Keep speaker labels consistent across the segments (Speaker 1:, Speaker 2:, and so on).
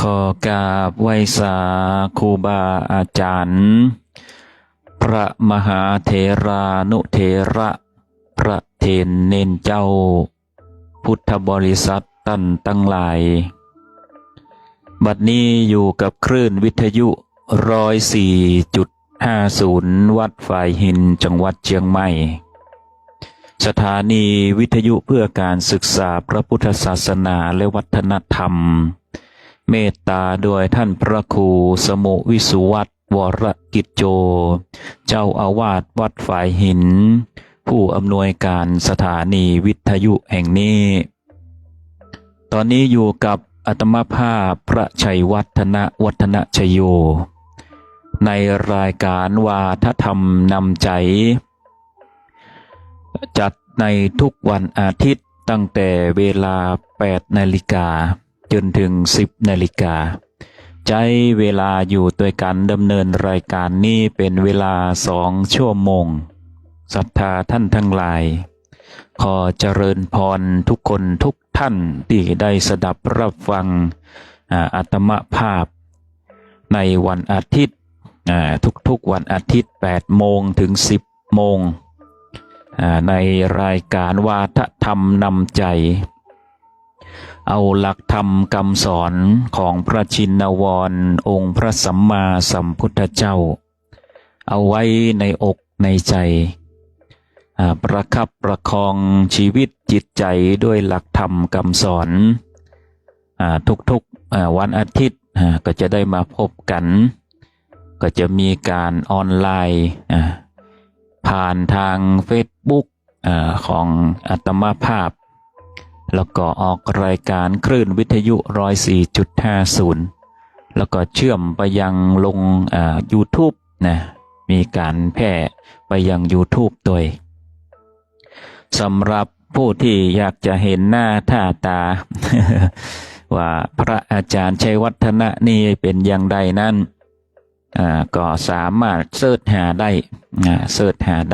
Speaker 1: ขอกราบไหว้สาครูบาอาจารย์พระมหาเถรานุเถระพระเถรเนนเจ้าพุทธบริษัทตั้นตั้งหลายบัดนี้อยู่กับคลื่นวิทยุ104.50วัดฝ่ายหินจังหวัดเชียงใหม่สถานีวิทยุเพื่อการศึกษาพระพุทธศาสนาและวัฒนธรรมเมตตาโดยท่านพระครูสมุวิสุวัตรวรกิจโจเจ้าอาวาสวัดฝ่ายหินผู้อำนวยการสถานีวิทยุแห่งนี้ตอนนี้อยู่กับอาตมาภาพพระชัยวัฒนชโยในรายการวาทธรรมนำใจจัดในทุกวันอาทิตย์ตั้งแต่เวลา 8 นาฬิกาจนถึง 10 นาฬิกาใช้เวลาอยู่ด้วยกันดำเนินรายการนี้เป็นเวลา2 ชั่วโมงศรัทธาท่านทั้งหลายขอเจริญพรทุกคนทุกท่านที่ได้สดับรับฟังอาตมภาพในวันอาทิตย์ทุกวันอาทิตย์ 8 โมงถึง 10 โมงในรายการวาทธรรมนำใจเอาหลักธรรมคำสอนของพระชินวรองค์พระสัมมาสัมพุทธเจ้าเอาไว้ในอกในใจประคับประคองชีวิตจิตใจด้วยหลักธรรมคำสอนทุกๆวันอาทิตย์ก็จะได้มาพบกันก็จะมีการออนไลน์ผ่านทางเฟซบุ๊กของอาตมาภาพแล้วก็ออกรายการคลื่นวิทยุ104.50แล้วก็เชื่อมไปยังลงYouTube นะมีการแพร่ไปยัง YouTube ด้วยสำหรับผู้ที่อยากจะเห็นหน้าท่าตา ว่าพระอาจารย์ชัยวัฒนะนี่เป็นอย่างใดนั้นก็สามารถเสิร์ชหาไ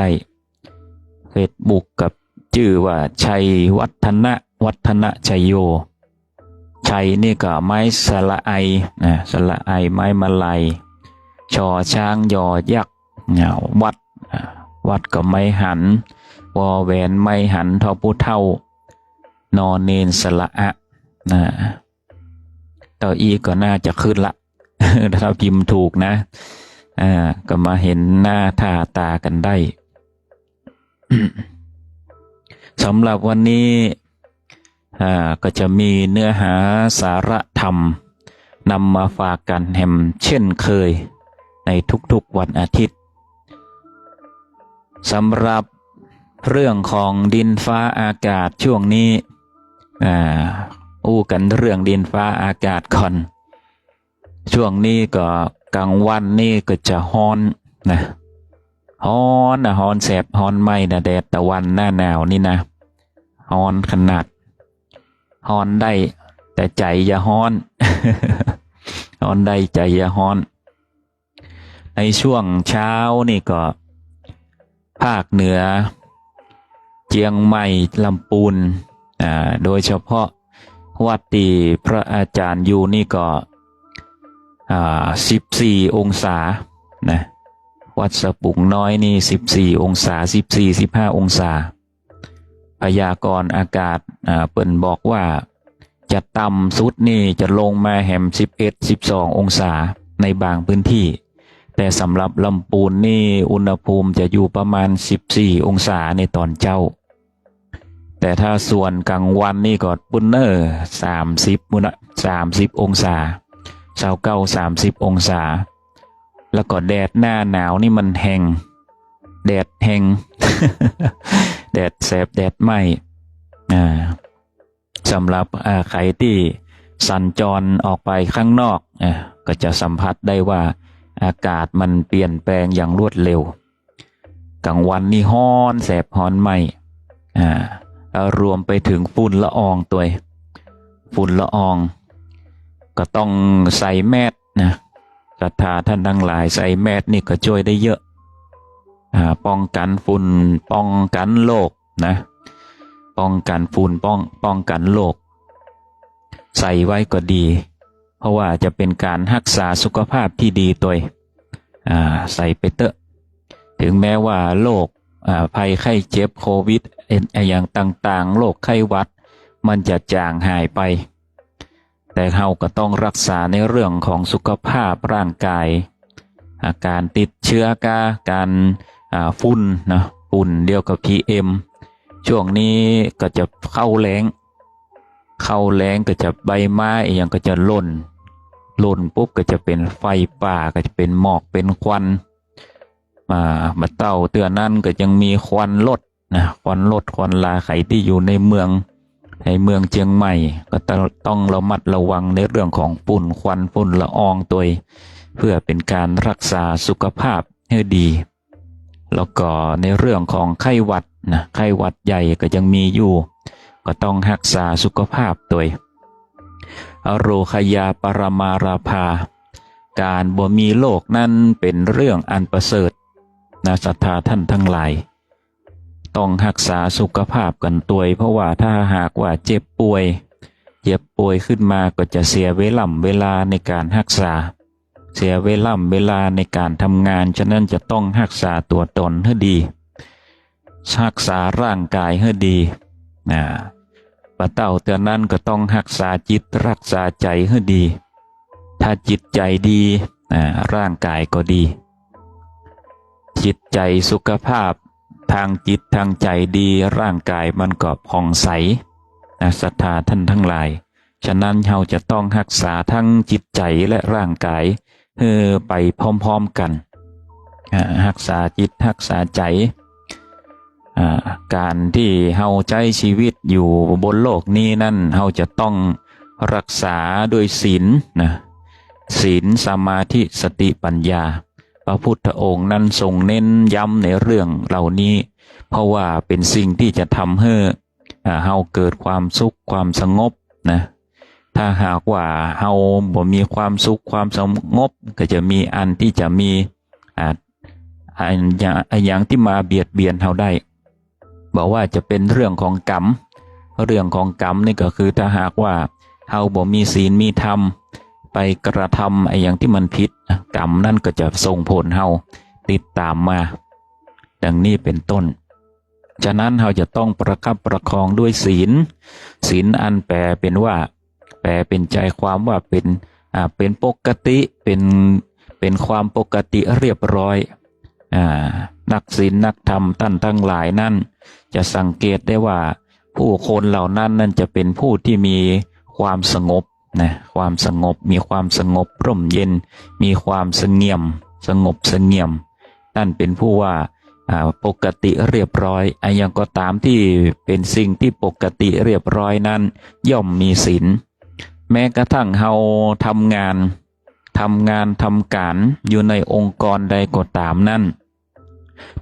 Speaker 1: ด้เฟซบุ๊กกับชื่อว่าชัยวัฒนะชัยโยชัยนี่ก็ไม้สระไอสระไอไม้มะลัยชอช้างยอยักษ์วัดก็ไม้หันวอแหวนไม้หันทอผู้เท่านอเนนสระอะต่ออีก็น่าจะขึ้นละ ถ้าพิมพ์ถูกนะก็มาเห็นหน้าท่าตากันได้ สำหรับวันนี้ก็จะมีเนื้อหาสาระธรรมนำมาฝากกันแฮมเช่นเคยในทุกๆวันอาทิตย์สำหรับเรื่องของดินฟ้าอากาศช่วงนี้อู้กันเรื่องดินฟ้าอากาศก่อนช่วงนี้ก็กลางวันนี่ก็จะฮ้อนนะฮ้อนแสบฮ้อนไหม้นะแดดตะวันหน้าหนาวนี่นะฮ้อนขนาดฮ้อนได้แต่ใจอย่าฮ้อน ฮ้อนได้ใจอย่าฮ้อนในช่วงเช้านี่ก็ภาคเหนือเจียงใหม่ลำพูนโดยเฉพาะวัดที่พระอาจารย์อยู่นี่ก็14 องศานะวัดสปุงน้อยนี่14 องศา15 องศาพยากรณ์อากาศเปิ่นบอกว่าจะต่ำสุดนี่จะลงมาแหม11-12 องศาในบางพื้นที่แต่สำหรับลำพูนนี่อุณหภูมิจะอยู่ประมาณ14 องศาในตอนเจ้าแต่ถ้าส่วนกลางวันนี่ก็ปุ่นเนอร์30 องศา29-30 องศาแล้วก็แดดหน้าหนาวนี่มันแห้งแดดแห้ง แดดแสบแดดไหม้สำหรับใครที่สัญจรออกไปข้างนอกก็จะสัมผัสได้ว่าอากาศมันเปลี่ยนแปลงอย่างรวดเร็วกลางวันนี่ร้อนแสบร้อนไหม้รวมไปถึงฝุ่นละอองตัวฝุ่นละอองก็ต้องใส่แมสนะศรัทธาท่านทั้งหลายใส่แมสนี่ก็ช่วยได้เยอะป้องกันฝุ่นป้องกันโรคนะป้องกันฝุ่นป้องกันโรคใส่ไว้ก็ดี เพราะว่าจะเป็นการรักษาสุขภาพที่ดีตัวใส่ไปเตอะถึงแม้ว่าโรคภัยไข้เจ็บโควิดอย่างต่างๆโรคไข้หวัดมันจะจางหายไปแต่เราก็ต้องรักษาในเรื่องของสุขภาพร่างกายอาการติดเชื้อการฝุ่นนะฝุ่นเดียวกับ PM ช่วงนี้ก็จะเข้าแล้งก็จะใบไม้อย่างก็จะหล่นปุ๊บก็จะเป็นไฟป่าก็จะเป็นหมอกเป็นควันมาเต่าเตือนนั่นก็ยังมีควันรถนะควันลาไขที่อยู่ในเมืองเชียงใหม่ก็ต้องระมัดระวังในเรื่องของฝุ่นควันฝุ่นละอองตัวเพื่อเป็นการรักษาสุขภาพให้ดีแล้วก็ในเรื่องของไข้หวัดนะไข้หวัดใหญ่ก็ยังมีอยู่ก็ต้องรักษาสุขภาพตัวอโรคยาปรมาราภาการบ่มีโรคนั้นเป็นเรื่องอันประเสริฐนะศรัทธาท่านทั้งหลายต้องรักษาสุขภาพกันตัวเพราะว่าถ้าหากว่าเจ็บป่วยขึ้นมาก็จะเสียเวลาในการรักษาเสียเวลาในการทำงานฉะนั้นจะต้องรักษาตัวตนให้ดีรักษาร่างกายให้ดีปะเต้าเตือนนั้นก็ต้องรักษาจิตรักษาใจให้ดีถ้าจิตใจดีร่างกายก็ดีจิตใจสุขภาพทางจิตทางใจดีร่างกายมันก็ผ่องใสศรัทธาท่านทั้งหลายฉะนั้นเราจะต้องรักษาทั้งจิตใจและร่างกายไปพร้อมๆกันรักษาจิตรักษาใจการที่เราใช้ชีวิตอยู่บนโลกนี้นั่นเราจะต้องรักษาด้วยศีลศีลสมาธิสติปัญญาพระพุทธองค์นั้นทรงเน้นย้ำในเรื่องเหล่านี้เพราะว่าเป็นสิ่งที่จะทำให้เราเกิดความสุขความสงบนะถ้าหากว่าเราบ่มีความสุขความสงบก็จะมีอันที่จะมีอย่างที่มาเบียดเบียนเราได้บอกว่าจะเป็นเรื่องของกรรมนี่ก็คือถ้าหากว่าเราบ่มีศีลมีธรรมไปกระทำอย่างที่มันผิดกรรมนั่นก็จะส่งผลเราติดตามมาดังนี้เป็นต้นฉะนั้นเราจะต้องประคับประคองด้วยศีลอันแปลเป็นใจความว่าเป็นปกติเป็นความปกติเรียบร้อยนักศีลนักธรรมท่านทั้งหลายนั่นจะสังเกตได้ว่าผู้คนเหล่านั้นนั่นจะเป็นผู้ที่มีความสงบความสงบมีความสงบร่มเย็นมีความสงบนั่นเป็นผู้ว่าปกติเรียบร้อยอย่างก็ตามที่เป็นสิ่งที่ปกติเรียบร้อยนั้นย่อมมีศีลแม้กระทั่งเราทำงานทำการอยู่ในองค์กรใดก็ตามนั่น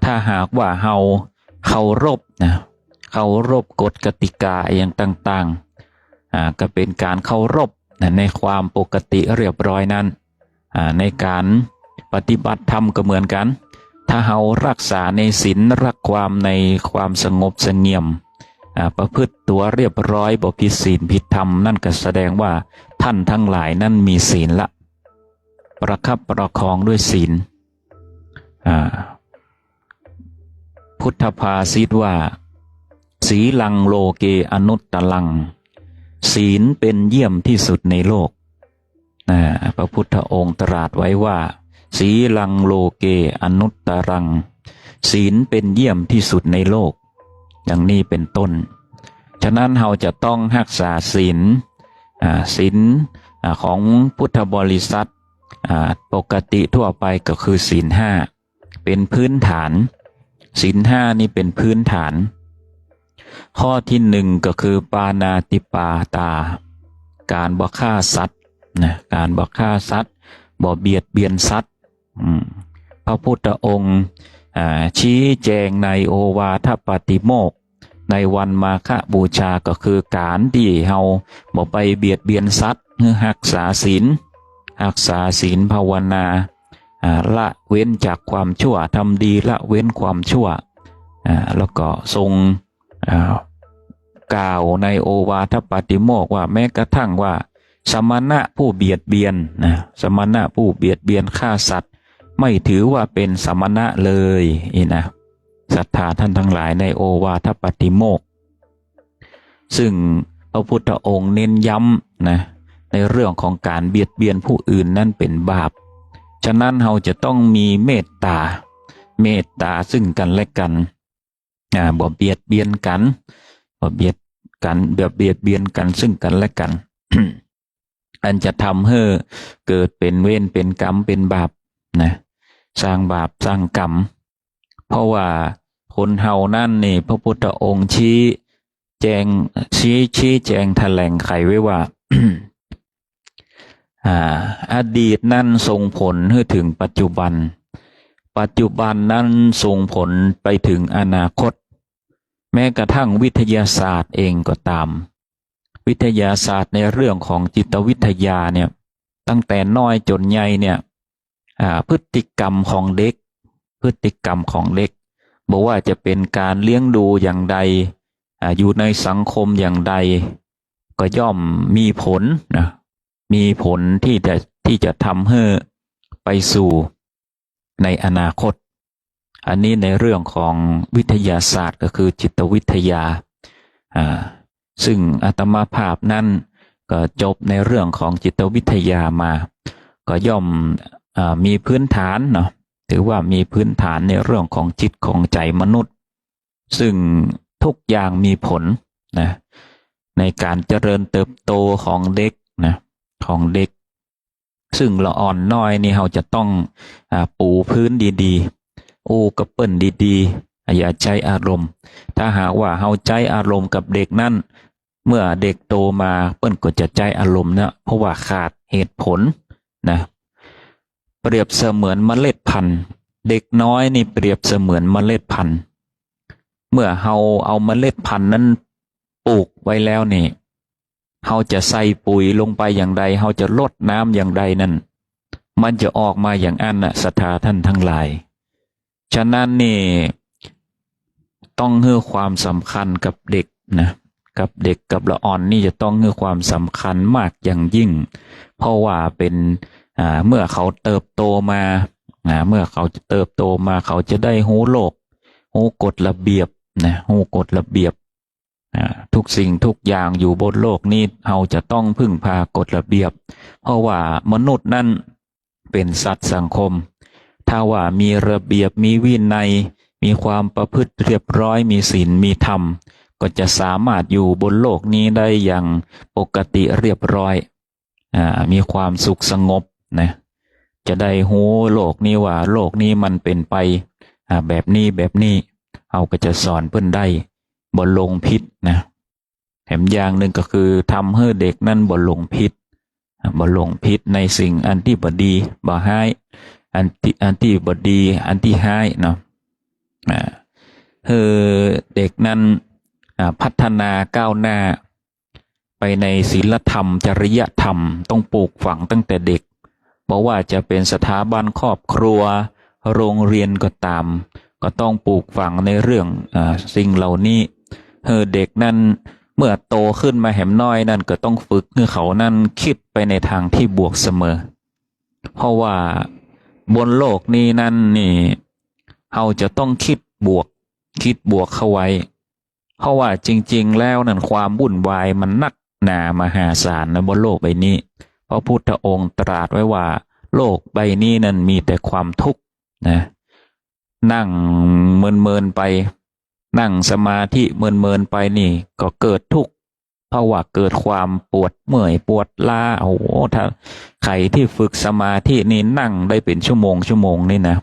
Speaker 1: ถ้าหากว่าเราเคารพกฎกติกาอย่างต่างๆก็เป็นการเคารพในความปกติเรียบร้อยนั้นในการปฏิบัติธรรมก็เหมือนกันถ้าเรารักษาในศีลรักในความสงบเสงี่ยมประพฤติตัวเรียบร้อยบ่ผิดศีลผิดธรรมนั่นก็แสดงว่าท่านทั้งหลายนั่นมีศีลละประคับประคองด้วยศีลพุทธภาษิตว่าศีลังโลเกอนุตตลังศีลเป็นเยี่ยมที่สุดในโลกพระพุทธองค์ตรัสไว้ว่าศีลังโลเกอนุตตรังศีลเป็นเยี่ยมที่สุดในโลกอย่างนี้เป็นต้นฉะนั้นเราจะต้องรักษาศีลของพุทธบริษัทปกติทั่วไปก็คือศีลห้าเป็นพื้นฐานศีลห้านี่เป็นพื้นฐานข้อที่หนึ่งก็คือปานาติปาตาการบ่ฆ่าสัตว์การบ่ฆ่าสัตว์บ่เบียดเบียนสัตว์พระพุทธองค์ชี้แจงในโอวาทปาติโมกข์ในวันมาฆบูชาก็คือการที่เฮาบ่ไปเบียดเบียนสัตว์รักษาศีลภาวนาละเว้นจากความชั่วทำดีละเว้นความชั่วแล้วก็ทรงกล่าวในโอวาทปาติโมกข์ว่าแม้กระทั่งว่า สมณะผู้เบียดเบียนนะสมณะผู้เบียดเบียนฆ่าสัตว์ไม่ถือว่าเป็นสมณะเลยนะศรัทธาท่านทั้งหลายในโอวาทปาติโมกข์ซึ่งพระพุทธองค์เน้นย้ำนะในเรื่องของการเบียดเบียนผู้อื่นนั่นเป็นบาปฉะนั้นเราจะต้องมีเมตตาซึ่งกันและกันบ่เบียดเบียนกันบ่เบียดเบียนกันซึ่งกันและกัน อันจะทำให้เกิดเป็นเวรเป็นกรรมเป็นบาปนะสร้างบาปสร้างกรรมเพราะว่าคนเฮานั่นนี่พระพุทธองค์ชี้แจงแถลงไขไว้ว่า อดีตนั้นส่งผลให้ถึงปัจจุบันนั้นส่งผลไปถึงอนาคตแม้กระทั่งวิทยาศาสตร์เองก็ตามวิทยาศาสตร์ในเรื่องของจิตวิทยาเนี่ยตั้งแต่น้อยจนใหญ่เนี่ยพฤติกรรมของเด็กบอกว่าจะเป็นการเลี้ยงดูอย่างใดอยู่ในสังคมอย่างใดก็ย่อมมีผลนะมีผลที่จะทำให้ไปสู่ในอนาคตอันนี้ในเรื่องของวิทยาศาสตร์ก็คือจิตวิทยาซึ่งอาตมาภาพนั้นก็จบในเรื่องของจิตวิทยามาก็ย่อมมีพื้นฐานเนาะถือว่ามีพื้นฐานในเรื่องของจิตของใจมนุษย์ซึ่งทุกอย่างมีผลนะในการเจริญเติบโตของเด็กนะของเด็กซึ่งละอ่อนน้อยนี่เราจะต้องปูพื้นดีๆอูกระเปิ้นดีๆอย่าใจอารมณ์ถ้าหากว่าเราใจอารมณ์กับเด็กนั่นเมื่อเด็กโตมาเปิ้นก็จะใจอารมณ์นะเพราะว่าขาดเหตุผลนะเปรียบเสมือนเมล็ดพันธุ์เด็กน้อยนี่เปรียบเสมือนเมล็ดพันธุ์เมื่อเราเอาเมล็ดพันธุ์นั้นปลูกไว้แล้วนี่เราจะใส่ปุ๋ยลงไปอย่างใดเราจะลดน้ำอย่างใดนั่นมันจะออกมาอย่างนั้นนะศรัทธาท่านทั้งหลายฉะนั้นนี่ต้องให้ความสำคัญกับเด็กนะกับเด็กกับละอ่อนนี่จะต้องให้ความสำคัญมากอย่างยิ่งเพราะว่าเป็นเมื่อเขาเติบโตมาเขาจะได้รู้โลกรู้กฎระเบียบนะรู้กฎระเบียบทุกสิ่งทุกอย่างอยู่บนโลกนี้เราจะต้องพึ่งพากฎระเบียบเพราะว่ามนุษย์นั่นเป็นสัตว์สังคมถ้าว่ามีระเบียบมีวินัยมีความประพฤติเรียบร้อยมีศีลมีธรรมก็จะสามารถอยู่บนโลกนี้ได้อย่างปกติเรียบร้อยมีความสุขสงบนะจะได้รู้โลกนี้ว่าโลกนี้มันเป็นไปแบบนี้เราก็จะสอนเพิ่นได้บ่ลงพิษนะแถมอย่างหนึ่งก็คือทำให้เด็กนั่นบ่ลงพิษในสิ่งอันที่บ่ดีบ่ร้ายอันที่บ่ดีอันที่ร้ายเนาะเด็กนั้นพัฒนาก้าวหน้าไปในศีลธรรมจริยธรรมต้องปลูกฝังตั้งแต่เด็กบอกว่าจะเป็นสถาบันครอบครัวโรงเรียนก็ตามก็ต้องปลูกฝังในเรื่องสิ่งเหล่านี้เด็กนั้นเมื่อโตขึ้นมาแหมน้อยนั่นก็ต้องฝึกให้เขานั้นคิดไปในทางที่บวกเสมอเพราะว่าบนโลกนี้นั่นนี่เราจะต้องคิดบวกเข้าไว้เพราะว่าจริงๆแล้วนั่นความวุ่นวายมันนักหนามหาศาลนะบนโลกใบนี้พระพุทธองค์ตรัสไว้ว่าโลกใบนี้นั่นมีแต่ความทุกข์นะนั่งเมินไปนั่งสมาธิเมินไปนี่ก็เกิดทุกข์เพราะว่าเกิดความปวดเมื่อยปวดล้าโอ้โหถ้าใครที่ฝึกสมาธินี่นั่งได้เป็นชั่วโมงนี่นะ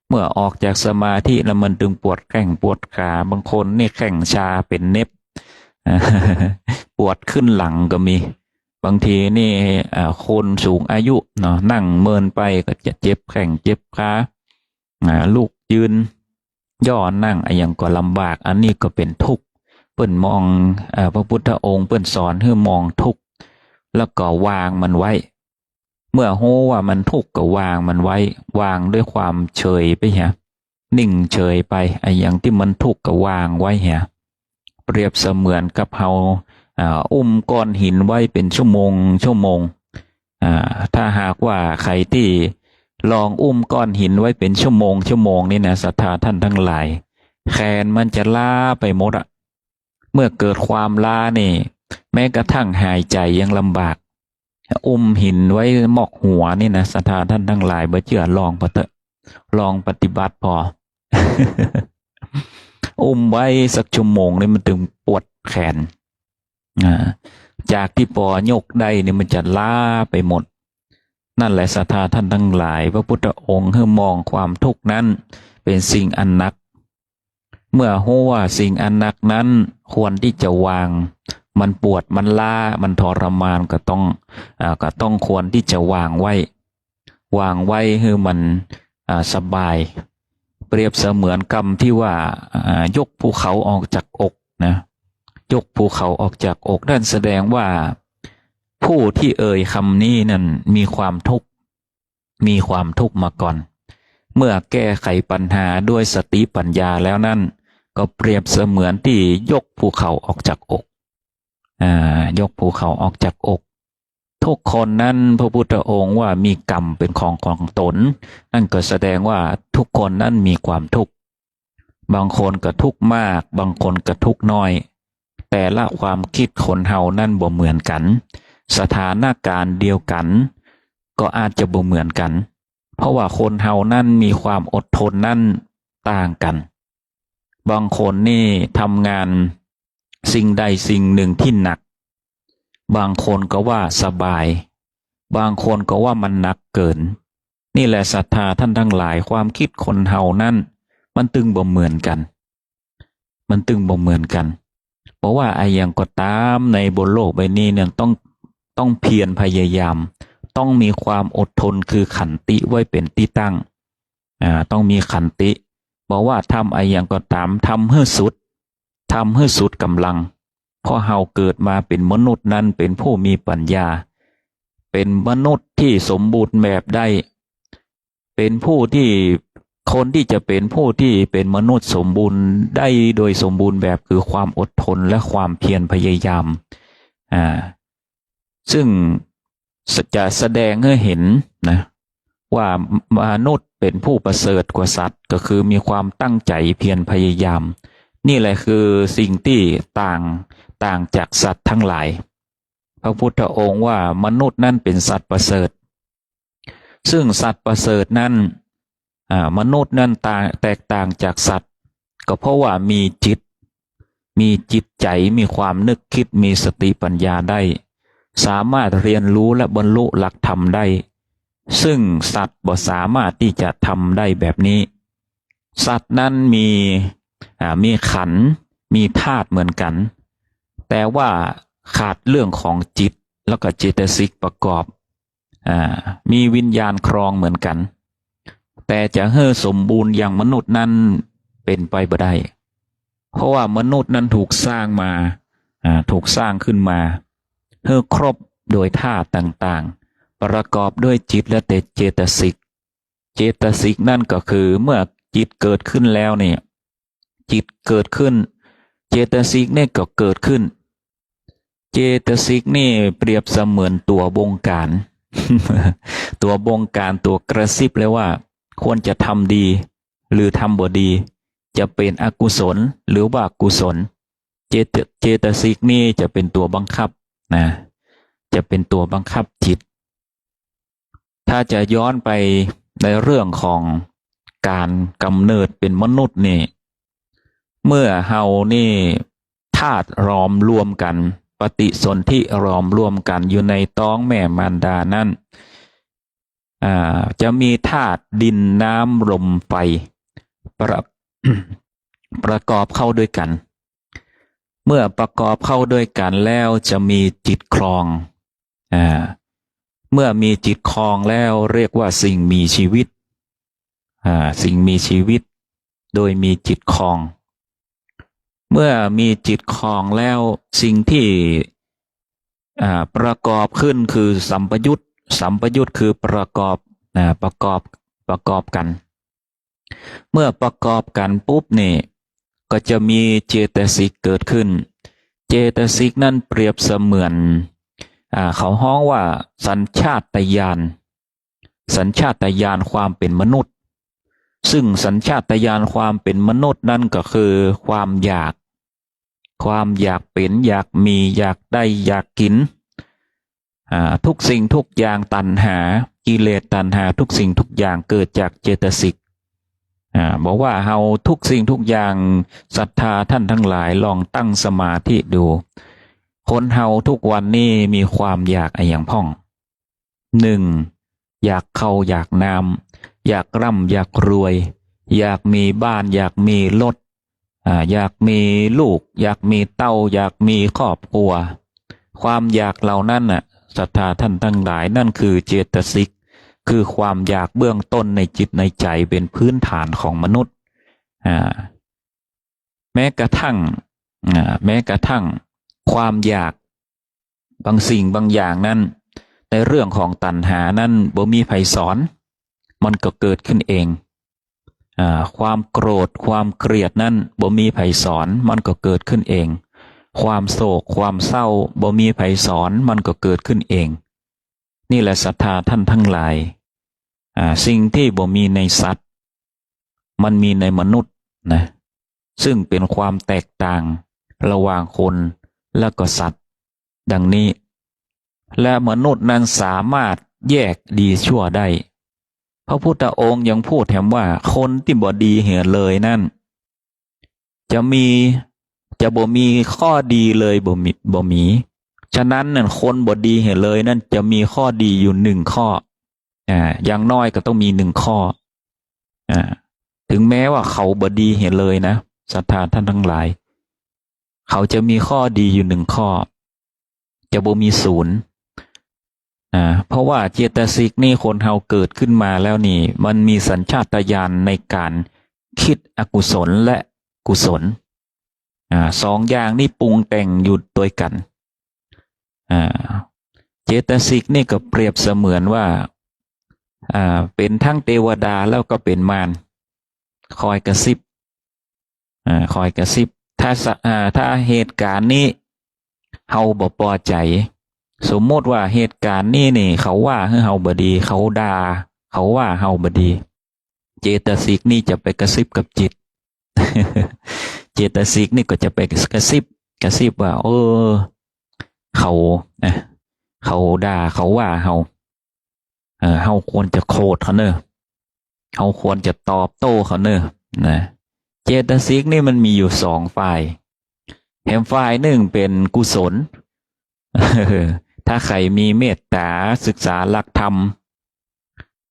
Speaker 1: เมื่อออกจากสมาธิแล้วมันตึงปวดแข้งปวดขาบางคนนี่แข้งชาเป็นเน็บ ปวดขึ้นหลังก็มีบางทีนี่คนสูงอายุเนาะนั่งเมินไปก็จะเจ็บแข้งเจ็บขาลูกยืนย่อนั่งอย่างก็ลำบากอันนี้ก็เป็นทุกข์เปิ้นมองพระพุทธองค์เปิ้นสอนให้มองทุกข์แล้วก็วางมันไว้เมื่อรู้ว่ามันทุกข์ก็วางมันไว้วางด้วยความเฉยไปฮะนิ่งเฉยไปอย่างที่มันทุกข์ก็วางไว้ฮะเปรียบเสมือนกับเฮา อุ้มก้อนหินไว้เป็นชั่วโมงถ้าหากว่าใครที่ลองอุ้มก้อนหินไว้เป็นชั่วโมงนี่นะศรัทธาท่านทั้งหลายแขนมันจะล้าไปหมดอะเมื่อเกิดความล้านี่แม้กระทั่งหายใจยังลำบากอุ้มหินไว้หมอกหัวนี่นะศรัทธาท่านทั้งหลายบ่เชื่อลองพอเถอะลองปฏิบัติพอ อุ้มไว้สักชั่วโมงนี่มันถึงปวดแขนจากที่ปอยกได้เนี่ยมันจะล้าไปหมดนั่นแหละศรัทธาท่านทั้งหลายพระพุทธองค์ให้มองความทุกข์นั้นเป็นสิ่งอันหนักเมื่อรู้ว่าสิ่งอันหนักนั้นควรที่จะวางมันปวดมันล้ามันทรมานก็ต้องควรที่จะวางไว้ให้มันสบายเปรียบเสมือนกรรมที่ว่ายกภูเขาออกจากอกนะยกภูเขาออกจากอกนั่นแสดงว่าผู้ที่เอ่ยคำนี้นั่นมีความทุกข์มาก่อนเมื่อแก้ไขปัญหาด้วยสติปัญญาแล้วนั่นก็เปรียบเสมือนที่ยกภูเขาออกจากอกยกภูเขาออกจากอกทุกคนนั้นพระพุทธองค์ว่ามีกรรมเป็นของตนนั่นก็แสดงว่าทุกคนนั้นมีความทุกข์บางคนก็ทุกข์มากบางคนก็ทุกข์น้อยแต่ละความคิดคนเฮานั่นบ่เหมือนกันสถานการณ์เดียวกันก็อาจจะบ่เหมือนกันเพราะว่าคนเฮานั่นมีความอดทนนั่นต่างกันบางคนนี่ทำงานสิ่งใดสิ่งหนึ่งที่หนักบางคนก็ว่าสบายบางคนก็ว่ามันหนักเกินนี่แหละศรัทธาท่านทั้งหลายความคิดคนเฮานั่นมันตึงบ่เหมือนกันเพราะว่าไอ้อย่างก็ตามในบนโลกใบนี้เนี่ยต้องเพียรพยายามต้องมีความอดทนคือขันติไว้เป็นที่ตั้งต้องมีขันติบอกว่าทำไอ้อย่างก็ตามทำให้สุดกำลังเพราะเฮาเกิดมาเป็นมนุษย์นั้นเป็นผู้มีปัญญาเป็นมนุษย์ที่สมบูรณ์แบบได้เป็นผู้ที่คนที่จะเป็นผู้ที่เป็นมนุษย์สมบูรณ์ได้โดยสมบูรณ์แบบคือความอดทนและความเพียรพยายามซึ่งจะแสดงให้เห็นนะว่ามนุษย์เป็นผู้ประเสริฐกว่าสัตว์ก็คือมีความตั้งใจเพียรพยายามนี่แหละคือสิ่งที่ต่างจากสัตว์ทั้งหลายพระพุทธองค์ว่ามนุษย์นั่นเป็นสัตว์ประเสริฐซึ่งสัตว์ประเสริฐนั้นมนุษย์นั้นแตกต่างจากสัตว์ก็เพราะว่ามีจิตใจมีความนึกคิดมีสติปัญญาได้สามารถเรียนรู้และบรรลุหลักธรรมได้ซึ่งสัตว์บ่สามารถที่จะทำได้แบบนี้สัตว์นั้นมีขันธ์มีธาตุเหมือนกันแต่ว่าขาดเรื่องของจิตแล้วก็เจตสิกประกอบมีวิญญาณครองเหมือนกันแต่จะให้สมบูรณ์อย่างมนุษย์นั้นเป็นไปบ่ได้เพราะว่ามนุษย์นั้นถูกสร้างขึ้นมาให้ครบโดยธาตุต่างๆประกอบด้วยจิตและเจตสิกนั่นก็คือเมื่อจิตเกิดขึ้นแล้วเนี่ยจิตเกิดขึ้นเจตสิกนี่ก็เกิดขึ้นเจตสิกนี่เปรียบเสมือนตัวบงการ ตัวบงการตัวกระซิบเลยว่าควรจะทำดีหรือทำบ่ดีจะเป็นอกุศลหรือว่ากุศลเจตสิกนี่จะเป็นตัวบังคับนะจะเป็นตัวบังคับจิตถ้าจะย้อนไปในเรื่องของการกำเนิดเป็นมนุษย์นี่เมื่อเฮานี่ธาตุรอมรวมกันปฏิสนธิรอมรวมกันอยู่ในท้องแม่มารดานั้นจะมีธาตุดินน้ำลมไฟประกอบเข้าด้วยกันเมื่อประกอบเข้าด้วยกันแล้วจะมีจิตครองเมื่อมีจิตครองแล้วเรียกว่าสิ่งมีชีวิตสิ่งมีชีวิตโดยมีจิตครองเมื่อมีจิตครองแล้วสิ่งที่ประกอบขึ้นคือสัมปยุตคือประกอบกันเมื่อประกอบกันปุ๊บนี่ก็จะมีเจตสิกเกิดขึ้น เจตสิกนั่นเปรียบเสมือนเขาฮ้องว่าสัญชาตญาณสัญชาตญาณความเป็นมนุษย์ซึ่งสัญชาตญาณความเป็นมนุษย์นั่นก็คือความอยากเป็นอยากมีอยากได้อยากกินทุกสิ่งทุกอย่างตัณหากิเลสตัณหาทุกสิ่งทุกอย่างเกิดจากเจตสิกบอกว่าเฮาทุกสิ่งทุกอย่างศรัทธาท่านทั้งหลายลองตั้งสมาธิดูคนเฮาทุกวันนี้มีความอยากอย่างพ่องหนึ่งอยากเข้าอยากนามอยากร่ำอยากรวยอยากมีบ้านอยากมีรถอยากมีลูกอยากมีเต้าอยากมีครอบครัวความอยากเหล่านั้นศรัทธาท่านทั้งหลายนั่นคือเจตสิกคือความอยากเบื้องต้นในจิตในใจเป็นพื้นฐานของมนุษย์แม้กระทั่งความอยากบางสิ่งบางอย่างนั้นในเรื่องของตัณหานั้นบ่มีไผสอนมันก็เกิดขึ้นเองความโกรธความเกลียดนั้นบ่มีไผสอนมันก็เกิดขึ้นเองความโศกความเศร้าบ่มีไผสอนมันก็เกิดขึ้นเองนี่แหละศรัทธาท่านทั้งหลายสิ่งที่บ่มีในสัตว์มันมีในมนุษย์นะซึ่งเป็นความแตกต่างระหว่างคนและก็สัตว์ดังนี้และมนุษย์นั้นสามารถแยกดีชั่วได้พระพุทธองค์ยังพูดแถมว่าคนที่บ่ดีเหี่ยเลยนั่นจะบ่มีข้อดีเลยบ่มีฉะนั้นนั่นคนบ่ดีเหี่ยเลยนั่นจะมีข้อดีอยู่หนึ่งข้ออย่างน้อยก็ต้องมีหนึ่งข้อถึงแม้ว่าเขาบ่ดีเหี่ยเลยนะศรัทธาท่านทั้งหลายเขาจะมีข้อดีอยู่หนึ่งข้อจะบ่มีศูนย์เพราะว่าเจตสิกนี่คนเฮาเกิดขึ้นมาแล้วนี่มันมีสัญชาตญาณในการคิดอกุศลและกุศลสองอย่างนี่ปรุงแต่งอยู่ด้วยกันเจตสิกนี่ก็เปรียบเสมือนว่าเป็นทั้งเทวดาแล้วก็เป็นมารคอยกระซิบถ้าเหตุการณ์นี้เฮาบ่พอใจสมมติว่าเหตุการณ์นี้นี่เขาว่าให้เฮาบ่ดีเขาด่าเขาว่าเฮาบ่ดีเจตสิกนี่จะไปกระซิบกับจิต เจตสิกนี่ก็จะไปกระซิบว่าเขาด่าเขาว่าเฮาควรจะโกรธเขาเนอะเฮาควรจะตอบโต้เขาเนอะนะเจตสิกนี่มันมีอยู่สองฝ่ายแถมฝ่ายหนึ่งเป็นกุศล ถ้าใครมีเมตตาศึกษาหลักธรรม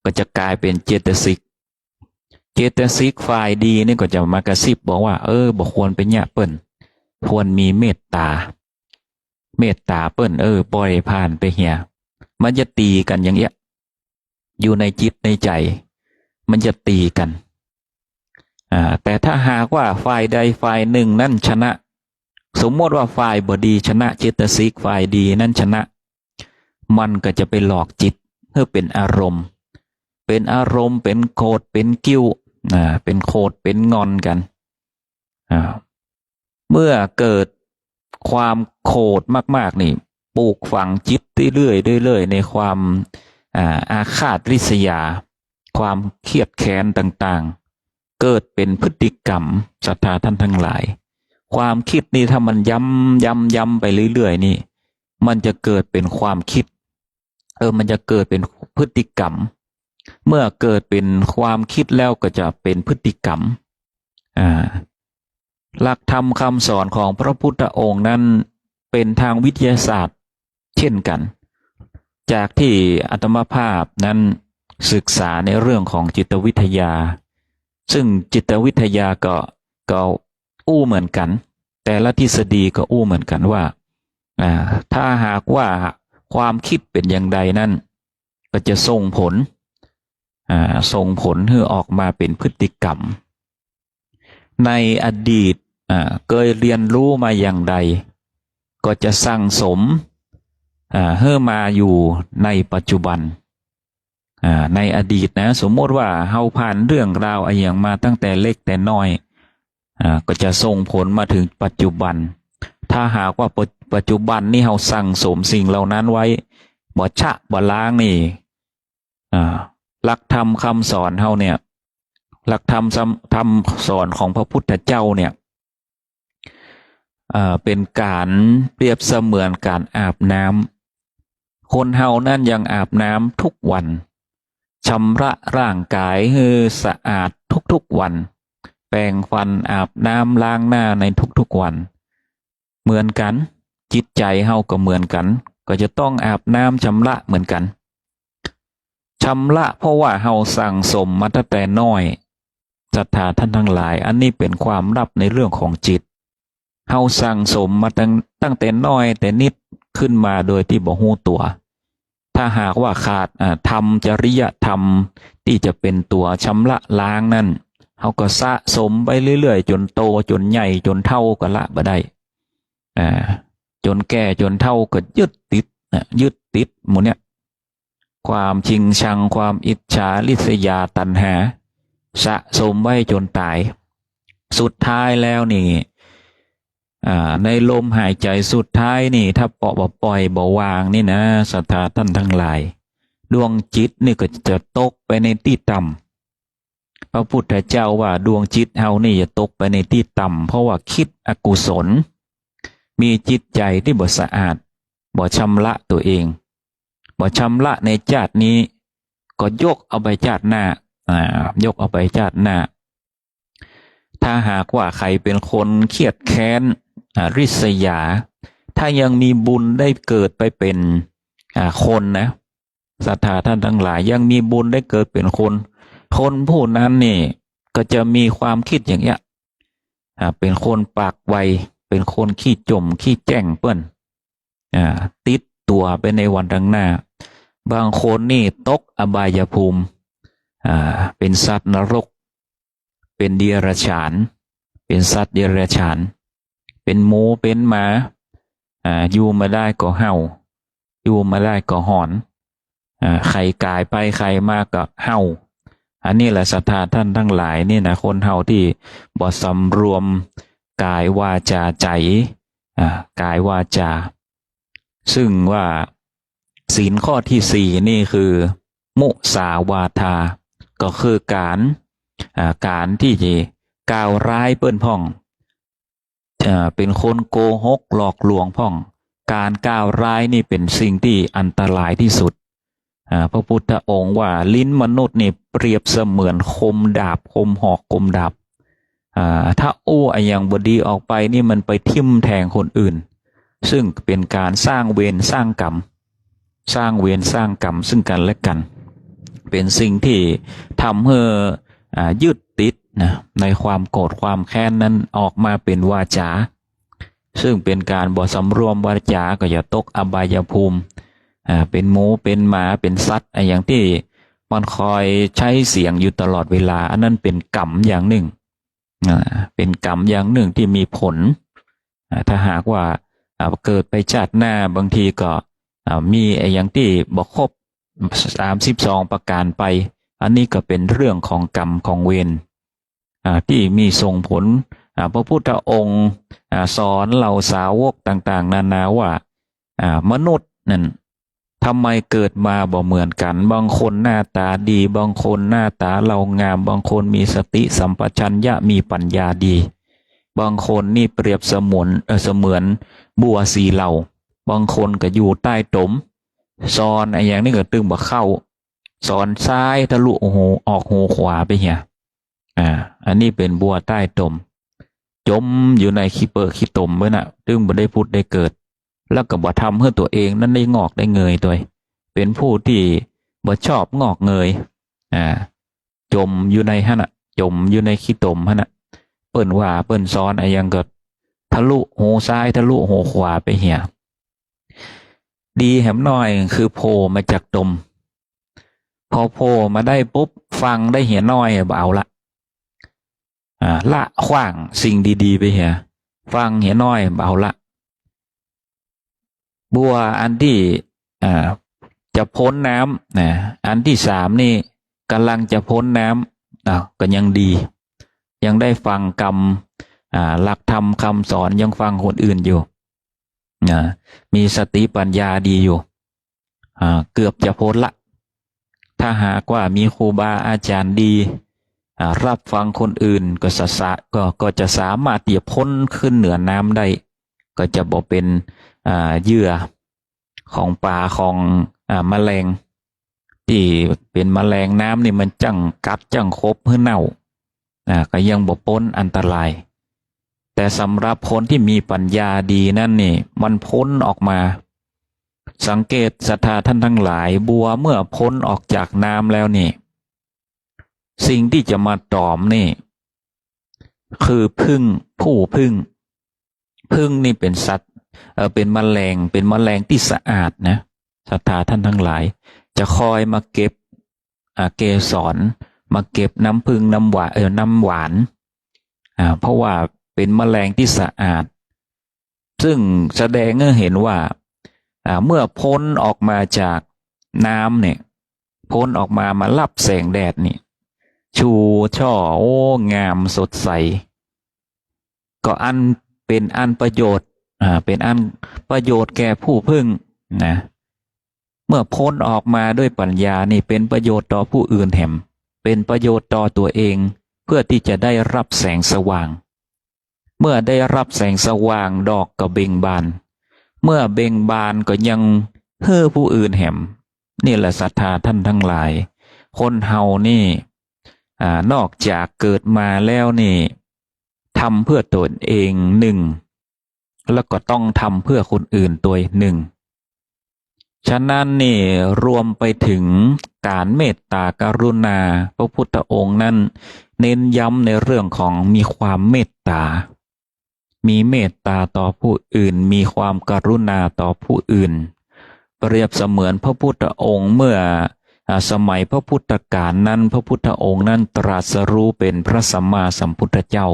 Speaker 1: ก็จะกลายเป็นเจตสิกฝ่ายดีนี่ก็จะมากระซิบบอกว่าบ่ควรเป็นเนี่ยเปิ้นควรมีเมตตาเปิ้นปล่อยผ่านไปเหียมันจะตีกันอย่างเงี้ยอยู่ในจิตในใจมันจะตีกันแต่ถ้าหากว่าฝ่ายใดฝ่ายหนึ่งนั่นชนะสมมติว่าฝ่ายบดีชนะเจตสิกฝ่ายดีนั่นชนะมันก็จะไปหลอกจิตเพื่อเป็นอารมณ์เป็นโกรธเป็นกิ้วเป็นโกรธเป็นงอนกันเมื่อเกิดความโกรธมากๆนี่ปลูกฝังจิตเรื่อยๆในความอาฆาตริษยาความเครียดแค้นต่างๆเกิดเป็นพฤติกรรมศรัทธาท่านทั้งหลายความคิดนี่ถ้ามันย้ำไปเรื่อยๆนี่มันจะเกิดเป็นความคิดมันจะเกิดเป็นพฤติกรรมเมื่อเกิดเป็นความคิดแล้วก็จะเป็นพฤติกรรมหลักธรรมคำสอนของพระพุทธองค์นั้นเป็นทางวิทยาศาสตร์เช่นกันจากที่อาตมาภาพนั้นศึกษาในเรื่องของจิตวิทยาซึ่งจิตวิทยาก็อู้เหมือนกันแต่ละทฤษฎีก็อู้เหมือนกันว่าถ้าหากว่าความคิดเป็นอย่างใดนั้นก็จะส่งผลให้ออกมาเป็นพฤติกรรมในอดีตเคยเรียนรู้มาอย่างใดก็จะสั่งสมให้มาอยู่ในปัจจุบันในอดีตนะสมมติว่าเฮาผ่านเรื่องราวอะไรอย่างมาตั้งแต่เล็กแต่น้อยก็จะส่งผลมาถึงปัจจุบัน ถ้าหากว่าปัจจุบันนี่เราสั่งสมสิ่งเหล่านั้นไว้บ่ชะบ่ล้างนี่หลักธรรมคำสอนเฮาเนี่ยหลักธรรมสอนของพระพุทธเจ้าเนี่ยเป็นการเปรียบเสมือนการอาบน้ำคนเฮานั่นยังอาบน้ำทุกวันชำระร่างกายให้สะอาดทุกๆวันแปรงฟันอาบน้ำล้างหน้าในทุกๆวันเหมือนกันจิตใจเฮาก็เหมือนกันก็จะต้องอาบน้ำชำระเหมือนกันชำระเพราะว่าเฮาสั่งสมมาตั้งแต่น้อยศรัทธาท่านทั้งหลายอันนี้เป็นความลับในเรื่องของจิตเฮาสั่งสมมาตั้งแต่น้อยแต่นิดขึ้นมาโดยที่บ่ฮู้ตัวถ้าหากว่าขาดธรรมจริยธรรมที่จะเป็นตัวชำระล้างนั่นเฮาก็สะสมไปเรื่อยๆจนโตจนใหญ่จนเฒ่าก็ละบ่ได้จนแก่จนเฒ่าก็ยึดติดหมดเนี่ยความชิงชังความอิจฉาริษยาตัณหาสะสมไว้จนตายสุดท้ายแล้วนี่ในลมหายใจสุดท้ายนี่ถ้าบ่ปล่อยบ่วางนี่นะศรัทธาท่านทั้งหลายดวงจิตนี่ก็จะตกไปในที่ต่ำพระพุทธเจ้าว่าดวงจิตเฮานี่จะตกไปในที่ต่ำเพราะว่าคิดอกุศลมีจิตใจที่บ่สะอาดบ่ชำระตัวเองบ่ชำระในชาตินี้ก็ยกเอาไปชาติหน้ายกเอาไปชาติหน้าถ้าหากว่าใครเป็นคนเครียดแค้นริษยาถ้ายังมีบุญได้เกิดไปเป็นคนนะศรัทธาท่านทั้งหลายยังมีบุญได้เกิดเป็นคนผู้นั้นนี่ก็จะมีความคิดอย่างเงี้ยเป็นคนปากไวเป็นคนขี้จมขี้แจ้งเปิ้นติดตัวไปในวันข้างหน้าบางคนนี่ตกอบายภูมิเป็นสัตว์นรกเป็นเดรัจฉานเป็นสัตว์เดรัจฉานเป็นหมูเป็นหมาอยู่มาได้ก็เห่าอยู่มาได้ก็หอนใครกายไปใครมาก็เห่าอันนี้แหละศรัทธาท่านทั้งหลายนี่นะคนเฮาที่บ่สำรวมกายวาจาใจกายวาจาซึ่งว่าศีลข้อที่สี่นี่คือมุสาวาทาก็คือการที่จะกล่าวร้ายเปิ้นพ่องเป็นคนโกหกหลอกลวงพ่องการกล่าวร้ายนี่เป็นสิ่งที่อันตรายที่สุดพระพุทธองค์ว่าลิ้นมนุษย์นี่เปรียบเสมือนคมดาบคมหอกคมดาบถ้าอย่างบดีออกไปนี่มันไปทิ่มแทงคนอื่นซึ่งเป็นการสร้างเวรสร้างกรรมซึ่งกันและกันเป็นสิ่งที่ทำให้ยึดติดนะในความโกรธความแค้นนั้นออกมาเป็นวาจาซึ่งเป็นการบ่สำรวมวาจาก็จะตกอบายภูมิเป็นหมูเป็นหมาเป็นสัตว์อย่างที่มันคอยใช้เสียงอยู่ตลอดเวลาอันนั้นเป็นกรรมอย่างหนึ่งเป็นกรรมอย่างหนึ่งที่มีผลถ้าหากว่าเกิดไปชาติหน้าบางทีก็มีอย่างที่บ่ครบ32ประการไปอันนี้ก็เป็นเรื่องของกรรมของเวรที่มีส่งผลพระพุทธองค์สอนเหล่าสาวกต่างๆนานาว่ามนุษย์นั่นทำไมเกิดมาบ่เหมือนกันบางคนหน้าตาดีบางคนหน้าตาเรางามบางคนมีสติสัมปชัญญะมีปัญญาดีบางคนนี่เปรียบเสมือนบัวสีเหล่าบางคนก็อยู่ใต้ตมซอนอย่างนี้ก็ตึงบ่เข้าสอนซ้ายทะลุหูออกหูขวาไปเหี่ยอันนี้เป็นบัวใต้ตมจมอยู่ในขี้เปอะขี้ตมไว้น่ะตึงบ่ได้พุทธได้เกิดแล้วก็บ่ทำให้ตัวเองนั้นได้งอกได้เงยด้วยเป็นผู้ที่บ่ชอบงอกเงยจมอยู่ในหั่นน่ะจมอยู่ในขี้ตมหั่นน่ะเปิ้นว่าเปิ้นซ้อนอย่างก็ทะลุหูซ้ายทะลุหูขวาไปเหี่ยดีแหมน้อยคือโผล่มาจากตมพอโผล่มาได้ปุ๊บฟังได้เหี่ยน้อยเอาละละขว้างสิ่งดีๆไปเหี่ยฟังเหี่ยน้อยเอาละบัวอันที่จะพ้นน้ำอันที่สามนี่กำลังจะพ้นน้ำก็ยังดียังได้ฟังกรรมหลักธรรมคำสอนยังฟังคนอื่นอยู่ นะมีสติปัญญาดีอยู่เกือบจะพ้นละถ้าหากว่ามีครูบาอาจารย์ดีรับฟังคนอื่นก็จะสามารถที่จะพ้นขึ้นเหนือน้ำได้ก็จะบ่เป็นเหยื่อของปลาของแมลงที่เป็นแมลงน้ำนี่มันจังกัดจังคบเพื่อเน่าก็ยังบ่พ้นอันตรายแต่สำหรับคนที่มีปัญญาดีนั่นนี่มันพ้นออกมาสังเกตศรัทธาท่านทั้งหลายบัวเมื่อพ้นออกจากน้ำแล้วนี่สิ่งที่จะมาตอมนี่คือผึ้งผู้ผึ้งนี่เป็นสัตว์เป็นแมลงที่สะอาดนะศรัทธาท่านทั้งหลายจะคอยมาเก็บเกสรมาเก็บน้ำผึ้งน้ำหวานเพราะว่าเป็นแมลงที่สะอาดซึ่งแสดงให้เห็นว่าเมื่อพ้นออกมาจากน้ำเนี่ยพ้นออกมารับแสงแดดนี่ชูช่อโอ้งามสดใสก็เป็นอันประโยชน์เป็นอันประโยชน์แก่ผู้พึ่งนะเมื่อพ้นออกมาด้วยปัญญานี่เป็นประโยชน์ต่อผู้อื่นแถมเป็นประโยชน์ต่อตัวเองเพื่อที่จะได้รับแสงสว่างเมื่อได้รับแสงสว่างดอกก็เบ่งบานเมื่อเบ่งบานก็ยังเพื่อผู้อื่นแถมนี่แหละศรัทธาท่านทั้งหลายคนเฮานี่นอกจากเกิดมาแล้วนี่ทำเพื่อตนเองหนึ่งแล้วก็ต้องทำเพื่อคนอื่นตัวหนึ่งฉะนั้นนี่รวมไปถึงการเมตตากรุณาพระพุทธองค์นั้นเน้นย้ำในเรื่องของมีความเมตตามีเมตตาต่อผู้อื่นมีความกรุณาต่อผู้อื่นเปรียบเสมือนพระพุทธองค์เมื่อสมัยพระพุทธกาลนั้นพระพุทธองค์นั้นตรัสรู้เป็นพระสัมมาสัมพุทธเจ้า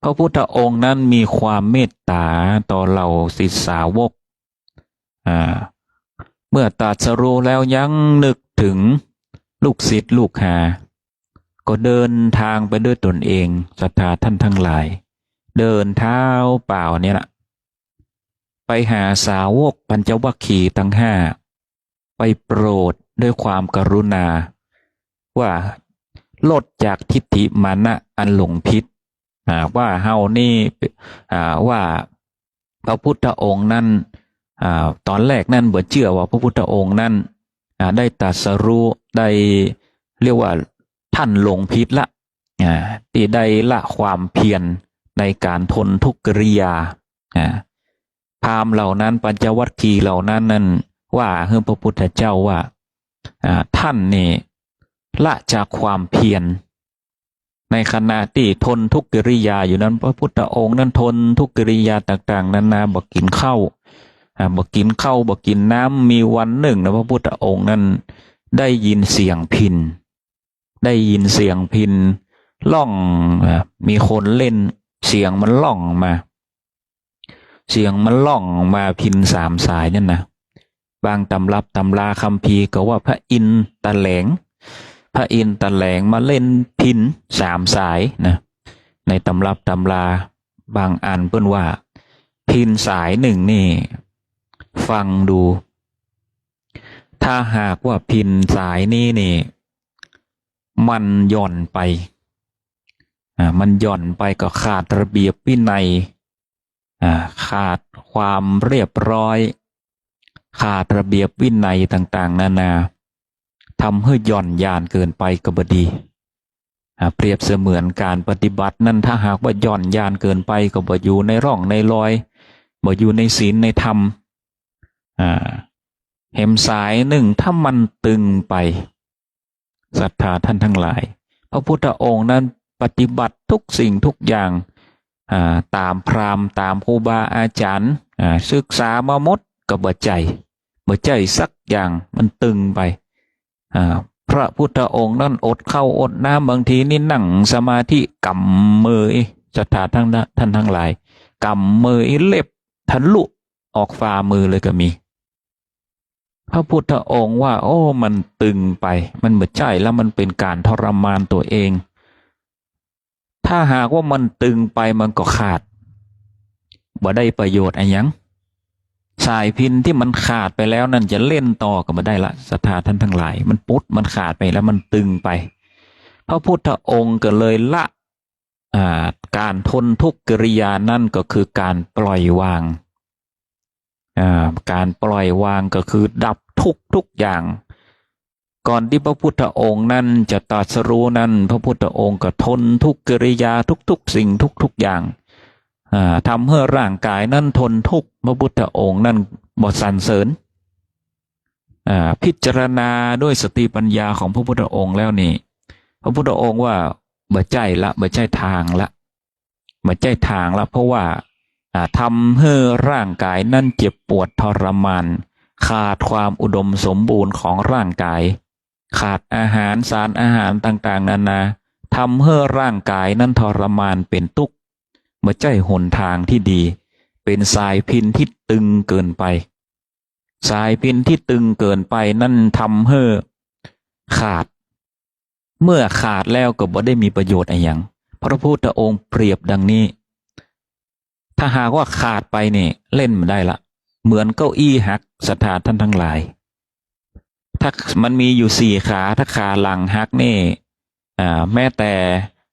Speaker 1: พระพุทธองค์นั้นมีความเมตตาต่อเหล่าศิษย์สาวกเมื่อตรัสรู้แล้วยังนึกถึงลูกศิษย์ลูกหาก็เดินทางไปด้วยตนเองศรัทธาท่านทั้งหลายเดินเท้าเปล่าเนี่ยนะไปหาสาวกปัญจวัคคีย์ทั้งห้าไปโปรดด้วยความกรุณาว่าลดจากทิฏฐิมานะอันหลงผิดว่าเฮานี่ว่าพระพุทธองค์นั้นตอนแรกนั่นบ่เชื่อว่าพระพุทธองค์นั้นได้ตรัสรู้ได้เรียกว่าท่านหลงผิดละที่ได้ละความเพียรในการทนทุกขกิริยาพราหมณ์เหล่านั้นปัญจวัคคีย์เหล่านั้นนั่นว่าพระพุทธเจ้าว่าท่านนี่ละจากความเพียรในขณะที่ทนทุกขกิริยาอยู่นั้นพระพุทธองค์นั้นทนทุกขกิริยาต่างๆนานาบ่กินข้าวบ่กินน้ำมีวันหนึ่งนะพระพุทธองค์นั้นได้ยินเสียงพิณล่องมีคนเล่นเสียงมันล่องมาพิณ3 สายนั่นนะบางตำรับตำราคัมภีร์ก็ว่าพระอินทร์ตะแหลงมาเล่นพิณ3 สายนะในตำรับตำราบางอันเพิ่นว่าพิณสายหนึ่งนี่ฟังดูถ้าหากว่าพิณสายนี้นี่มันหย่อนไปก็ขาดระเบียบวินัยขาดความเรียบร้อยขาดระเบียบวินัยต่างๆนานาทำให้หย่อนยานเกินไปก็บ่ดีเปรียบเสมือนการปฏิบัตินั้นถ้าหากว่าหย่อนยานเกินไปก็บ่อยู่ในร่องในรอยบ่อยู่ในศีลในธรรมเห็มสายหนึ่งถ้ามันตึงไปศรัทธาท่านทั้งหลายพระพุทธองค์นั้นปฏิบัติทุกสิ่งทุกอย่างตามพราหมณ์ตามครูบาอาจารย์ศึกษามาหมดก็บ่ใจสักอย่างมันตึงไปพระพุทธองค์นั้นอดข้าวอดน้ำบางทีนี่นั่งสมาธิกำมือศรัทธาท่านทั้งหลายกำมือเล็บทะลุออกฝ่ามือเลยก็มีพระพุทธองค์ว่าโอ้มันตึงไปมันบ่ใจแล้วมันเป็นการทรมานตัวเองถ้าหากว่ามันตึงไปมันก็ขาดบ่ได้ประโยชน์อะไรหยัง สายพินที่มันขาดไปแล้วนั่นจะเล่นต่อก็ไม่ได้ละศรัทธาท่านทั้งหลายมันปุ๊ดมันขาดไปแล้วมันตึงไปพระพุทธองค์ก็เลยละการทนทุกข์กิริยานั่นก็คือการปล่อยวางการปล่อยวางก็คือดับทุกอย่างก่อนที่พระพุทธองค์นั้นจะตรัสรู้นั้นพระพุทธองค์ก็ทนทุกกิริยาทุกสิ่งทุกอย่างทำให้ร่างกายนั้นทนทุกข์พระพุทธองค์นั้นบ่สรรเสริญพิจารณาด้วยสติปัญญาของพระพุทธองค์แล้วนี่พระพุทธองค์ว่าบ่ใจละบ่ใจทางละบ่ใจทางละเพราะว่าทำให้ร่างกายนั้นเจ็บปวดทรมานขาดความอุดมสมบูรณ์ของร่างกายขาดอาหารสารอาหารต่างๆนานาทำให้ร่างกายนั้นทรมานเป็นทุกข์บ่ใจหนทางที่ดีเป็นสายพินที่ตึงเกินไปสายพินที่ตึงเกินไปนั่นทำให้ขาดเมื่อขาดแล้วก็บ่ได้มีประโยชน์อะไรอย่างพระพุทธองค์เปรียบดังนี้ถ้าหากว่าขาดไปเนี่ยเล่นไม่ได้ละเหมือนเก้าอี้หักศรัทธาท่านทั้งหลายถ้ามันมีอยู่4 ขาถ้าขาหลังหักนี่แม้แต่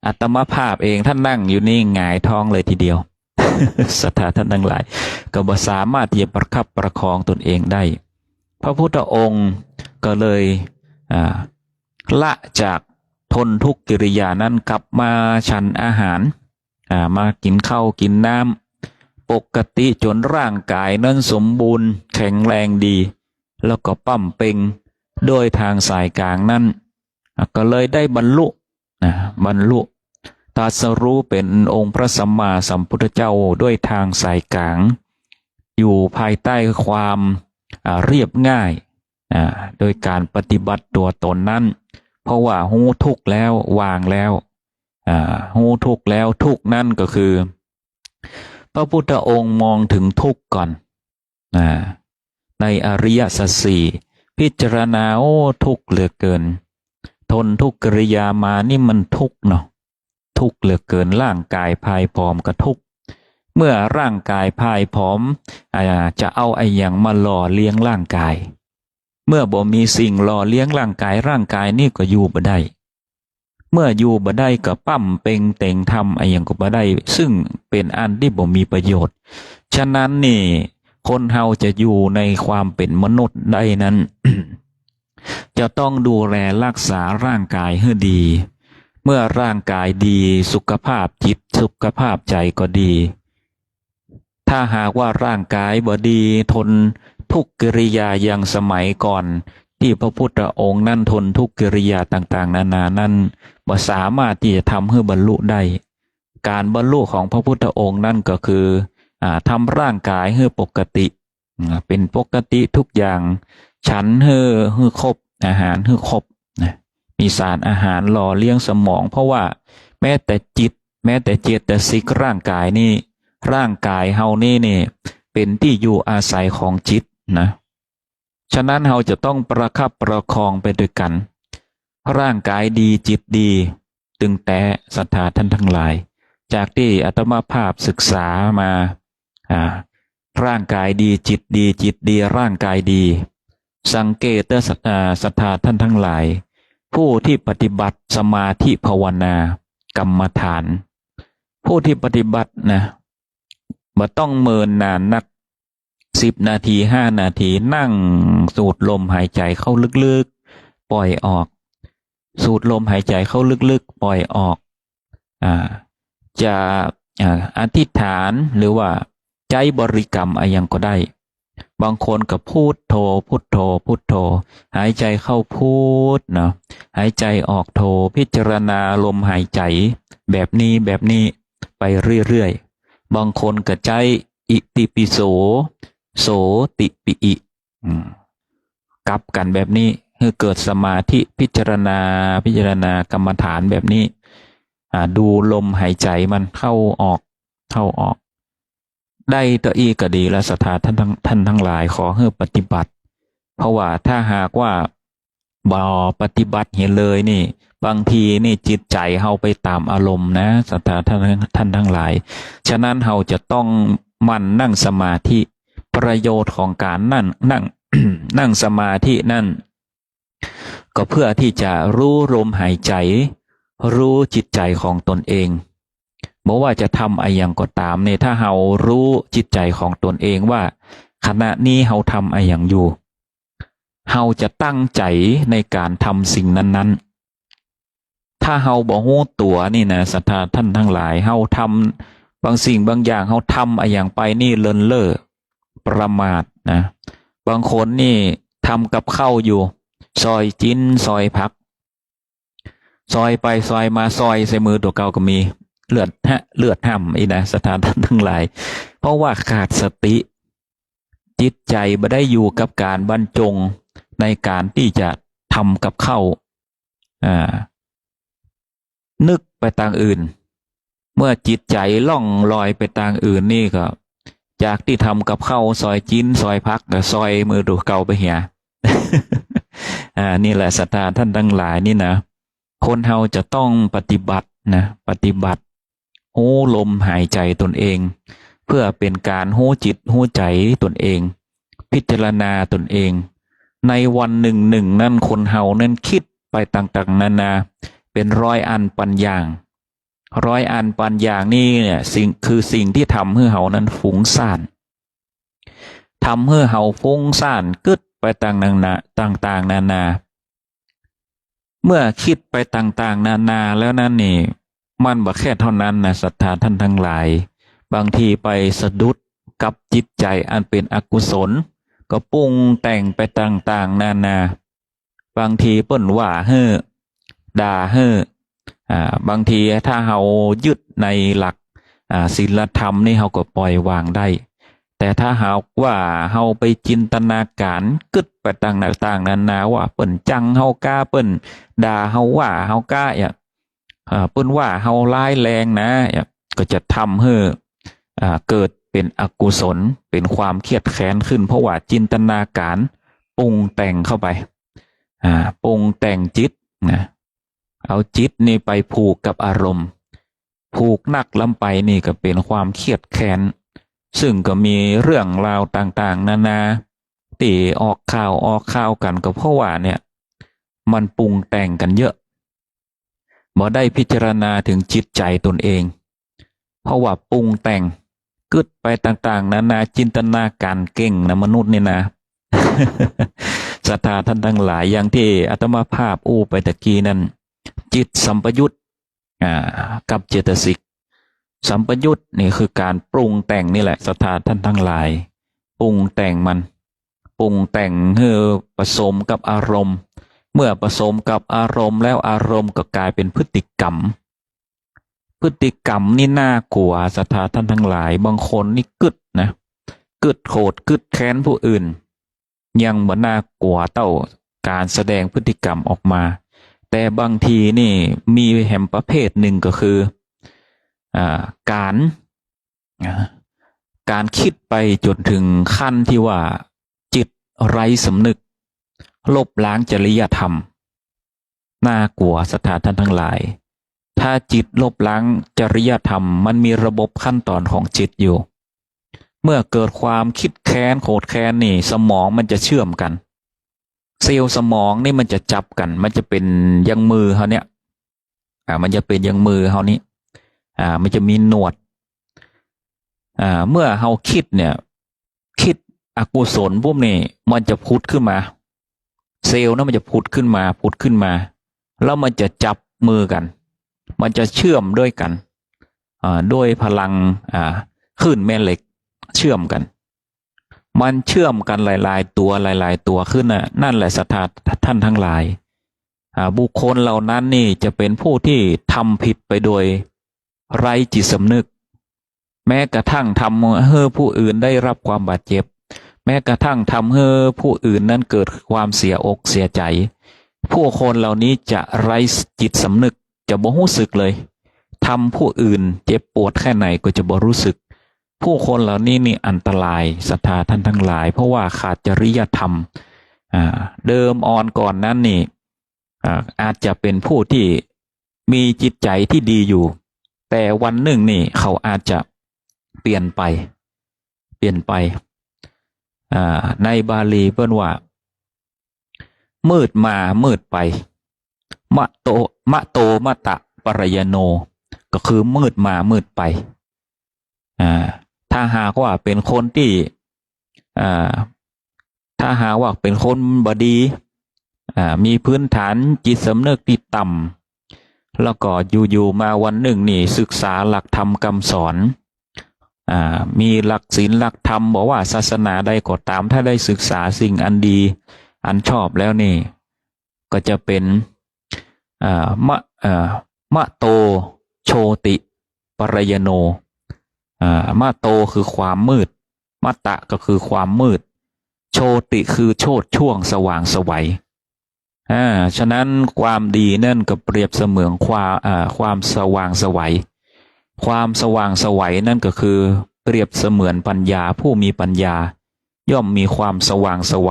Speaker 1: อัตมภาพเองท่านนั่งอยู่นี่หงายท้องเลยทีเดียว ศรัทธาท่านทั้งหลายก็บ่สามารถที่จะประคับประคองตนเองได้พระพุทธองค์ก็เลยละจากทนทุกกิริยานั้นกลับมาฉันอาหารมากินข้าวกินน้ำปกติจนร่างกายนั้นสมบูรณ์แข็งแรงดีแล้วก็ปั้มเป่งโดยทางสายกลางนั้นก็เลยได้บรรลุตรัสรู้เป็นองค์พระสัมมาสัมพุทธเจ้าด้วยทางสายกลางอยู่ภายใต้ความเรียบง่ายโดยการปฏิบัติตัวตนนั้นเพราะว่าหูทุกข์แล้ววางแล้วหูทุกข์แล้วทุกข์นั่นก็คือพระพุทธองค์มองถึงทุกข์ก่อนในอริยสัจสี่พิจารณาโอ้ทุกข์เหลือเกินทนทุกขกิริยามานี่มันทุกข์เนาะทุกข์เหลือเกินร่างกายพายผอมก็ทุกข์เมื่อร่างกายพายผอมจะเอาไอ้อย่างมาหล่อเลี้ยงร่างกายเมื่อบ่มีสิ่งหล่อเลี้ยงร่างกายนี่ก็อยู่บ่ได้เมื่ออยู่บ่ได้ก็ปั้มเป่งเต่งทำไอ้อย่างก็บ่ได้ซึ่งเป็นอันที่บ่มีประโยชน์ฉะนั้นนี่คนเฮาจะอยู่ในความเป็นมนุษย์ได้นั้น จะต้องดูแลรักษาร่างกายให้ดีเมื่อร่างกายดีสุขภาพจิตสุขภาพใจก็ดีถ้าหากว่าร่างกายบ่ดีทนทุกกิริยาอย่างสมัยก่อนที่พระพุทธองค์นั้นทนทุกกิริยาต่างๆนานานั้นบ่สามารถที่จะทำให้บรรลุได้การบรรลุของพระพุทธองค์นั่นก็คือทำร่างกายให้ปกติเป็นปกติทุกอย่างฉันให้ครบอาหารให้ครบมีสารอาหารหล่อเลี้ยงสมองเพราะว่าแม้แต่จิตแม้แต่เจตสิกร่างกายนี่ร่างกายเฮานี่เป็นที่อยู่อาศัยของจิตนะฉะนั้นเฮาจะต้องประคับประคองไปด้วยกันร่างกายดีจิตดีตึงแต่ศรัทธาท่านทั้งหลายจากที่อาตมาภาพศึกษามาร่างกายดีจิตดีร่างกายดีสังเกตศรัทธาท่านทั้งหลายผู้ที่ปฏิบัติสมาธิภาวนากรรมฐานผู้ที่ปฏิบัตินะบ่ต้องเมินนานนัก10 นาที5 นาทีนั่งสูดลมหายใจเข้าลึกๆปล่อยออกสูดลมหายใจเข้าลึกๆปล่อยออกจะอธิษฐานหรือว่าใจบริกรรมอะไรอย่างก็ได้บางคนก็พุทโธพุทโธพุทโธหายใจเข้าพุทเนาะหายใจออกโธพิจารณาลมหายใจแบบนี้ไปเรื่อยๆบางคนก็ใจอิติปิโสโสติปิอิกลับกันแบบนี้ให้เกิดสมาธิพิจารณากรรมฐานแบบนี้ดูลมหายใจมันเข้าออกได้ตัวอีก็ดีและศรัทธาท่านทั้งหลายขอให้ปฏิบัติเพราะว่าถ้าหากว่าบ่ปฏิบัติเห็นเลยนี่บางทีนี่จิตใจเฮาไปตามอารมณ์นะศรัทธาท่านทั้งหลายฉะนั้นเฮาจะต้องมั่นนั่งสมาธิพ ประโยชน์ของการนั่ง นั่งสมาธินั่นก็เพื่อที่จะรู้ลมหายใจรู้จิตใจของตนเองบอกว่าจะทำอะไรอย่างก็ตามเนี่ยถ้าเรารู้จิตใจของตนเองว่าขณะนี้เราทำอะไรอย่างอยู่เราจะตั้งใจในการทำสิ่งนั้นๆถ้าเราบ่ฮู้ตัวนี่นะศรัทธาท่านทั้งหลายเราทำบางสิ่งบางอย่างเราทำอะไรอย่างไปนี่เลินเล่อประมาทนะบางคนนี่ทำกับข้าวอยู่ซอยจิ้นซอยผักซอยไปซอยมาซอยใส่มือตัวเก่าก็มีเลือดห้ำอีนะสถานท่านทั้งหลายเพราะว่าขาดสติจิตใจไม่ได้อยู่กับการบรรจงในการที่จะทำกับข้าวนึกไปทางอื่นเมื่อจิตใจล่องลอยไปทางอื่นนี่ก็จากที่ทำกับข้าวซอยจิ้นซอยพักก็ซอยมือตัวเก่าไปเหีย นี่แหละศรัทธาท่านทั้งหลายนี่นะคนเราจะต้องปฏิบัตินะปฏิบัติรู้ลมหายใจตนเองเพื่อเป็นการรู้จิตรู้ใจตนเองพิจารณาตนเองในวันหนึ่งนั่นคนเรานั้นคิดไปต่างๆนานาเป็นร้อยอันปันอย่างนี่เนี่ยสิ่งที่ทำให้เรานั้นฟุ้งซ่านทำให้เราฟุ้งซ่านกึดไปต่างๆนานาเมื่อคิดไปต่างๆนานาแล้วนั่นนี่มันบ่แค่เท่านั้นนะศรัทธาท่านทั้งหลายบางทีไปสะดุดกับจิตใจอันเป็นอกุศลก็ปรุงแต่งไปต่างๆนานาบางทีเปิ้นว่าด่าบางทีถ้าเรายึดในหลักศีลธรรมนี่เราก็ปล่อยวางได้แต่ถ้าหากว่าเราไปจินตนาการกึดไปต่างๆนานาว่าเปิ้นจังเฮากล้าเปิ้นด่าเฮาว่าเฮากล้าเปิ้นว่าเฮาร้ายแรงนะก็จะทำให้เกิดเป็นอกุศลเป็นความเครียดแค้นขึ้นเพราะว่าจินตนาการปรุงแต่งเข้าไปปรุงแต่งจิตนะเอาจิตนี่ไปผูกกับอารมณ์ผูกนักล้ำไปนี่ก็เป็นความเครียดแค้นซึ่งก็มีเรื่องราวต่างๆนานาตีออกข่าวกันก็เพราะว่าเนี่ยมันปรุงแต่งกันเยอะบ่ได้พิจารณาถึงจิตใจตนเองเพราะว่าปรุงแต่งกึดไปต่างๆนานาจินตนาการเก่งนะมนุษย์นี่นะ ศรัทธาท่านทั้งหลายอย่างที่อาตมาภาพไปตะกี้นั้นจิตสัมปยุตกับเจตสิกสัมปยุตนี่คือการปรุงแต่งนี่แหละศรัทธาท่านทั้งหลายปรุงแต่งมันปรุงแต่งให้ผสมกับอารมณ์เมื่อผสมกับอารมณ์แล้วอารมณ์ก็กลายเป็นพฤติกรรมนี่น่ากลัวศรัทธาท่านทั้งหลายบางคนนี่กึดนะกึดโกรธกึดแค้นผู้อื่นยังบ่น่ากลัวเท่าการแสดงพฤติกรรมออกมาแต่บางทีนี่มีแห่งประเภทหนึ่งก็คือการคิดไปจนถึงขั้นที่ว่าจิตไร้สำนึกลบล้างจริยธรรมน่ากลัวศรัทธาท่านทั้งหลายถ้าจิตลบล้างจริยธรรมมันมีระบบขั้นตอนของจิตอยู่เมื่อเกิดความคิดแค้นโกรธแค้นนี่สมองมันจะเชื่อมกันเซลล์สมองนี่มันจะจับกันมันจะเป็นยังมือเขาเนี่ยมันจะเป็นยังมือเขานี้มันจะมีหนวดเมื่อเราคิดเนี่ยคิดอกุศลพวกนี้มันจะพุดขึ้นมาเซลล์นั้นมันจะพุดขึ้นมาแล้วมันจะจับมือกันมันจะเชื่อมด้วยกันด้วยพลังคลื่นแม่เหล็กเชื่อมกันมันเชื่อมกันหลายๆตัวขึ้นนั่นแหละศรัทธาท่านทั้งหลายบุคคลเหล่านั้นนี่จะเป็นผู้ที่ทำผิดไปโดยไร้จิตสำนึกแม้กระทั่งทำให้ผู้อื่นได้รับความบาดเจ็บแม้กระทั่งทำให้ผู้อื่นนั้นเกิดความเสียอกเสียใจผู้คนเหล่านี้จะไร้จิตสำนึกจะบ่รู้สึกเลยทำผู้อื่นเจ็บปวดแค่ไหนก็จะบ่รู้สึกผู้คนเหล่านี้นี่อันตรายศรัทธาท่านทั้งหลายเพราะว่าขาดจริยธรรมเดิมก่อนนั้นนี่อาจจะเป็นผู้ที่มีจิตใจที่ดีอยู่แต่วันหนึ่งนี่เขาอาจจะเปลี่ยนไป ในบาลีเพิ่นว่ามืดมามืดไปมะโตมะตะปรยโนก็คือมืดมามืดไปถ้าหากว่าเป็นคนที่ถ้าหากว่าเป็นคนบดีมีพื้นฐานจิตสำนึกที่ต่ำแล้วก็อยู่ๆมาวันหนึ่งนี่ศึกษาหลักธรรมคำสอนมีหลักศีลหลักธรรมบอกว่าศาสนาใดก็ตามถ้าได้ศึกษาสิ่งอันดีอันชอบแล้วนี่ก็จะเป็นมะโตโชติปรยโนมะโตคือความมืดมะตะก็คือความมืดโชติคือโชติช่วงสว่างไสวฉะนั้นความดีนั่นก็เปรียบเสมือนความสว่างไสวความสว่างไสวนั่นก็คือเปรียบเสมือนปัญญาผู้มีปัญญาย่อมมีความสว่างไสว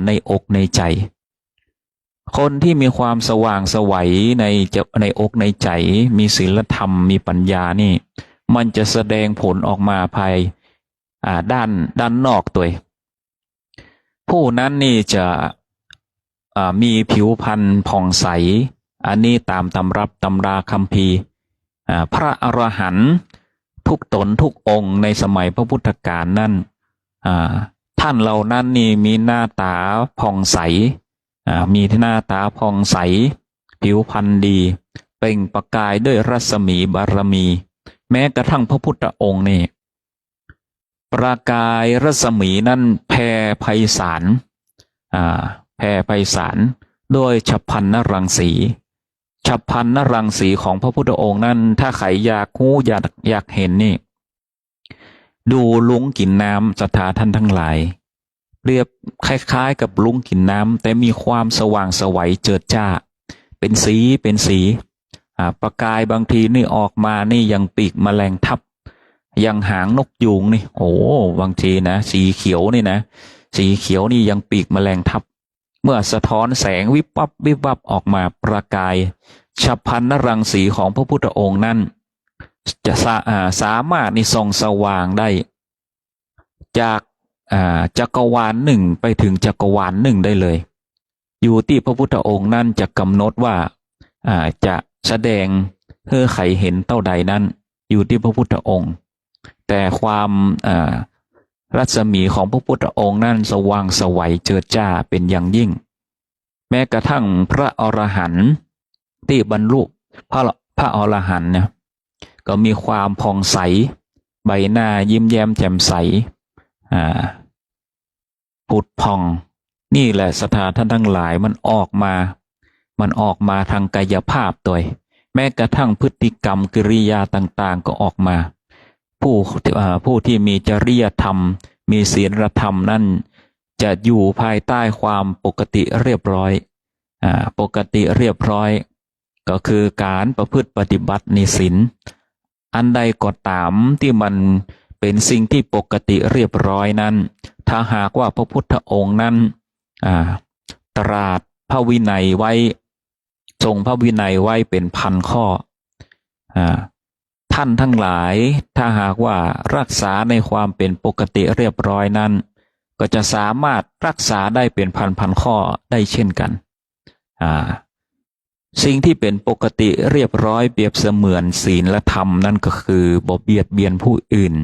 Speaker 1: ในอกในใจคนที่มีความสว่างไสวในอกในใจมีศีลธรรมมีปัญญานี่มันจะแสดงผลออกมาภายด้านนอกตัวผู้นั้นนี่จะมีผิวพรรณผ่องใสอันนี้ตามตำรับตำราคัมภีร์พระอรหันต์ทุกตนทุกองค์ในสมัยพระพุทธกาลนั้นท่านเหล่านั้นนี่มีหน้าตาผ่องใสมีหน้าตาผ่องใสผิวพรรณดีเปล่งประกายด้วยรัศมีบารมีแม้กระทั่งพระพุทธองค์นี่ประกายรัศมีนั้นแผ่ไพศาลแผ่ไพศาลโดยฉัพพรรณรังสีฉัพพรรณรังสีของพระพุทธองค์นั้นถ้าใครอยากรู้อยากเห็นนี่ดูลุงกินน้ำศรัทธาท่านทั้งหลายเรียบคล้ายๆกับลุงกินน้ำแต่มีความสว่างไสวเจิดจ้าเป็นสีประกายบางทีนี่ออกมานี่ยังปีกแมลงทับยังหางนกยูงนี่โอ้บางทีนะสีเขียวนี่นะสีเขียวนี่ยังปีกแมลงทับเมื่อสะท้อนแสงวิบวับออกมาประกายฉัพพรรณรังสีของพระพุทธองค์นั้นจะสามารถนี่ส่องสว่างได้จากจักรวาลหนึ่งไปถึงจักรวาลหนึ่งได้เลยอยู่ที่พระพุทธองค์นั้นจะกำหนดว่าจะแสดงเพื่อใครเห็นเท่าใดนั้นอยู่ที่พระพุทธองค์แต่ความรัศมีของพระพุทธองค์นั้นสว่างไสวเจิดจ้าเป็นอย่างยิ่งแม้กระทั่งพระอรหันต์ที่บรรลุพระอรหันต์เนี่ยก็มีความผ่องใสใบหน้ายิ้มแย้มแจ่มใสผุดผ่องนี่แหละศรัทธาท่านทั้งหลายมันออกมาทางกายภาพตัวแม้กระทั่งพฤติกรรมกิริยาต่างๆก็ออกมาผู้ที่มีจริยธรรมมีศีลธรรมนั่นจะอยู่ภายใต้ความปกติเรียบร้อยปกติเรียบร้อยก็คือการประพฤติปฏิบัติในศีลอันใดก็ตามที่มันเป็นสิ่งที่ปกติเรียบร้อยนั้นถ้าหากว่าพระพุทธองค์นั้นตราดพระวินัยไว้ทรงพระวินัยไว้เป็นพันข้อท่านทั้งหลายถ้าหากว่ารักษาในความเป็นปกติเรียบร้อยนั้นก็จะสามารถรักษาได้เป็นพันข้อได้เช่นกันสิ่งที่เป็นปกติเรียบร้อยเปรียบเสมือนศีลและธรรมนั่นก็คือบ่เบียดเบียนผู้อื่น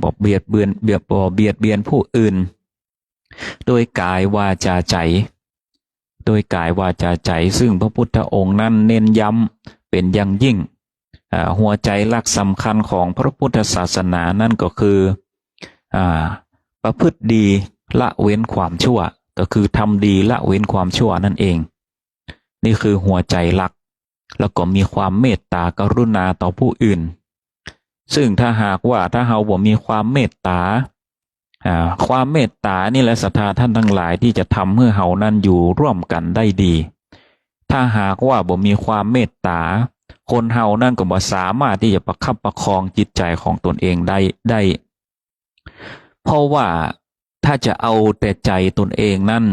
Speaker 1: บ่เบียดเบียนผู้อื่นโดยกายวาจาใจโดยกายวาจาใจซึ่งพระพุทธองค์นั้นเน้นย้ำเป็นอย่างยิ่งหัวใจหลักสำคัญของพระพุทธศาสนานั่นก็คือประพฤติดีละเว้นความชั่วก็คือทำดีละเว้นความชั่วนั่นเองนี่คือหัวใจหลักแล้วก็มีความเมตตากรุณาต่อผู้อื่นซึ่งถ้าหากว่าถ้าเราบ่มีความเมตตาความเมตตานี่แหละศรัทธาท่านทั้งหลายที่จะทำให้เรานั้นอยู่ร่วมกันได้ดีถ้าหากว่าบ่มีความเมตตาคนเฮานั่นก็บ่สามารถที่จะประคับประคองจิตใจของตนเองได้เพราะว่าถ้าจะเอาแต่ใจตนเองนั่น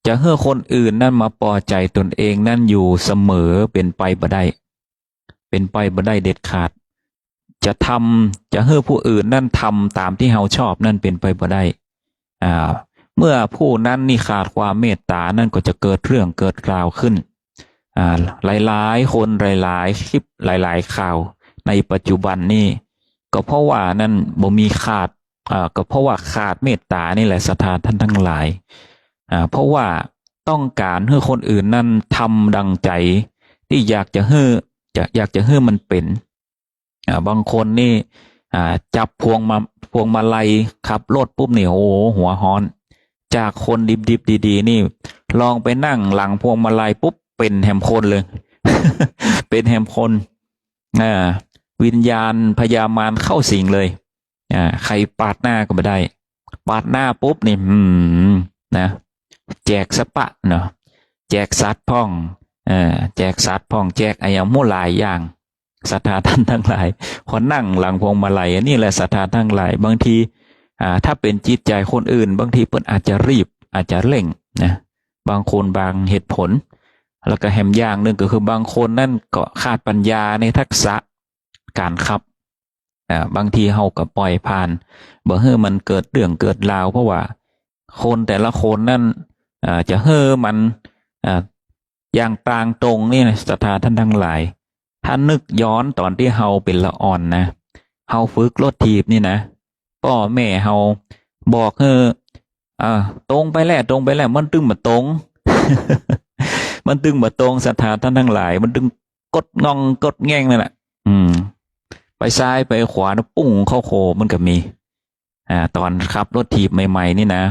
Speaker 1: จะให้คนอื่นนั่นมาพอใจตนเองนั่นอยู่เสมอเป็นไปบ่ได้เด็ดขาด จะทำจะให้ผู้อื่นนั่นทำตามที่เราชอบนั่นเป็นไปบ่ได้เมื่อผู้นั้นนี่ขาดความเมตตานั่นก็จะเกิดเรื่องเกิดราวขึ้นหลายๆคนหลายๆคลิปหลายๆข่าวในปัจจุบันนี่ก็เพราะว่านั่นบ่มีขาดก็เพราะว่าขาดเมตตานี่แหละศรัทธาท่านทั้งหลายเพราะว่าต้องการให้คนอื่นนั่นทำดังใจที่อยากจะให้มันเป็นบางคนนี่จับพวงมาลัยขับรถปุ๊บนี่โอ้หัวฮ้อนจากคนดิบดีๆนี่ลองไปนั่งหลังพวงมาลัยปุ๊บเป็นแฮมคนเลย เป็นแฮมคนวิญญาณพยามารเข้าสิงเลยใครปาดหน้าก็ไม่ได้ปาดหน้าปุ๊บนี่นะแจกสปะเนาะแจกสัตว์พ่องแจกสัตว์พ่องแจกอะไรอย่างหลายอย่างศรัทธาท่านทั้งหลายพอนั่งหลังพวงมาลัยนี่แหละศรัทธาทั้งหลายบางทีถ้าเป็นจิตใจคนอื่นบางทีเพิ่นอาจจะรีบอาจจะเร่งนะบางคนบางเหตุผลแล้วก็แหมอย่างหนึ่งก็คือบางคนนั่นก็ขาดปัญญาในทักษะการขับบางทีเฮาก็ปล่อยผ่านบ่ให้มันเกิดเรื่องเกิดราวเพราะว่าคนแต่ละคนนั่นจะให้มันอย่างกลางตรงนี่ศรัทธาท่านทั้งหลายถ้านึกย้อนตอนที่เฮาเป็นละอ่อนนะเฮาฝึกรถถีบนี่นะพ่อแม่เฮาบอกตรงไปแล้วมันตึงมาตรง มันตึงมาตรงศรัทธาท่านทั้งหลายมันตึงกดงองกดแง่งนั่นแหละไปซ้ายไปขวานะปุ้งเข้าโคมันก็มีตอนขับรถถีบใหม่ๆนี่นะ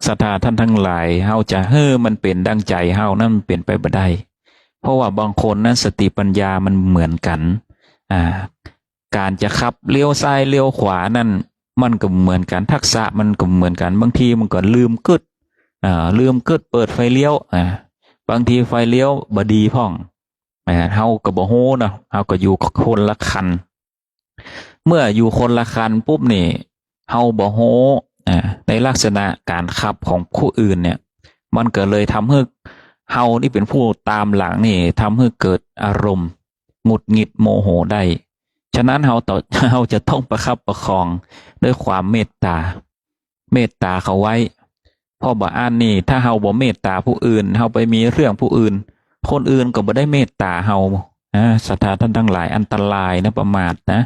Speaker 1: ศรัทธาท่านทั้งหลายเฮาจะให้มันเป็นดังใจเฮานั่นเป็นไปบ่ได้เพราะว่าบางคนนั้นสติปัญญามันเหมือนกันการจะขับเลี้ยวซ้ายเลี้ยวขวานั่นมันก็เหมือนกันทักษะมันก็เหมือนกันบางทีมันก็ลืมกึดเปิดไฟเลี้ยวบางทีไฟเลี้ยวบ่ดีพ่องเฮาก็บ่ฮู้เนาะเฮาก็อยู่คนละคันเมื่ออยู่คนละคันปุ๊บนี่เฮาบ่ฮู้ในลักษณะการขับของผู้อื่นเนี่ยมันก็เลยทำให้เฮานี่เป็นผู้ตามหลังนี่ทำให้เกิดอารมณ์หงุดหงิดโมโหได้ฉะนั้นเฮาจะต้องประคับประคองด้วยความเมตตาเขาไว้พ่อบ่อ่านนี่ถ้าเฮาบ่เมตตาผู้อื่นเฮาไปมีเรื่องผู้อื่นคนอื่นก็บ่ได้เมตตาเฮาศรัทธาท่านทั้งหลายอันตรายนะประมาทนะ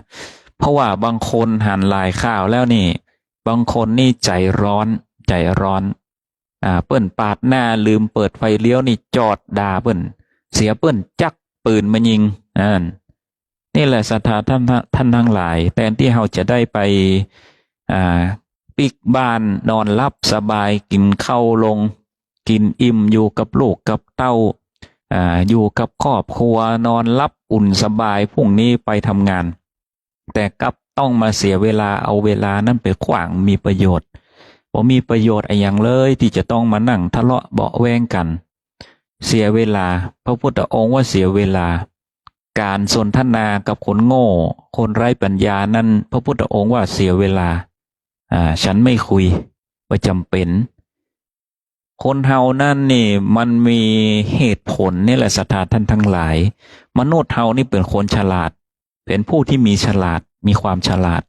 Speaker 1: เพราะว่าบางคนหันลายข้าวแล้วนี่บางคนนี่ใจร้อนเปิ้นปาดหน้าลืมเปิดไฟเลี้ยวนี่จอดด่าเปิ้นเสียเปิ้นจักปืนมายิงนี่แหละศรัทธาท่านทั้งหลายแทนที่เราจะได้ไปปิกบ้านนอนหลับสบายกินข้าวลงกินอิ่มอยู่กับลูกกับเต้าอยู่กับครอบครัวนอนหลับอุ่นสบายพรุ่งนี้ไปทำงานแต่กลับต้องมาเสียเวลาเอาเวลานั้นไปขวางมีประโยชน์บ่มีประโยชน์อะไรอย่างเลยที่จะต้องมานั่งทะเลาะเบาะแว้งกันเสียเวลาพระพุทธองค์ว่าเสียเวลาการสนทนากับคนโง่คนไร้ปัญญานั้นพระพุทธองค์ว่าเสียเวลาฉันไม่คุยไม่จำเป็นคนเฮานั่นนี่มันมีเหตุผลนี่แหละศรัทธาท่านทั้งหลายมนุษย์เฮานี่เป็นคนฉลาดเป็นผู้ที่มีความฉลาด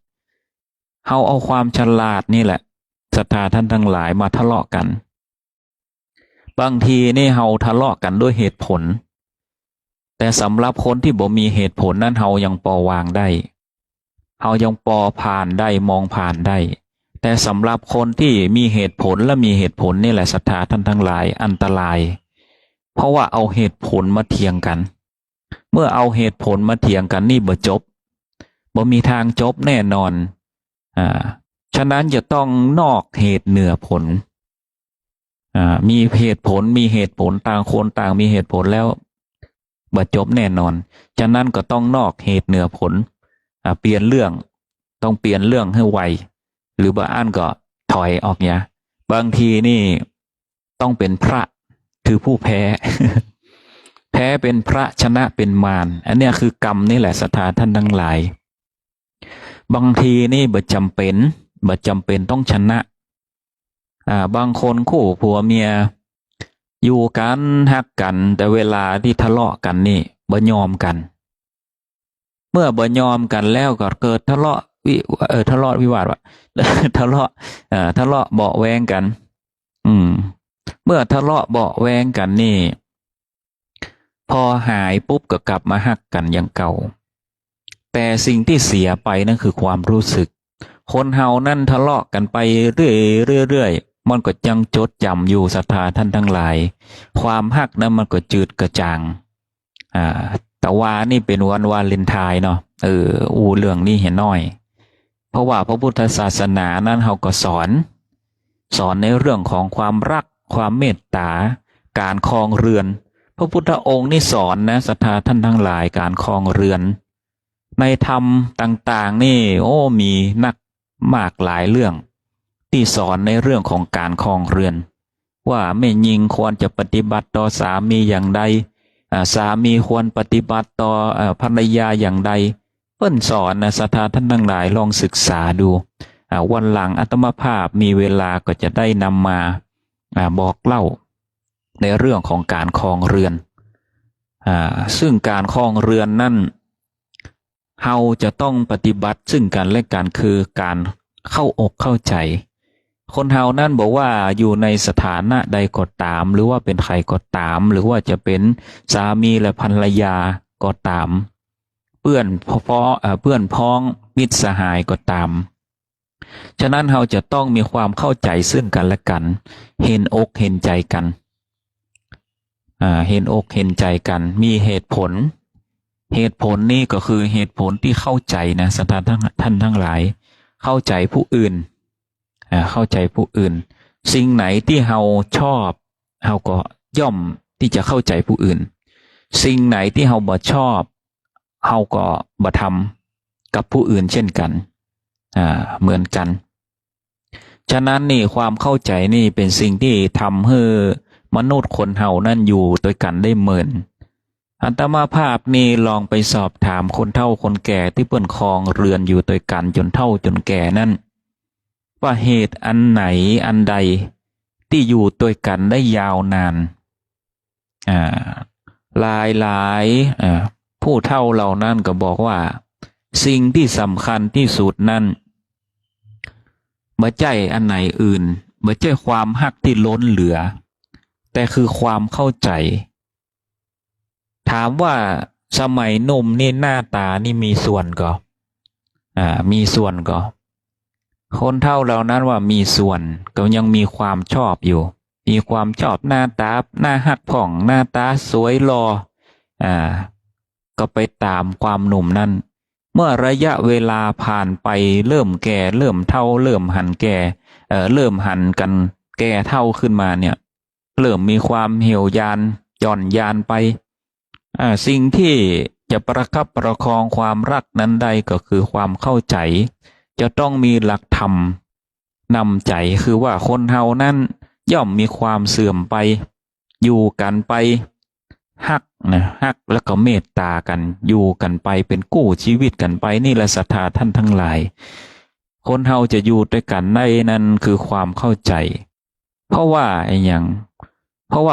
Speaker 1: เฮาเอาความฉลาดนี่แหละศรัทธาท่านทั้งหลายมาทะเลาะกันบางทีนี่เฮาทะเลาะกันด้วยเหตุผลแต่สำหรับคนที่บ่มีเหตุผลนั้นเฮายังปอวางได้เฮายังปอผ่านได้มองผ่านได้แต่สำหรับคนที่มีเหตุผลและมีเหตุผลนี่แหละศรัทธาท่านทั้งหลายอันตรายเพราะว่าเอาเหตุผลมาเถียงกันเมื่อเอาเหตุผลมาเถียงกันนี่บ่จบบ่มีทางจบแน่นอนฉะนั้นจะต้องนอกเหตุเหนือผลมีเหตุผลต่างคนต่างมีเหตุผลแล้วบ่จบแน่นอนฉะนั้นก็ต้องนอกเหตุเหนือผลเปลี่ยนเรื่องต้องเปลี่ยนเรื่องให้ไวหรือบางอันก็ถอยออกเนี่ยบางทีนี่ต้องเป็นพระคือผู้แพ้ แพ้เป็นพระชนะเป็นมารอันเนี้ยคือกรรมนี่แหละศรัทธาท่านทั้งหลายบางทีนี่บ่จำเป็นต้องชนะบางคนคู่ผัวเมียอยู่กันฮักกันแต่เวลาที่ทะเลาะกันนี่บ่ยอมกัน มื่อบ่ยอมกันแล้วก็เกิดทะเลาะทะเลาะวิวาทวะ ทะเลาะทะเลาะเบาะแวงกัน อืม เมื่อทะเลาะเบาะแวงกันนี่ พอหายปุ๊บก็กลับมาฮักกันอย่างเก่า แต่สิ่งที่เสียไปนั่นคือความรู้สึก คนเฮานั่นทะเลาะกันไปเรื่อยมันก็ยังจดจำอยู่ศรัทธาท่านทั้งหลาย ความฮักนั้นมันก็จืดกระจางแต่ว่านี่เป็นวันวาเลนไทน์เนาะเรื่องนี้เห็นน้อย เพราะว่าพระพุทธศาสนานั้นเขาก็สอนในเรื่องของความรักความเมตตาการครองเรือนพระพุทธองค์นี่สอนนะศรัทธาท่านทั้งหลายการครองเรือนในธรรมต่างๆนี่มีนักมากหลายเรื่องที่สอนในเรื่องของการครองเรือนว่าแม่หญิงควรจะปฏิบัติต่อสามีอย่างใดสามีควรปฏิบัติต่อภรรยาอย่างใดเพิ่นสอนนะศรัทธาท่านทั้งหลายลองศึกษาดูวันหลังอาตมาภาพมีเวลาก็จะได้นำมาบอกเล่าในเรื่องของการครองเรือนซึ่งการครองเรือนนั่นเฮาจะต้องปฏิบัติซึ่งกันและกันคือการเข้าอกเข้าใจคนเฮานั่นบอกว่าอยู่ในสถานะใดก็ตามหรือว่าเป็นใครก็ตามหรือว่าจะเป็นสามีและภรรยาก็ตามเพื่อนพ้องมิตรสหายก็ตามฉะนั้นเราจะต้องมีความเข้าใจซึ่งกันและกันเห็นอกเห็นใจกันเห็นอกเห็นใจกันมีเหตุผลนี่ก็คือเหตุผลที่เข้าใจนะท่านทั้งหลายเข้าใจผู้อื่นเข้าใจผู้อื่นสิ่งไหนที่เราชอบเราก็ย่อมที่จะเข้าใจผู้อื่นสิ่งไหนที่เราบ่ชอบเราก็บ่ทำกับผู้อื่นเช่นกันเหมือนกันฉะนั้นนี่ความเข้าใจนี่เป็นสิ่งที่ทำให้มนุษย์คนเฮานั่นอยู่ด้วยกันได้เหมือนอาตมาภาพนี่ลองไปสอบถามคนเฒ่าคนแก่ที่เปิ้นครองเรือนอยู่ด้วยกันจนเฒ่าจนแก่นั่นว่าเหตุอันไหนอันใดที่อยู่ด้วยกันได้ยาวนานหลายผู้เฒ่าเหล่านั้นก็บอกว่าสิ่งที่สำคัญที่สุดนั้นบ่ใช่อันไหนอื่นบ่ใช่ความฮักที่ล้นเหลือแต่คือความเข้าใจถามว่าสมัยหนุ่มนี่หน้าตานี่มีส่วนก็มีส่วนก็คนเฒ่าเหล่านั้นว่ามีส่วนก็ยังมีความชอบอยู่มีความชอบหน้าตาหน้าฮักผ่องหน้าตาสวยหล่อก็ไปตามความหนุ่มนั้นเมื่อระยะเวลาผ่านไปเริ่มแก่เริ่มเฒ่าเริ่มหันแก่เริ่มหันกันแก่เฒ่าขึ้นมาเนี่ยเริ่มมีความเหี่ยวยานหย่อนยานไปสิ่งที่จะประคับประคองความรักนั้นได้ก็คือความเข้าใจจะต้องมีหลักธรรมนำใจคือว่าคนเฮานั้นย่อมมีความเสื่อมไปอยู่กันไปฮักแล้วก็เมตตากันอยู่กันไปเป็นกู้ชีวิตกันไปนี่แหละศรัทธาท่านทั้งหลายคนเฮาจะอยู่ด้วยกันได้นั้นคือความเข้าใจเพราะว่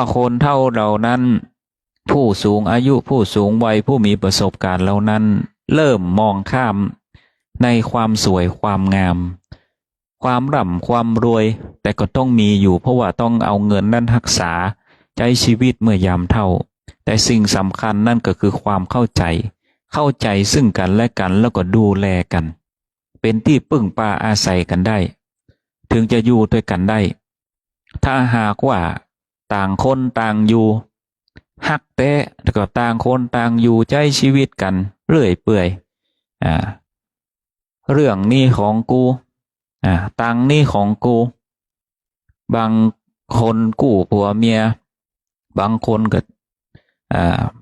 Speaker 1: าคนเฒ่าเหล่านั้นผู้สูงอายุผู้สูงวัยผู้มีประสบการณ์เหล่านั้นเริ่มมองข้ามในความสวยความงามความร่ำความรวยแต่ก็ต้องมีอยู่เพราะว่าต้องเอาเงินนั้นรักษาใช้ชีวิตเมื่อยามเฒ่าแต่สิ่งสำคัญนั่นก็คือความเข้าใจซึ่งกันและกันแล้วก็ดูแลกันเป็นที่พึ่งพาอาศัยกันได้ถึงจะอยู่ด้วยกันได้ถ้าหากว่าต่างคนต่างอยู่ฮักแต่แล้วก็ต่างคนต่างอยู่ใช้ชีวิตกันเรื่อยเปื่อยเรื่องนี้ของกูตังนี้ของกูบางคนกู้ผัวเมียบางคนก็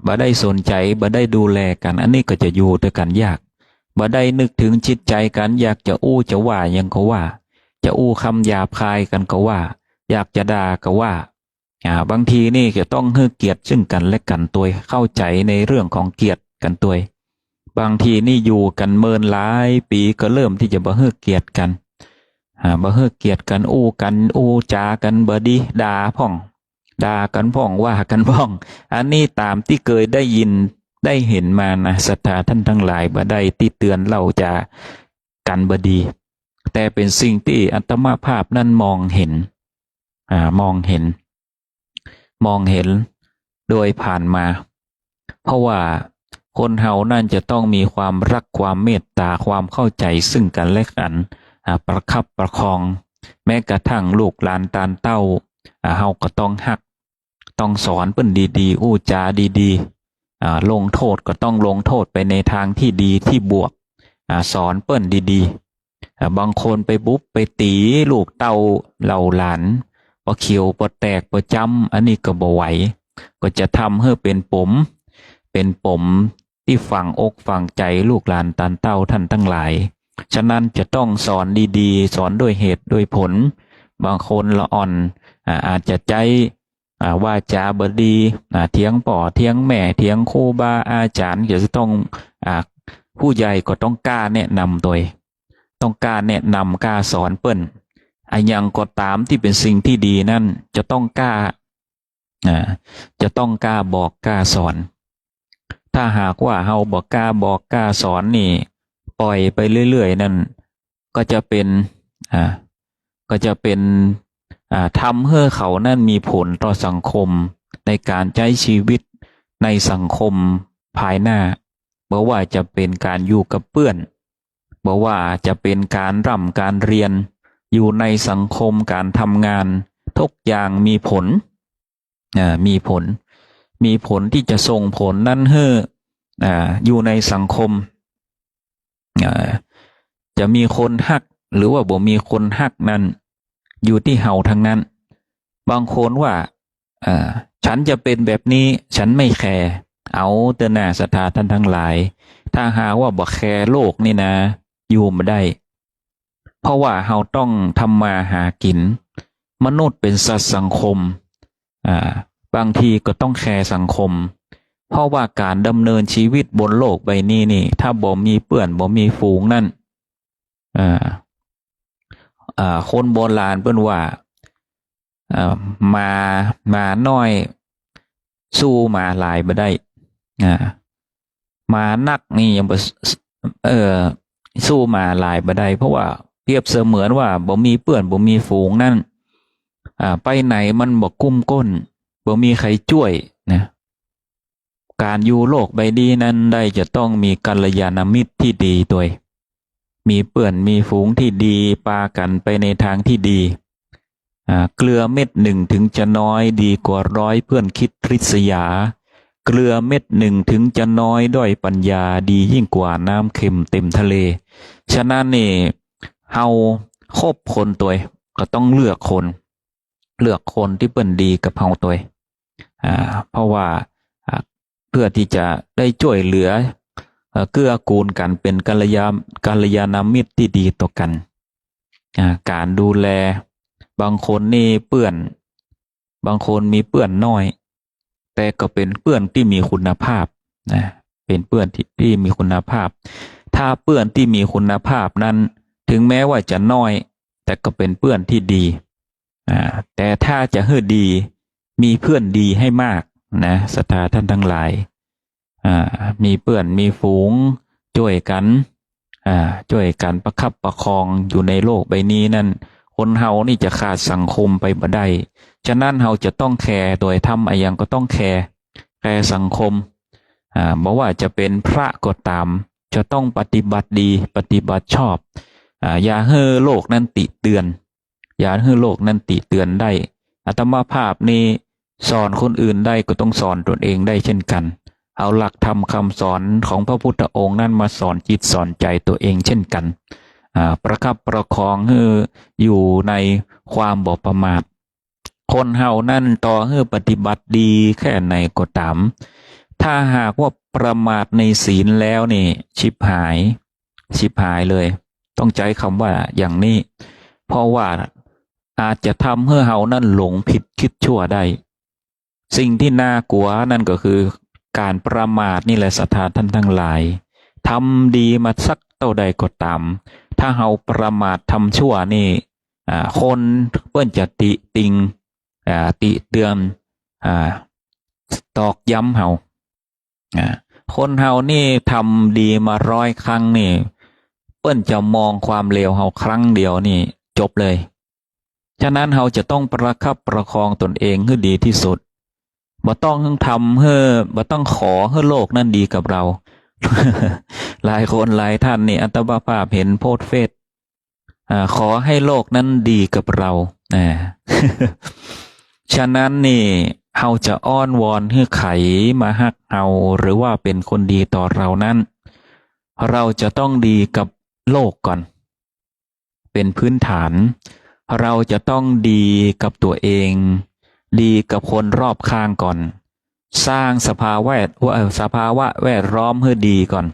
Speaker 1: บ่ได้สนใจบ่ได้ดูแลกันอันนี้ก็จะอยู่ด้วยกันยากบ่ได้นึกถึงจิตใจกันอยากจะอู้จะว่ายังก็ว่าจะอู้คำหยาบคายกันก็ว่าอยากจะด่าก็ว่าบางทีนี่จะต้องให้เกียรติซึ่งกันและกันตัวเข้าใจในเรื่องของเกียรติกันตัวบางทีนี่อยู่กันเมินหลายปีก็เริ่มที่จะบ่ให้เกียรติกันบ่ให้เกียรติกันอู้จากันบ่ดีด่ากันพ่องว่ากันพ่องอันนี้ตามที่เคยได้ยิน ได้เห็นมานะศรัทธาท่านทั้งหลายบ่ได้ติเตือนเราจะกันบดีแต่เป็นสิ่งที่อัตมาภาพนั้นมองเห็นมองเห็นโดยผ่านมา เพราะว่าคนเฮานั่นจะต้องมีความรักความเมตตาความเข้าใจซึ่งกันและกันประคับประคองแม้กระทั่งลูกหลานตาลเต้าเฮาก็ต้องฮักต้องสอนเปิ้นดีๆอู้จาดีๆลงโทษก็ต้องลงโทษไปในทางที่ดีที่บวกสอนเปิ้นดีๆบางคนไปบุ๊บไปตีลูกเต้าเหล่าหลานพอเขียวพอแตกพอจำอันนี้ก็บ่ไหวก็จะทำให้เป็นปมที่ฝังอกฝังใจลูกหลานตาลเต้าท่านทั้งหลายฉะนั้นจะต้องสอนดีๆสอนด้วยเหตุด้วยผลบางคนละอ่อนอาจจะใจว่าจาบดีเถียงป่อเถียงแม่เถียงครูบาอาจารย์จะต้องผู้ใหญ่ก็ต้องกล้าแนะนำตัวต้องกล้าแนะนำกล้าสอนเปิ้นอย่างก็ตามที่เป็นสิ่งที่ดีนั่นจะต้องกล้าบอกกล้าสอนถ้าหากว่าเฮาบอกกล้าบอกกล้าสอนนี่ปล่อยไปเรื่อยๆนั่นก็จะเป็นทำให้เขานั่นมีผลต่อสังคมในการใช้ชีวิตในสังคมภายหน้าบอกว่าจะเป็นการอยู่กับเพื่อนบอกว่าจะเป็นการร่ำการเรียนอยู่ในสังคมการทำงานทุกอย่างมีผลที่จะส่งผลนั่นให้อยู่ในสังคมจะมีคนฮักหรือว่าบ่มีคนฮักนั้นอยู่ที่เฮาทั้งนั้นบางคนว่าฉันจะเป็นแบบนี้ฉันไม่แคร์เอาเตือนหน้าศรัทธาท่านทั้งหลายถ้าหาว่าบ่แคร์โลกนี่นะอยู่ไม่ได้เพราะว่าเฮาต้องทำมาหากินมนุษย์เป็นสัตว์สังคมบางทีก็ต้องแคร์สังคมเพราะว่าการดำเนินชีวิตบนโลกใบนี้นี่ถ้าบ่มีเพื่อนบ่มีฝูงนั่นคนโบราณเปิ้นว่ามาน้อยสู้มาหลายบ่ได้มานักนี่ยังบ่สู้มาหลายบ่ได้เพราะว่าเปรียบเสมือนว่าบ่มีเพื่อนบ่มีฝูงนั่นไปไหนมันบ่กุ้มก้นบ่มีใครช่วยนะการอยู่โลกใบนี้นั้นได้จะต้องมีกัลยาณมิตรที่ดีตัวมีเพื่อนมีฝูงที่ดีปากันไปในทางที่ดีเกลือเม็ดหนึ่งถึงจะน้อยดีกว่าร้อยเพื่อนคิดริษยาเกลือเม็ดหนึ่งถึงจะน้อยด้อยปัญญาดียิ่งกว่าน้ำเค็มเต็มทะเลฉะนั้นนี่เฮาคบคนตัวก็ต้องเลือกคนที่เปิ้นดีกับเฮาตัวเพราะว่าเพื่อที่จะได้ช่วยเหลือเกื้อกูลกันเป็นกัลยาณมิตรที่ดีต่อกันการดูแลบางคนนี่เปื้อนบางคนมีเปื้อนน้อยแต่ก็เป็นเปื้อนที่มีคุณภาพนะเป็นเปื้อนที่มีคุณภาพถ้าเปื้อนที่มีคุณภาพนั้นถึงแม้ว่าจะน้อยแต่ก็เป็นเปื้อนที่ดีแต่ถ้าจะให้ดีมีเพื่อนดีให้มากนะศรัทธาท่านทั้งหลายมีเพื่อนมีฝูงช่วยกันประคับประคองอยู่ในโลกใบนี้นั่นคนเฮานี่จะขาดสังคมไปบ่ได้ฉะนั้นเฮาจะต้องแคร์โดยทำอะไรอย่างก็ต้องแคร์สังคมบอกว่าจะเป็นพระก็ตามจะต้องปฏิบัติดีปฏิบัติชอบอย่าให้โลกนั้นติเตือนได้อาตมาภาพนี้สอนคนอื่นได้ก็ต้องสอนตนเองได้เช่นกันเอาหลักธรรมคำสอนของพระพุทธองค์นั้นมาสอนจิตสอนใจตัวเองเช่นกันประคับประคองให้อยู่ในความบ่ประมาทคนเฮานั่นต่อให้ปฏิบัติดีแค่ไหนก็ตามถ้าหากว่าประมาทในศีลแล้วนี่ชิบหายเลยต้องใช้คำว่าอย่างนี้เพราะว่าอาจจะทำให้เฮานั่นหลงผิดคิดชั่วได้สิ่งที่น่ากลัวนั่นก็คือการประมาทนี่แหละศรัทธาท่านทั้งหลายทำดีมาสักเท่าใดก็ตามถ้าเฮาประมาททำชั่วนี่คนเปิ้นจะติติงติเตือนตอกย้ำเฮา คนเฮานี่ทำดีมา100 ครั้งนี่เปิ้นจะมองความเลวเฮาครั้งเดียวนี่จบเลยฉะนั้นเฮาจะต้องประคับประคองตนเองให้ดีที่สุดบ่ต้องทำให้บ่ต้องขอให้โลกนั้นดีกับเรา หลายคนหลายท่านนี่อัตมาภาพเห็นโพสต์เฟซขอให้โลกนั้นดีกับเรา ฉะนั้นนี่เฮาจะอ้อนวอนให้ไขมาฮักเฮาหรือว่าเป็นคนดีต่อเรานั้นเราจะต้องดีกับโลกก่อนเป็นพื้นฐานเราจะต้องดีกับตัวเองดีกับคนรอบข้างก่อนสร้างสภาวะแวดล้อมให้ดีก่อน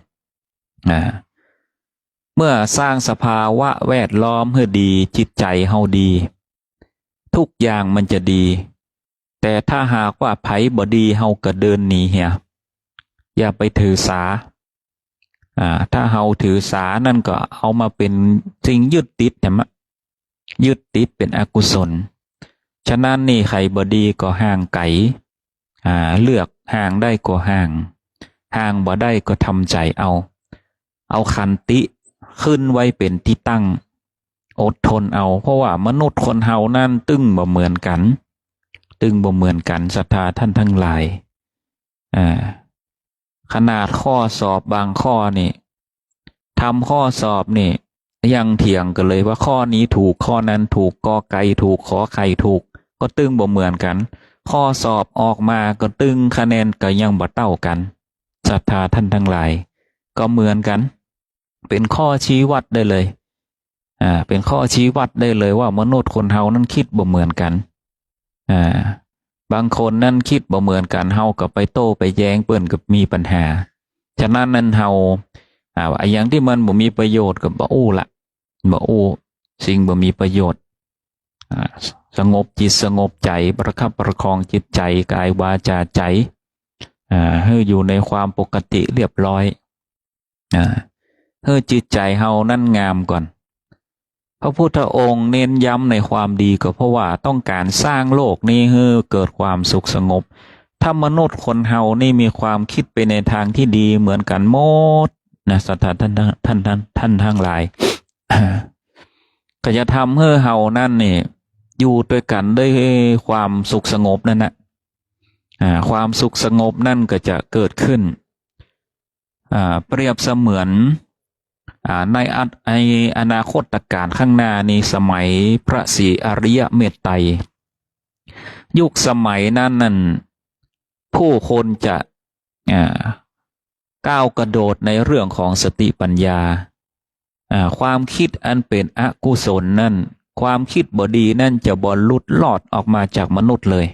Speaker 1: เมื่อสร้างสภาวะแวดล้อมให้ดีจิตใจเฮาดีทุกอย่างมันจะดีแต่ถ้าหากว่าไผบ่ดีเฮาก็เดินหนีเหียอย่าไปถือสาถ้าเฮาถือสานั่นก็เอามาเป็นสิ่งยึดติดยึดติดเป็นอกุศลฉะนั้นนี่ใครบ่ดีก็ห่างไกลเลือกห่างได้ก็ห่างบ่ได้ก็ทำใจเอาขันติขึ้นไว้เป็นที่ตั้งอดทนเอาเพราะว่ามนุษย์คนเฮานั่นตึงบ่เหมือนกันศรัทธาท่านทั้งหลายขนาดข้อสอบบางข้อนี่ทำข้อสอบนี่ยังเถียงกันเลยว่าข้อนี้ถูกข้อนั้นถูกกอไก่ถูกขอไข่ถูกก็ตึงบ่เหมือนกันข้อสอบออกมาก็ตึงคะแนนก็ยังบ่เท่ากันศรัทธาท่านทั้งหลายก็เหมือนกันเป็นข้อชี้วัดได้เลยเป็นข้อชี้วัดได้เลยว่ามนุษย์คนเฮานั้นคิดบ่เหมือนกันบางคนนั่นคิดบ่เหมือนกันเฮาก็ไปโต้ไปแย้งเปิ้นกับมีปัญหาฉะนั้นเฮาอย่างที่มันบ่มีประโยชน์ก็บ่อู้สิ่งบ่มีประโยชน์สงบจิตสงบใจประคับประคองจิตใจกายวาจาใจให้อยู่ในความปกติเรียบร้อยให้จิตใจเฮานั่นงามก่อนพระพุทธองค์เน้นย้ำในความดีก็เพราะว่าต้องการสร้างโลกนี้ให้เกิดความสุขสงบถ้ามนุษย์คนเฮานี่มีความคิดไปในทางที่ดีเหมือนกันหมดนะศรัทธาท่านทั้งหลาย ก็จะทำให้เฮานั่นนี่อยู่ด้วยกันด้วยความสุขสงบนั่นนะความสุขสงบนั่นก็จะเกิดขึ้นเปรียบเสมือนในอนาคตการข้างหน้านี้สมัยพระศรีอริยเมตไตรยุคสมัยนั้นผู้คนจะก้าวกระโดดในเรื่องของสติปัญญาความคิดอันเป็นอกุศลนั่นความคิดบดีนั่นจะบ่หลุดลอดออกมาจากมนุษย์เลย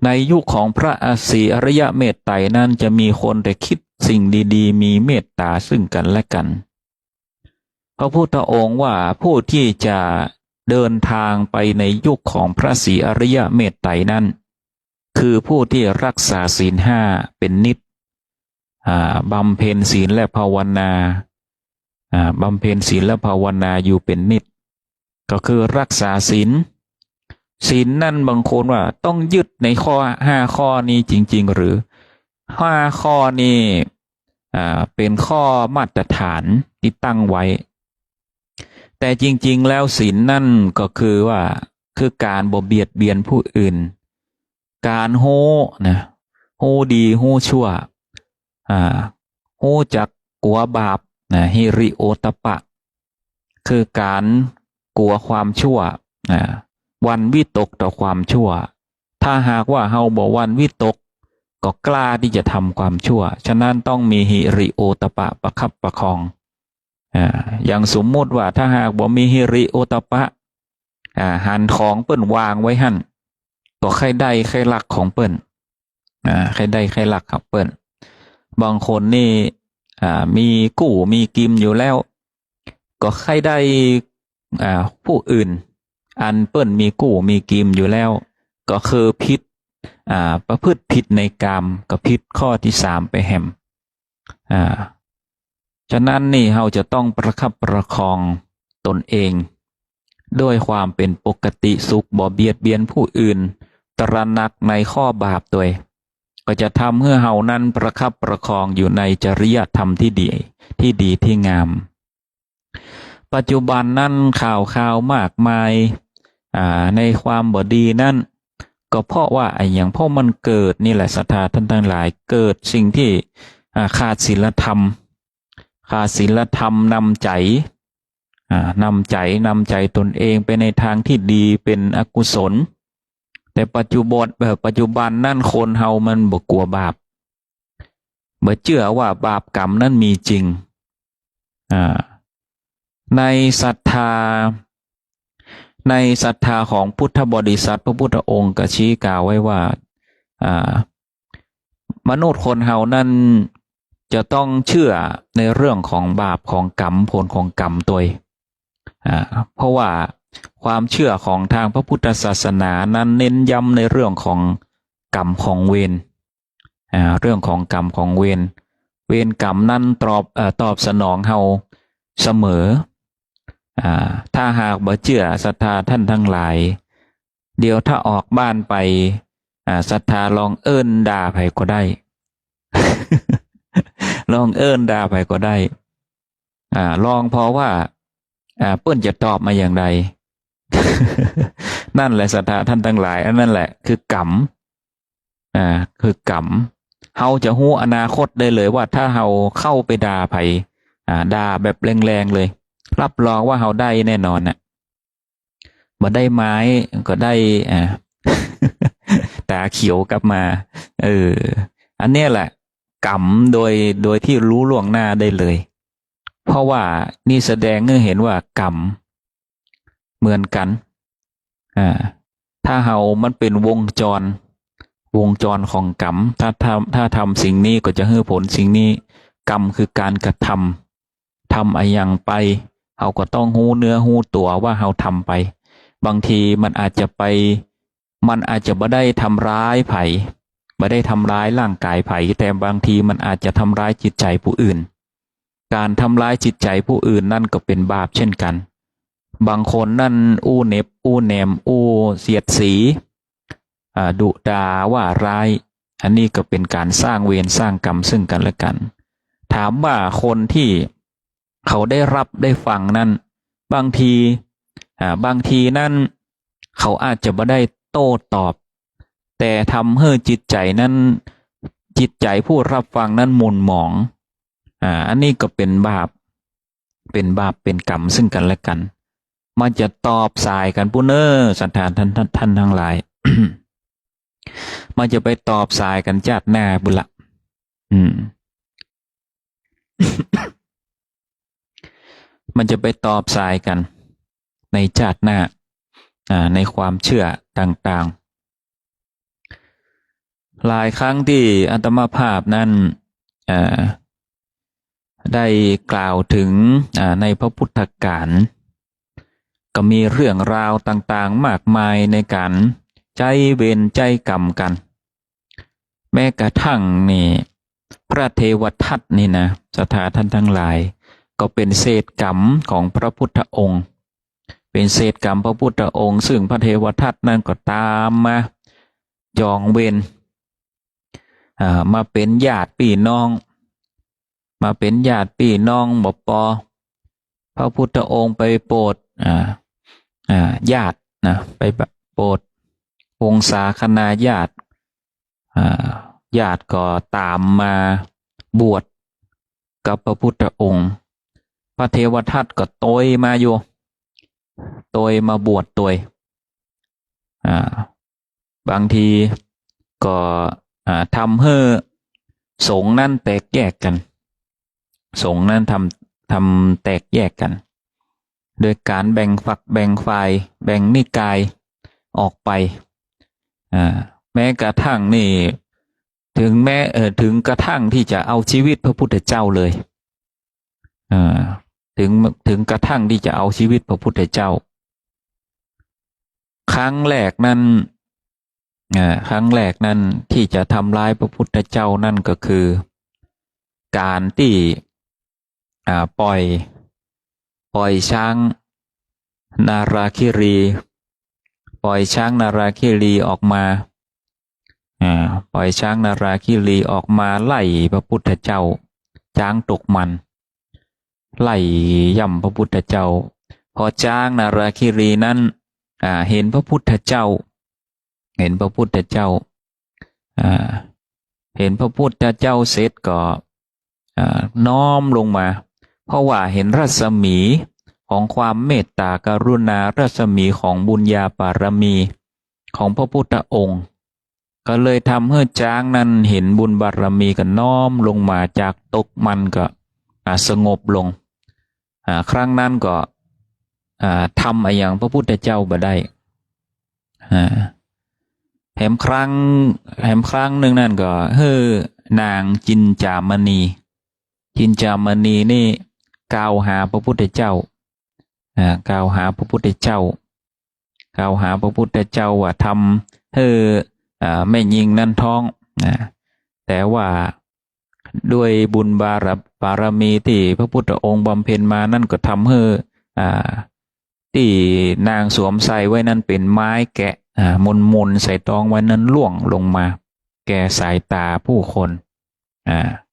Speaker 1: ในยุคของพระศรีอริยเมตไตรนั้นจะมีคนแต่คิดสิ่งดีๆมีเมตตาซึ่งกันและกันพระพุทธองค์ว่าผู้ที่จะเดินทางไปในยุคของพระศรีอริยเมตไตรนั้นคือผู้ที่รักษาศีล5เป็นนิจบำเพ็ญศีลและภาวนาบำเพ็ญศีลและภาวนาอยู่เป็นนิจก็คือรักษาศีลนั่นบางคนว่าต้องยึดในข้อ5ข้อนี้จริงๆหรือ5ข้อนี้เป็นข้อมาตรฐานที่ตั้งไว้แต่จริงๆแล้วศีลนั่นก็คือว่าคือการบ่เบียดเบียนผู้อื่นการโหดีโหชั่วโหจักกลัวบาปฮิริโอตปะคือการกลัวความชั่ววันวิตกต่อความชั่วถ้าหากว่าเฮาบ่วันวิตกก็กล้าที่จะทำความชั่วฉะนั้นต้องมีฮิริโอตปะประคับประคองอย่างสมมติว่าถ้าหากบ่มีฮิริโอตปะหันของเปิ้นวางไว้หั่นก็ใครได้ใครลักของเปิ้นใครได้ใครลักของเปิ้นบางคนนี่มีกู้มีกิมอยู่แล้วก็ใครได้ผู้อื่นอันเปิ้นมีกู้มีกิมอยู่แล้วก็คือผิดประพฤติผิดในกามก็ผิดข้อที่3ไปแหมฉะนั้นนี่เราจะต้องประคับประคองตนเองด้วยความเป็นปกติสุขบ่เบียดเบียนผู้อื่นตระหนักในข้อบาปตัว ก็จะทำให้เฮานั้นประคับประคองอยู่ในจริยธรรมที่ดีที่งามปัจจุบันนั้นข่าวมากมายในความบดีนั้นก็เพราะว่าอย่างเพราะมันเกิดนี่แหละศรัทธาท่านทั้งหลายเกิดสิ่งที่ขาดศีลธรรมนำใจนำใจตนเองไปในทางที่ดีเป็นอกุศลแต่ปัจจุบันนั่นคนเฮามันบ่กลัวบาปบ่เชื่อว่าบาปกรรมนั้นมีจริงในศรัทธาของพุทธบริษัทพระพุทธองค์ก็ชี้กล่าวไว้ว่ามนุษย์คนเฮานั้นจะต้องเชื่อในเรื่องของบาปของกรรมผลของกรรมตัวเพราะว่าความเชื่อของทางพระพุทธศาสนานั้นเน้นย้ำในเรื่องของกรรมของเวรเรื่องของกรรมของเวรกรรมนั้นตอบสนองเฮาเสมอถ้าหากบ่เชื่อศรัทธาท่านทั้งหลายเดี๋ยวถ้าออกบ้านไปศรัทธาลองเอิ้นด่าไผก็ได้ ลองเอิ้นด่าไผก็ได้ลองเพราะว่าเปิ้นจะตอบมาอย่างไร นั่นแหละศรัทธาท่านทั้งหลายอันนั่นแหละคือกรรมคือกรรมเฮาจะฮู้อนาคตได้เลยว่าถ้าเฮาเข้าไปด่าไผด่าแบบแรงๆเลยรับรองว่าเฮาได้แน่นอนน่ะบ่ได้ไม้ก็ได้ตาเขียวกลับมาอันนี้แหละกรรมโดยที่รู้ล่วงหน้าได้เลยเพราะว่านี่แสดงให้เห็นว่ากรรมเหมือนกันถ้าเฮามันเป็นวงจรของกรรมถ้าทำสิ่งนี้ก็จะให้ผลสิ่งนี้กรรมคือการกระทำอะไรอย่างไปเฮาก็ต้องหู้เนื้อหู้ตัวว่าเฮาทำไปบางทีมันอาจจะบ่ได้ทำร้ายไผบ่ได้ทำร้ายร่างกายไผแต่บางทีมันอาจจะทำร้ายจิตใจผู้อื่นการทำร้ายจิตใจผู้อื่นนั่นก็เป็นบาปเช่นกันบางคนนั่นอู้เหน็บอู้แหนมอู้เสียดสีดุด่าว่าร้ายอันนี้ก็เป็นการสร้างเวรสร้างกรรมซึ่งกันและกันถามว่าคนที่เขาได้รับได้ฟังนั้นบางทีนั่นเขาอาจจะไม่ได้โต้ตอบแต่ทำให้จิตใจผู้รับฟังนั้นหม่นหมองอันนี้ก็เป็นบาปเป็นกรรมซึ่งกันและกันมันจะตอบสายกันปุ้นศรัทธาท่านทั้งหลาย มันจะไปตอบสายกันจาดหน้าบุละมันจะไปตอบสายกันในชาติหน้าในความเชื่อต่างๆหลายครั้งที่อาตมาภาพนั้นได้กล่าวถึงในพระพุทธการก็มีเรื่องราวต่างๆมากมายในการใจเวรใจกรรมกันแม้กระทั่งนี่พระเทวทัตนี่นะศรัทธาท่านทั้งหลายก็เป็นเศษกรรมของพระพุทธองค์เป็นเศษกรรมพระพุทธองค์ซึ่งพระเทวทัตนั่นก็ตามมาจองเวรมาเป็นญาติพี่น้องบ่ปอพระพุทธองค์ไปโปรดญาตินะไปโปรดวงศาคณาญาติก็ตามมาบวชกับพระพุทธองค์พระเทวทัตก็โตยมาอยู่โตยมาบวชโตยบางทีก็ทำให้สงฆ์นั้นแตกแยกกันสงฆ์นั้นทำแตกแยกกันโดยการแบ่งฝักแบ่งฝ่ายแบ่งนิกายออกไปแม้กระทั่งนี่ถึงกระทั่งที่จะเอาชีวิตพระพุทธเจ้าเลยถึงกระทั่งที่จะเอาชีวิตพระพุทธเจ้าครั้งแรกนั้นที่จะทำร้ายพระพุทธเจ้านั่นก็คือการที่ปล่อยช้างนาราคิรีออกมา ปล่อยช้างนาราคิรีออกมาไล่พระพุทธเจ้าช้างตกมันไล่ย่ำพระพุทธเจ้าพอช้างนาราคิรีนั้นเห็นพระพุทธเจ้าเห็นพระพุทธเจ้าเห็นพระพุทธเจ้าเสร็จก็น้อมลงมาเพราะว่าเห็นรัศมีของความเมตตากรุณารัศมีของบุญญาบารมีของพระพุทธองค์ก็เลยทำให้ช้างนั้นเห็นบุญบารมีก็น้อมลงมาจากตกมันก็สงบลงครั้งนั้นก็ทำอย่างพระพุทธเจ้าบ่ได้แถมครั้งหนึ่งนั่นก็นางจินจามณีนี่กล่าวหาพระพุทธเจ้ากล่าวหาพระพุทธเจ้าว่าทำแม่หญิงนั้นท้องแต่ว่าด้วยบุญบารมีที่พระพุทธองค์บำเพ็ญมานั่นก็ทำให้ที่นางสวมใส่ไว้นั้นเป็นไม้แกะมนใส่ตองไว้นั้นล่วงลงมาแก่สายตาผู้คน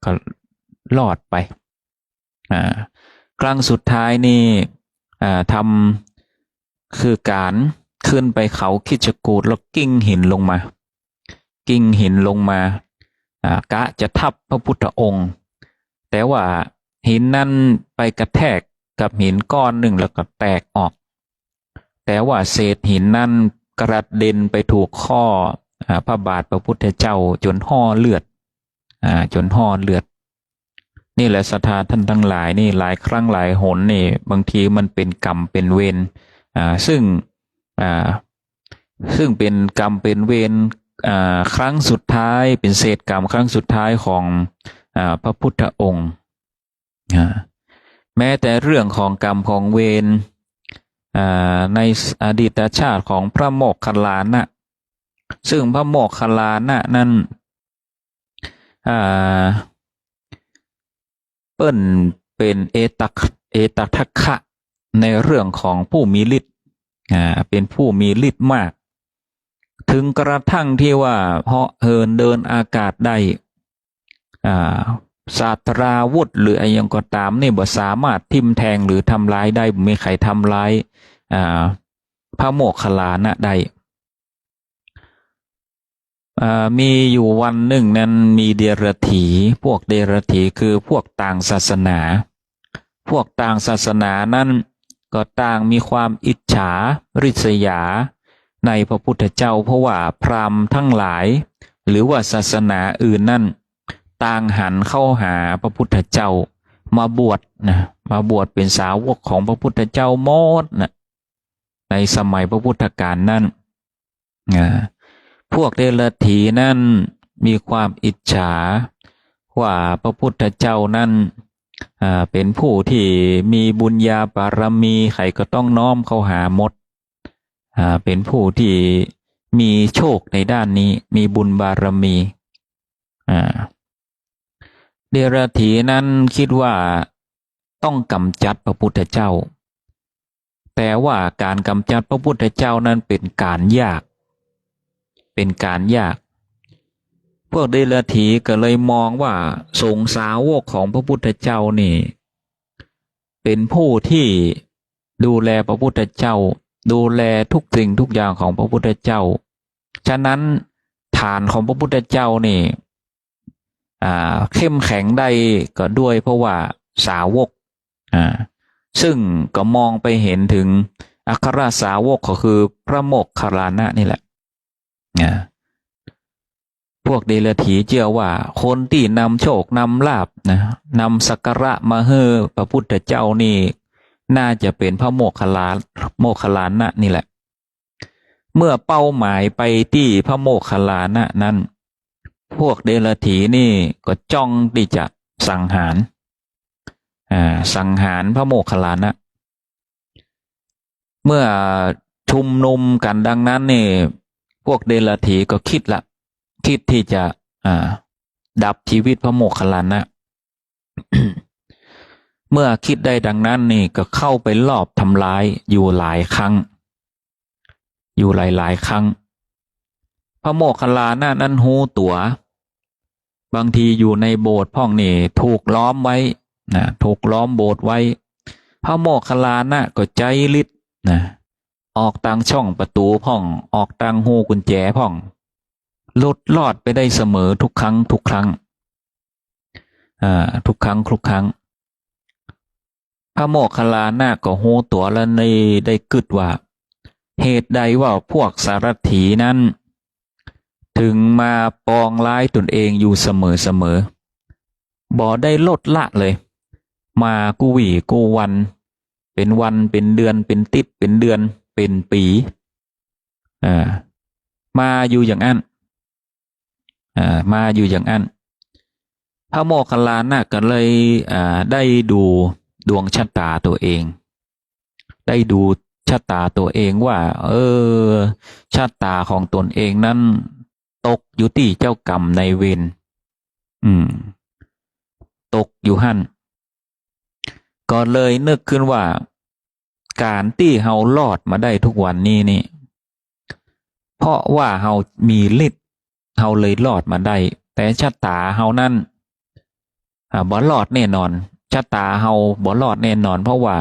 Speaker 1: ก็รอดไปครั้งสุดท้ายนี่ทำคือการขึ้นไปเขาคิชกูฏแล้วกิ้งหินลงมากะจะทับพระพุทธองค์แต่ว่าหินนั้นไปกระแทกกับหินก้อนหนึ่งแล้วก็แตกออกแต่ว่าเศษหินนั้นกระเด็นไปถูกข้อพระบาทพระพุทธเจ้าจนห่อเลือดนี่แหละศรัทธาท่านทั้งหลายนี่หลายครั้งหลายหนนี่บางทีมันเป็นกรรมเป็นเวรซึ่งเป็นกรรมเป็นเวรครั้งสุดท้ายเป็นเศษกรรมครั้งสุดท้ายของพระพุทธองค์แม้แต่เรื่องของกรรมของเวรในอดีตชาติของพระโมคคัลลานะซึ่งพระโมคคัลลานะนั้นเปิ้นเป็นเอตทัคคะในเรื่องของผู้มีฤทธิ์เป็นผู้มีฤทธิ์มากถึงกระทั่งที่ว่าเหาะเหินเดินอากาศได้ศาสตราวุธหรืออะไรยังก็ตามนี่บ่สามารถทิ่มแทงหรือทำร้ายได้ไม่ใครทำร้ายพระโมคคัลลานะได้มีอยู่วันหนึ่งนั้นมีเดรัจฉีพวกเดรัจฉีคือพวกต่างศาสนานั้นก็ต่างมีความอิจฉาริษยาในพระพุทธเจ้าเพราะว่าพราหมณ์ทั้งหลายหรือว่าศาสนาอื่นนั่นต่างหันเข้าหาพระพุทธเจ้ามาบวชเป็นสาวกของพระพุทธเจ้าหมดในสมัยพระพุทธกาลนั้นพวกเดรัจฉีนั้นมีความอิจฉาว่าพระพุทธเจ้านั้นเป็นผู้ที่มีบุญญาบารมีใครก็ต้องน้อมเข้าหาหมดเป็นผู้ที่มีโชคในด้านนี้มีบุญบารมีเดรัจฉีนั้นคิดว่าต้องกำจัดพระพุทธเจ้าแต่ว่าการกำจัดพระพุทธเจ้านั้นเป็นการยากพวกเดรัจฉีก็เลยมองว่าสงฆ์สาวกของพระพุทธเจ้านี่เป็นผู้ที่ดูแลพระพุทธเจ้าดูแลทุกสิ่งทุกอย่างของพระพุทธเจ้าฉะนั้นฐานของพระพุทธเจ้านี่เข้มแข็งได้ก็ด้วยเพราะว่าสาวกซึ่งก็มองไปเห็นถึงอัครสาวกก็คือพระโมคคัลลานะนี่แหละพวกเดรัจฉีเชื่อว่าคนที่นำโชคนำลาภนำสักการะมาให้พระพุทธเจ้านี่น่าจะเป็นพระโมคคัลลานะนี่แหละเมื่อเป้าหมายไปที่พระโมคคัลลานะนั้นพวกเดรัจฉีนี่ก็จ้องที่จะสังหารพระโมคคัลลานะเมื่อชุมนุมกันดังนั้นนี่พวกเดรัจฉีก็คิดที่จะดับชีวิตพระโมคคัลลานะ เมื่อคิดได้ดังนั้นนี่ก็เข้าไปลอบทำร้ายอยู่หลายครั้ง พระโมคคัลลานะนั้นหูตัวบางทีอยู่ในโบสถ์พ่องนี่ถูกล้อมไว้นะถูกล้อมโบสถ์ไว้พระโมคคัลลานะก็ใจฤทธิ์นะออกทางช่องประตูพ่องออกทางหูกุญแจพ่องหลุดรอดไปได้เสมอทุกครั้งทุกครั้งทุกครั้งทุกครั้งพระโมคคัลลานะก็หูตัวแล้วได้กึดว่าเหตุใดว่าพวกสารถีนั้นถึงมาปองร้ายตนเองอยู่เสมอบ่ได้ลดละเลยมากูหวี่กูวันเป็นเดือนเป็นติดเป็นเดือนเป็นปีมาอยู่อย่างนั้นมาอยู่อย่างนั้นพระโมคคัลลานะก็เลยได้ดูดวงชะตาตัวเองได้ดูชะตาตัวเองว่าชะตาของตนเองนั้นตกอยู่ที่เจ้ากรรมนายเวรตกอยู่หั่นก็เลยนึกขึ้นว่าการที่เฮารอดมาได้ทุกวันนี้นี่เพราะว่าเฮามีฤทธิ์เฮาเลยรอดมาได้แต่ชะตาเฮานั้นบ่รอดแน่นอนชะตาเฮาบ่รอดแน่นอนเพราะว่า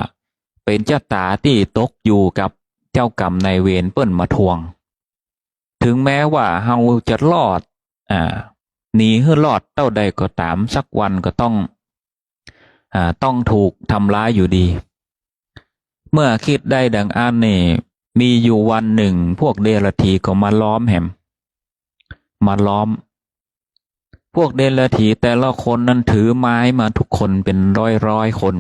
Speaker 1: เป็นชะตาที่ตกอยู่กับเจ้ากรรมนายเวรเปิ้นมาทวงถึงแม้ว่าเฮาจะรอดหนีให้รอดเท่าใดก็ตามสักวันก็ต้องถูกทำร้ายอยู่ดีเมื่อคิดได้ดังอันนี่มีอยู่วันหนึ่งพวกเดรัจฉีก็มาล้อมมาล้อมพวกเดรัจฉีแต่ละคนนั้นถือไม้มาทุกคนเป็นร้อยคน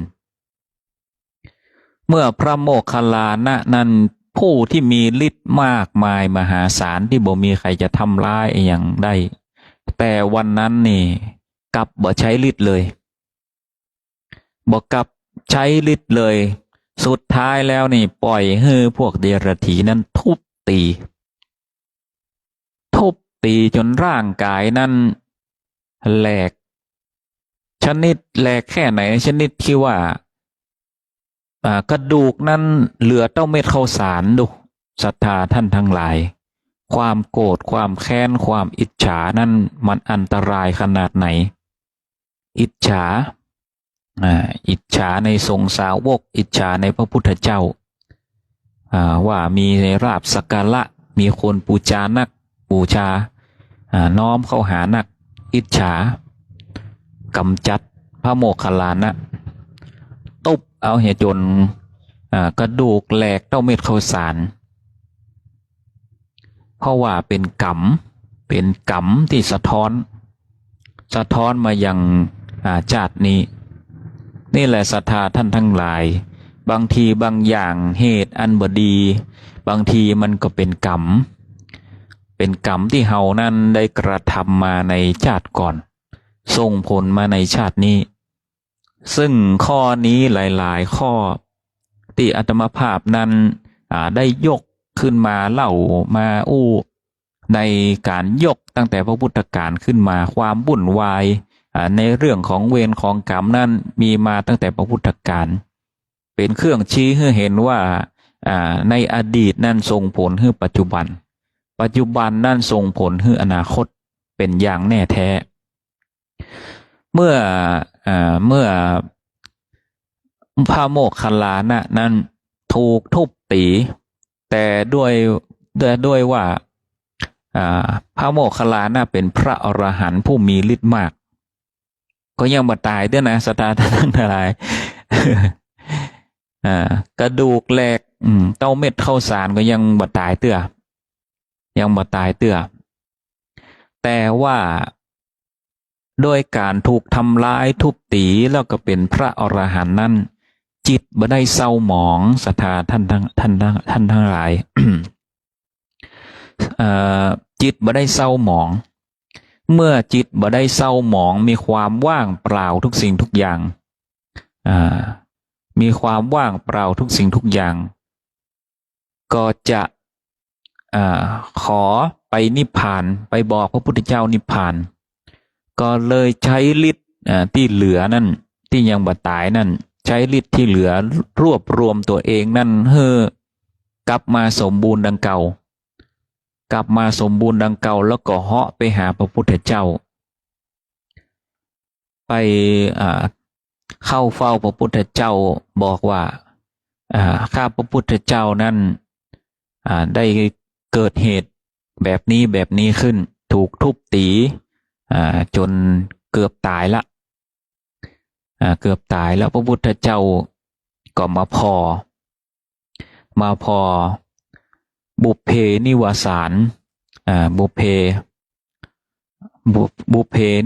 Speaker 1: เมื่อพระโมคคัลลานะนั้นผู้ที่มีฤทธิ์มากมายมหาศาลที่บ่มีใครจะทำร้ายอย่างใดแต่วันนั้นนี่กลับบ่ใช้ฤทธิ์เลยบ่กลับใช้ฤทธิ์เลยสุดท้ายแล้วนี่ปล่อยให้พวกเดรัจฉีนั้นทุบตีจนร่างกายนั้นแหลกชนิดแหลกแค่ไหนชนิดที่ว่ากระดูกนั้นเหลือเต้าเม็ดข้าวสารดูศรัทธาท่านทั้งหลายความโกรธความแค้นความอิจฉานั้นมันอันตรายขนาดไหนอิจฉาในสงฆ์สาวกอิจฉาในพระพุทธเจ้าว่ามีในราบสักการะมีคนบูชานักบูชาน้อมเข้าหานักอิจฉากำจัดพระโมคคัลลานะตุบเอาเหตุจนกระดูกแหลกเต้าเม็ดข้าวสารเพราะว่าเป็นกรรมที่สะท้อนมายังชาตินี้นี่แหละศรัทธาท่านทั้งหลายบางทีบางอย่างเหตุอันบดีบางทีมันก็เป็นกรรมที่เฮานั้นได้กระทำมาในชาติก่อนส่งผลมาในชาตินี้ซึ่งข้อนี้หลายๆข้อที่อาตมาภาพนั้นได้ยกขึ้นมาเล่ามาในการยกตั้งแต่พระพุทธกาลขึ้นมาความวุ่นวายในเรื่องของเวรของกรรมนั้นมีมาตั้งแต่พระพุทธกาลเป็นเครื่องชี้ให้เห็นว่าในอดีตนั้นส่งผลให้ปัจจุบันนั้นส่งผลให้อนาคตเป็นอย่างแน่แท้เมื่อพระโมคคัลลานะนั้นถูกทุบตีแต่ด้วยว่าพระโมคคัลลานะเป็นพระอรหันต์ผู้มีฤทธิ์มากก็ยังบ่ตายด้วยนะศรัทธาทั้งหลายกระดูกแหลกเต้าเม็ดข้าวสารก็ยังบ่ตายเตื้อแต่ว่าโดยการถูกทำร้ายทุบตีแล้วก็เป็นพระอรหันต์นั้นจิตบ่ได้เศร้าหมองศรัทธาท่านทั้งหลาย จิตบ่ได้เศร้าหมองเมื่อจิตบ่ได้เศร้าหมองมีความว่างเปล่าทุกสิ่งทุกอย่างมีความว่างเปล่าทุกสิ่งทุกอย่างก็จะขอไปนิพพานไปบอกพระพุทธเจ้านิพพานก็เลยใช้ฤทธิ์ที่เหลือนั่นที่ยังบ่ตายนั่นใช้ฤทธิ์ที่เหลือรวบรวมตัวเองนั่นให้กลับมาสมบูรณ์ดังเก่า กลับมาสมบูรณ์ดังเก่าแล้วก็เหาะไปหาพระพุทธเจ้าไปเข้าเฝ้าพระพุทธเจ้าบอกว่าข้าพระพุทธเจ้านั้นได้เกิดเหตุแบบนี้ขึ้นถูกทุบตีจนเกือบตายละเกือบตายแล้วพระพุทธเจ้าก็มาพอบุพเพนิวสานบุพเพ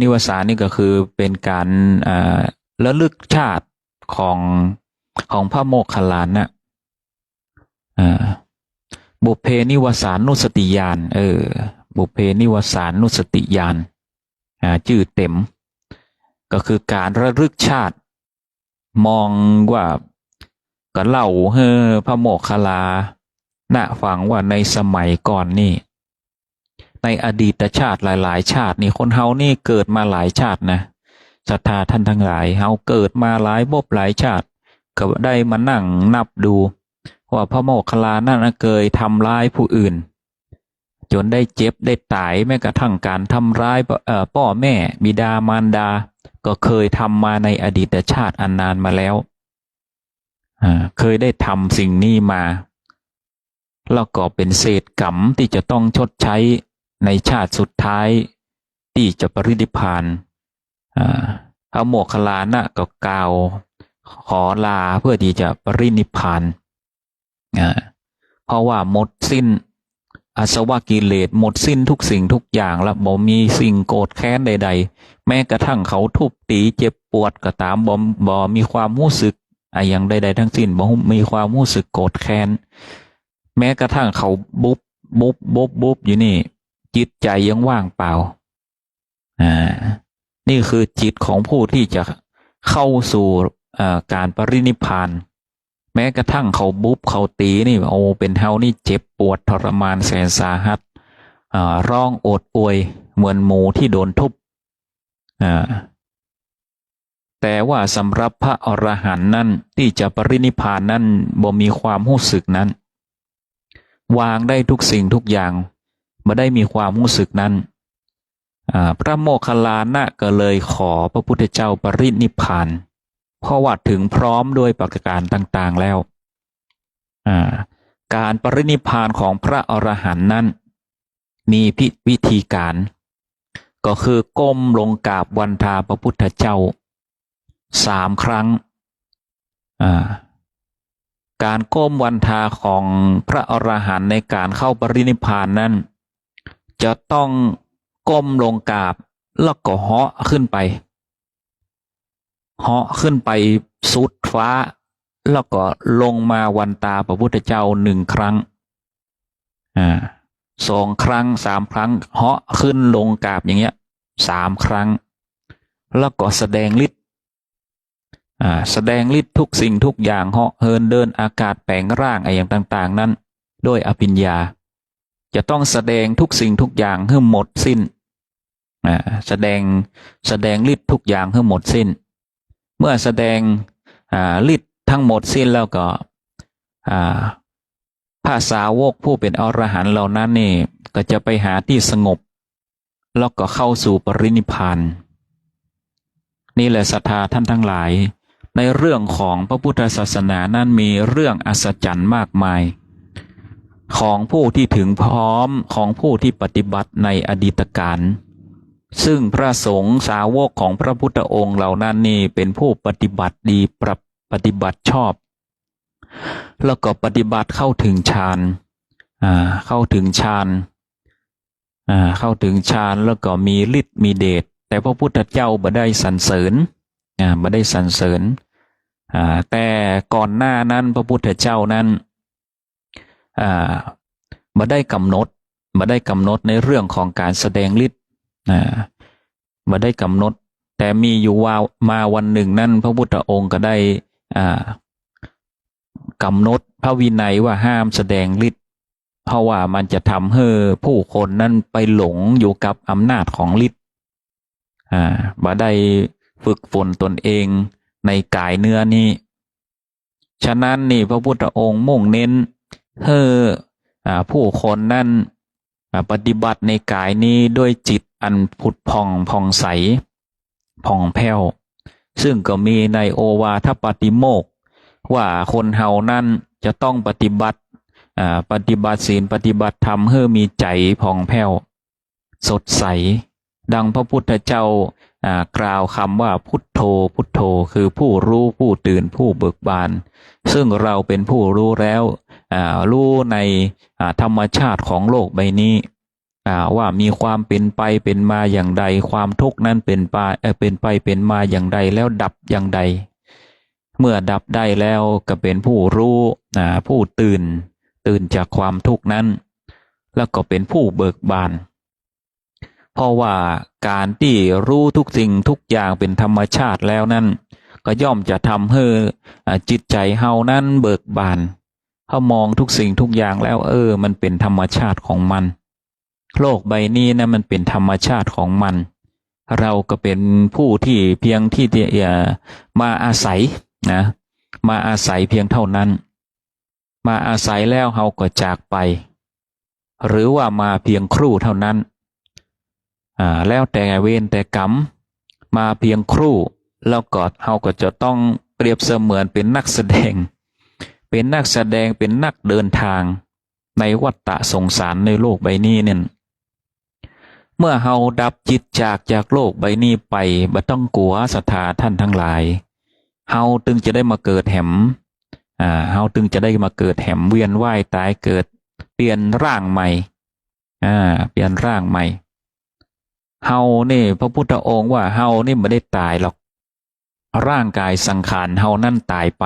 Speaker 1: นิวสานนี่ก็คือเป็นการระลึกชาติของพระโมคคัลลานะบุพเพนิวสานุสติญาณบุพเพนิวสานุสติญาณชื่อเต็มก็คือการระลึกชาติมองว่าก็เล่าให้พระโมคคัลลานะฟังว่าในสมัยก่อนนี่ในอดีตชาติหลายๆชาตินี่คนเฮานี่เกิดมาหลายชาตินะศรัทธาท่านทั้งหลายเฮาเกิดมาหลายภพหลายชาติก็ได้มานั่งนับดูว่าพระโมคคัลลานั่นเคยทำร้ายผู้อื่นจนได้เจ็บได้ตายแม้กระทั่งการทำร้ายพ่อแม่บิดามารดาก็เคยทำมาในอดีตชาติอันนานมาแล้วเคยได้ทำสิ่งนี้มาแล้วก็เป็นเศษกรรมที่จะต้องชดใช้ในชาติสุดท้ายที่จะปรินิพพานพระโมคคัลลานะก็กล่าวขอลาเพื่อที่จะปรินิพพานเพราะว่าหมดสิ้นอาสวะกิเลสหมดสิ้นทุกสิ่งทุกอย่างแล้วบ่มีสิ่งโกรธแค้นใดๆแม้กระทั่งเขาทุบตีเจ็บปวดก็ตามบ่มีความรู้สึกอย่างใดๆทั้งสิ้นบ่มีความรู้สึกโกรธแค้นแม้กระทั่งเขาบุบอยู่นี่จิตใจยังว่างเปล่านี่คือจิตของผู้ที่จะเข้าสู่การปรินิพพานแม้กระทั่งเขาบุบเขาตีนี่โอ้เป็นเฮานี่เจ็บปวดทรมานแสนสาหัสร้องโอดอวยเหมือนหมูที่โดนทุบแต่ว่าสำหรับพระอรหันต์นั้นที่จะปรินิพพานนั้นบ่มีความรู้สึกนั้นวางได้ทุกสิ่งทุกอย่างไม่ได้มีความรู้สึกนั้นพระโมคคัลลานะก็เลยขอพระพุทธเจ้าปรินิพพานเพราะว่าถึงพร้อมด้วยประการต่างๆแล้วการปรินิพพานของพระอรหันต์นั้นมีวิธีการก็คือก้มลงกราบวันทาพระพุทธเจ้า3 ครั้งการก้มวันทาของพระอรหันต์ในการเข้าปรินิพพานนั้นจะต้องก้มลงกราบแล้วก็เหาะขึ้นไปสุดฟ้าแล้วก็ลงมาวันตาพระพุทธเจ้า1 ครั้ง2 ครั้ง3 ครั้งเหาะขึ้นลงกราบอย่างเงี้ย3 ครั้งแล้วก็แสดงฤทธิ์ทุกสิ่งทุกอย่างเหาะเหินเดินอากาศแปลงร่างอย่างต่างๆนั้นด้วยอภิญญาจะต้องแสดงทุกสิ่งทุกอย่างให้หมดสิ้นแสดงฤทธิ์ทุกอย่างให้หมดสิ้นเมื่อแสดงฤทธิ์ทั้งหมดสิ้นแล้วก็พระสาวกผู้เป็นอรหันต์เหล่านั้นนี่ก็จะไปหาที่สงบแล้วก็เข้าสู่ปรินิพพานนี่แหละศรัทธาท่านทั้งหลายในเรื่องของพระพุทธศาสนานั้นมีเรื่องอัศจรรย์มากมายของผู้ที่ถึงพร้อมของผู้ที่ปฏิบัติในอดีตการซึ่งพระสงฆ์สาวกของพระพุทธองค์เหล่านั้นนี่เป็นผู้ปฏิบัติดีปฏิบัติชอบแล้วก็ปฏิบัติเข้าถึงฌานเข้าถึงฌานแล้วก็มีฤทธิ์มีเดชแต่พระพุทธเจ้าบ่ได้สรรเสริญแต่ก่อนหน้านั้นพระพุทธเจ้านั้นบ่ได้กำหนดในเรื่องของการแสดงฤทธิ์บ่ได้กำหนดแต่มีอยู่ว่ามาวันหนึ่งนั้นพระพุทธองค์ก็ได้กำหนดพระวินัยว่าห้ามแสดงฤทธิ์เพราะว่ามันจะทำให้ผู้คนนั้นไปหลงอยู่กับอำนาจของฤทธิ์บ่ได้ฝึกฝนตนเองในกายเนื้อนี้ฉะนั้นนี่พระพุทธองค์มุ่งเน้นให้ผู้คนนั้น ปฏิบัติในกายนี้ด้วยจิตอันผุดผ่องใสผ่องแผ้วซึ่งก็มีในโอวาทปาติโมกข์ว่าคนเฮานั้นจะต้องปฏิบัติศีลปฏิบัติธรรมให้มีใจผ่องแผ้วสดใสดังพระพุทธเจ้ากล่าวคำว่าพุทโธพุทโธคือผู้รู้ผู้ตื่นผู้เบิกบานซึ่งเราเป็นผู้รู้แล้วรู้ในธรรมชาติของโลกใบนี้ว่ามีความเป็นไปเป็นมาอย่างใดความทุกข์นั้นเป็นไปเป็นมาอย่างใดแล้วดับอย่างใดเมื่อดับได้แล้วก็เป็นผู้รู้ผู้ตื่นจากความทุกข์นั้นแล้วก็เป็นผู้เบิกบานเพราะว่าการที่รู้ทุกสิ่งทุกอย่างเป็นธรรมชาติแล้วนั้นก็ย่อมจะทำให้จิตใจเฮานั้นเบิกบานเฮามองทุกสิ่งทุกอย่างแล้วมันเป็นธรรมชาติของมันโลกใบนี้นะมันเป็นธรรมชาติของมันเราก็เป็นผู้ที่เพียงที่จะมาอาศัยนะมาอาศัยเพียงเท่านั้นมาอาศัยแล้วเฮาก็จากไปหรือว่ามาเพียงครู่เท่านั้นแล้วแต่เวรแต่กรรมมาเพียงครู่แล้วก็เฮาก็จะต้องเปรียบเสมือนเป็นนักแสดงเป็นนักเดินทางในวัฏฏะสงสารในโลกใบนี้เนี่ยเมื่อเฮาดับจิตจากโลกใบนี้ไปบ่ต้องกลัวศรัทธาท่านทั้งหลายเฮาจึงจะได้มาเกิดแหมเฮาจึงจะได้มาเกิดแหมเวียนว่ายตายเกิดเปลี่ยนร่างใหม่เปลี่ยนร่างใหม่เฮานี่พระพุทธองค์ว่าเฮานี่ไม่ได้ตายหรอกร่างกายสังขารเฮานั่นตายไป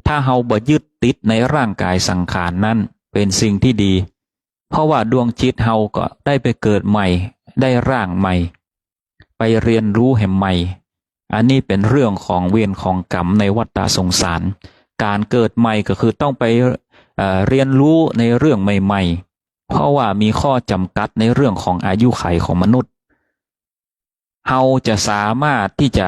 Speaker 1: ถ้าเฮาบ่ยึดติดในร่างกายสังขารนั้นเป็นสิ่งที่ดีเพราะว่าดวงจิตเฮาก็ได้ไปเกิดใหม่ได้ร่างใหม่ไปเรียนรู้แห่งใหม่อันนี้เป็นเรื่องของเวรของกรรมในวัฏฏะสงสารการเกิดใหม่ก็คือต้องไปเรียนรู้ในเรื่องใหม่ๆเพราะว่ามีข้อจำกัดในเรื่องของอายุขัยของมนุษย์เฮาจะสามารถที่จะ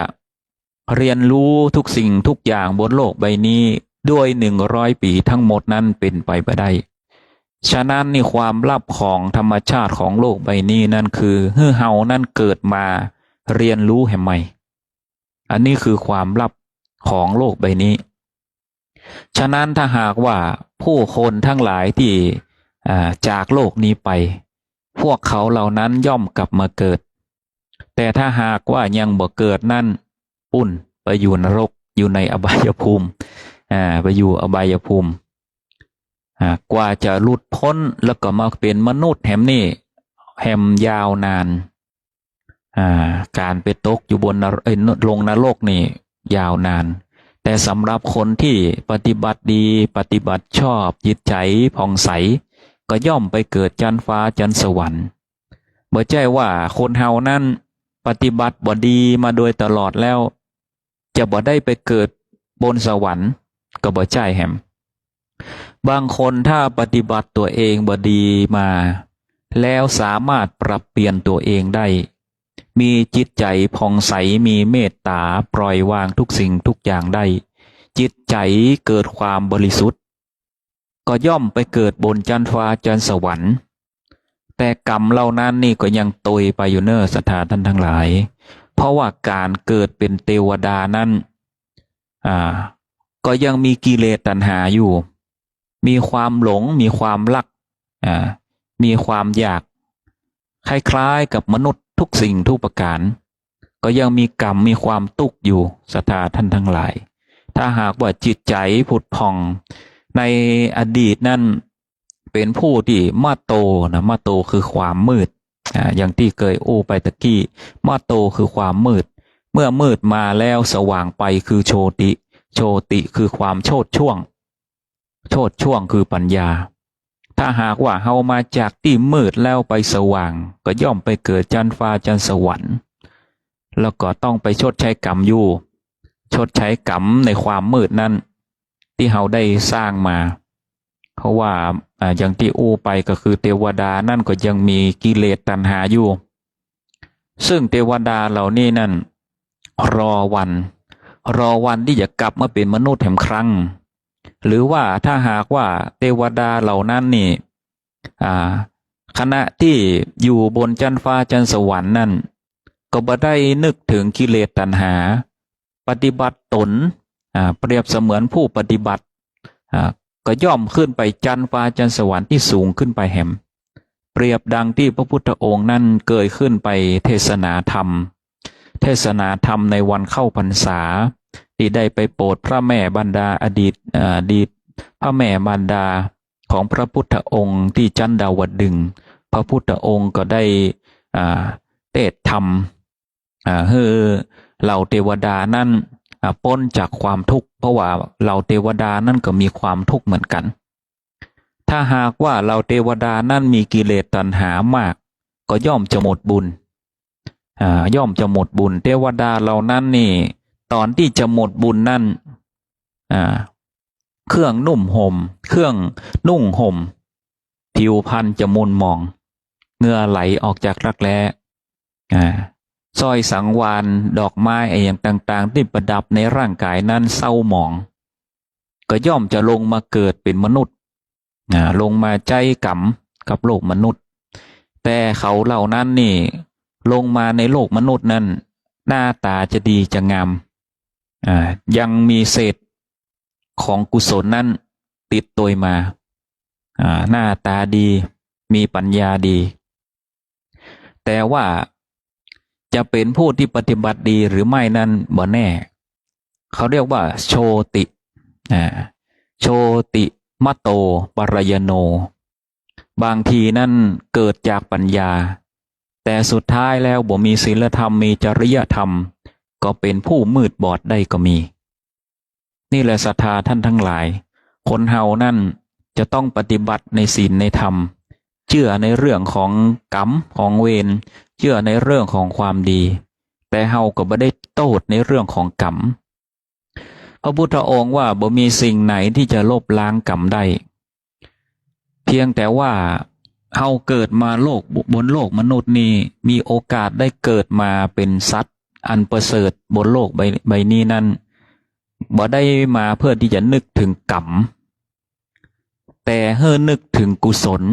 Speaker 1: เรียนรู้ทุกสิ่งทุกอย่างบนโลกใบนี้ด้วย100 ปีทั้งหมดนั้นเป็นไปไม่ได้ฉะนั้นนี่ความลับของธรรมชาติของโลกใบนี้นั่นคือเฮานั่นเกิดมาเรียนรู้แห่งใหม่อันนี้คือความลับของโลกใบนี้ฉะนั้นถ้าหากว่าผู้คนทั้งหลายที่จากโลกนี้ไปพวกเขาเหล่านั้นย่อมกลับมาเกิดแต่ถ้าหากว่ายังบ่เกิดนั่นปุ่นไปอยู่นรกอยู่ในอบายภูมิไปอยู่อบายภูมิกว่าจะหลุดพ้นแล้วก็มาเป็นมนุษย์แหมนี่แหมยาวนานการไปตกอยู่บนลงนรกนี่ยาวนานแต่สำหรับคนที่ปฏิบัติดีปฏิบัติชอบจิตใจผ่องใสก็ย่อมไปเกิดจันฟ้าจันสวรรค์บ่ใช่ว่าคนเฮานั้นปฏิบัติบ่ดีมาโดยตลอดแล้วจะบ่ได้ไปเกิดบนสวรรค์ก็บ่ใช่แหมบางคนถ้าปฏิบัติตัวเองบ่ดีมาแล้วสามารถปรับเปลี่ยนตัวเองได้มีจิตใจผ่องใสมีเมตตาปล่อยวางทุกสิ่งทุกอย่างได้จิตใจเกิดความบริสุทธิ์ก็ย่อมไปเกิดบนจันทฟ้าจันสวรรค์แต่กรรมเหล่านั้นนี่ก็ยังตยไปอยู่เนอศรัทธาท่านทั้งหลายเพราะว่าการเกิดเป็นเทวดานั้นก็ยังมีกิเลสตัณหาอยู่มีความหลงมีความรักมีความอยากคล้ายๆกับมนุษย์ทุกสิ่งทุกประการก็ยังมีกรรมมีความตุกข์อยู่ศรัทธาท่านทั้งหลายถ้าหากว่าจิตใจผุดผ่องในอดีตนั้นเป็นผู้ที่มาโตคือความมืดอย่างที่เคยไปตะกี้มาโตคือความมืดเมื่อมืดมาแล้วสว่างไปคือโชติคือความโชติช่วงคือปัญญาถ้าหากว่าเฮามาจากที่มืดแล้วไปสว่างก็ย่อมไปเกิดจันฟ้าจันสวรรค์แล้วก็ต้องไปชดใช้กรรมอยู่ชดใช้กรรมในความมืดนั้นที่เฮาได้สร้างมาเพราะว่าอย่างที่ไปก็คือเทวดานั่นก็ยังมีกิเลสตัณหาอยู่ซึ่งเทวดาเหล่านี้นั่นรอวันที่จะกลับมาเป็นมนุษย์แห่งครั้งหรือว่าถ้าหากว่าเทวดาเหล่านั้นนี่ ขณะที่อยู่บนจันฟ้าจันสวรรค์นั่นก็บ่ได้นึกถึงกิเลสตัณหาปฏิบัติตนเปรียบเสมือนผู้ปฏิบัติก็ย่อมขึ้นไปจันฟ้าจันสวรรค์ที่สูงขึ้นไปแห่มเปรียบดังที่พระพุทธองค์นั่นเกยขึ้นไปเทศนาธรรมในวันเข้าพรรษาที่ได้ไปโปรดพระแม่บรรดาอดีตพระแม่บรรดาของพระพุทธองค์ที่จันดาวดึงส์พระพุทธองค์ก็ได้เทศธรรมให้เหล่าเทวดานั่นพ้นจากความทุกข์เพราะว่าเหล่าเทวดานั่นก็มีความทุกข์เหมือนกันถ้าหากว่าเหล่าเทวดานั่นมีกิเลสตัณหามากก็ย่อมจะหมดบุญเทวดาเหล่านั้นนี่ตอนที่จะหมดบุญนั่นเครื่องนุ่งห่มผิวพรรณจะมุนหมองเหงื่อไหลออกจากรักแร้สร้อยสังวาลดอกไม้อย่างต่างๆที่ประดับในร่างกายนั้นเศร้าหมองก็ย่อมจะลงมาเกิดเป็นมนุษย์ลงมาใจกรรมกับโลกมนุษย์แต่เขาเหล่านั้นนี่ลงมาในโลกมนุษย์นั้นหน้าตาจะดีจะงามยังมีเศษของกุศลนั้นติดตัวมาหน้าตาดีมีปัญญาดีแต่ว่าจะเป็นผู้ที่ปฏิบัติดีหรือไม่นั้นบ่แน่เขาเรียกว่าโชติมโตปรายโนบางทีนั่นเกิดจากปัญญาแต่สุดท้ายแล้วบ่มีศีลธรรมมีจริยธรรมก็เป็นผู้มืดบอดได้ก็มีนี่แหละศรัทธาท่านทั้งหลายคนเฮานั่นจะต้องปฏิบัติในศีลในธรรมเชื่อในเรื่องของกรรมของเวรเชื่อในเรื่องของความดีแต่เฮาก็บ่ได้โทษในเรื่องของกรรมพระพุทธองค์ว่าบ่มีสิ่งไหนที่จะลบล้างกรรมได้เพียงแต่ว่าเฮาเกิดมาบนโลกมนุษย์นี่มีโอกาสได้เกิดมาเป็นสัตว์อันประเสริฐบนโลกใบนี้นั้นบ่ได้มาเพื่อที่จะนึกถึงกรรมแต่ให้นึกถึงกุศล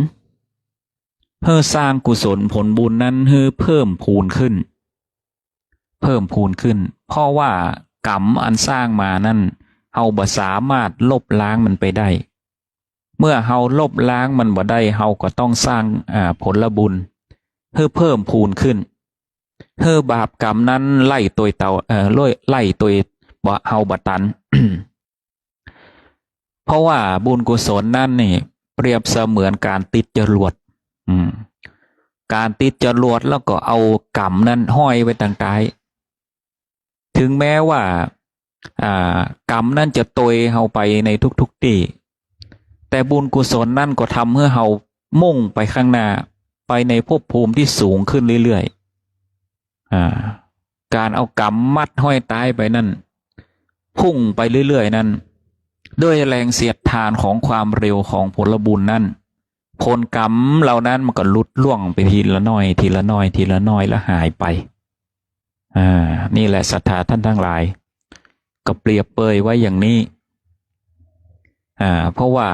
Speaker 1: ให้สร้างกุศลผลบุญนั้นให้เพิ่มพูนขึ้นเพราะว่ากรรมอันสร้างมานั้นเฮาบ่สามารถลบล้างมันไปได้เมื่อเฮาลบล้างมันบ่ได้เฮาก็ต้องสร้างผลบุญให้เพิ่มพูนขึ้นให้บาปกรรมนั้นไล่ตัวบ่เฮาบ่ตัน เพราะว่าบุญกุศลนั่นนี่เปรียบเสมือนการติดจรวดการติดจรวดแล้วก็เอากรรมนั้นห้อยไว้ต่างกายถึงแม้ว่ากรรมนั้นจะตวยเฮาไปในทุกที่แต่บุญกุศลนั่นก็ทำให้เฮามุ่งไปข้างหน้าไปในภพภูมิที่สูงขึ้นเรื่อยๆการเอากรรมมัดห้อยตายไปนั่นพุ่งไปเรื่อยๆนั่นด้วยแรงเสียดทานของความเร็วของผลบุญนั่นผลกรรมเหล่านั้นมันก็ลุดล่วงไปทีละน้อยแล้วหายไปนี่แหละศรัทธาท่านทั้งหลายก็เปรียบเปยไว้อย่างนี้เพราะว่า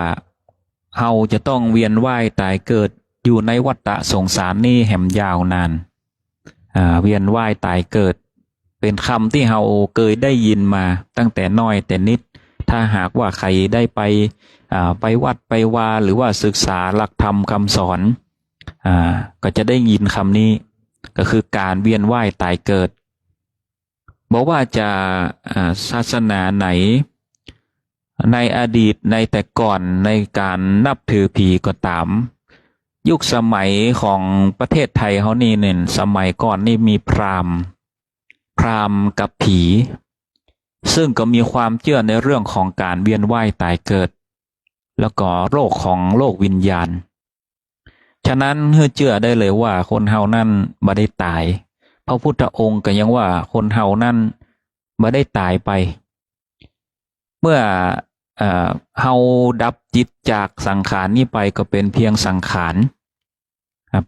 Speaker 1: เฮาจะต้องเวียนว่ายตายเกิดอยู่ในวัฏสงสารนี่แหมยาวนานเวียนว่ายตายเกิดเป็นคำที่เฮาเคยได้ยินมาตั้งแต่น้อยแต่นิดถ้าหากว่าใครได้ไปวัดไปวาหรือว่าศึกษาหลักธรรมคำสอนก็จะได้ยินคำนี้ก็คือการเวียนว่ายตายเกิดบอกว่าจะศาสนาไหนในอดีตในแต่ก่อนในการนับถือผีก็ตามยุคสมัยของประเทศไทยเขานี่เนี่ยสมัยก่อนนี่มีพราหมณ์กับผีซึ่งก็มีความเชื่อในเรื่องของการเวียนว่ายตายเกิดแล้วก็โลกวิญญาณฉะนั้นเชื่อได้เลยว่าคนเฮานั่นบ่ได้ตายพระพุทธองค์ก็ยังว่าคนเฮานั่นบ่ได้ตายไปเมื่อเฮาดับจิตจากสังขารนี้ไปก็เป็นเพียงสังขาร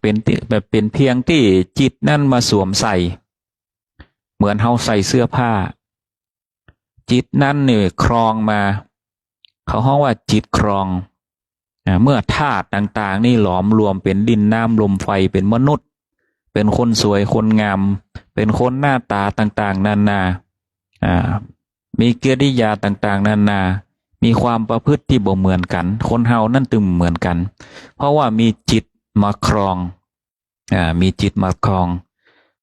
Speaker 1: เป็นเพียงที่จิตนั่นมาสวมใส่เหมือนเฮาใส่เสื้อผ้าจิตนั่นเนี่ยครองมาเขาฮ้องว่าจิตครอง เมื่อธาตุต่างๆนี่หลอมรวมเป็นดินน้ำลมไฟเป็นมนุษย์เป็นคนสวยคนงามเป็นคนหน้าตาต่างๆนานามีกิริยาต่างๆนานามีความประพฤติที่บ่เหมือนกันคนเฮานั่นตึมเหมือนกันเพราะว่ามีจิตมาครองมีจิตมาครอง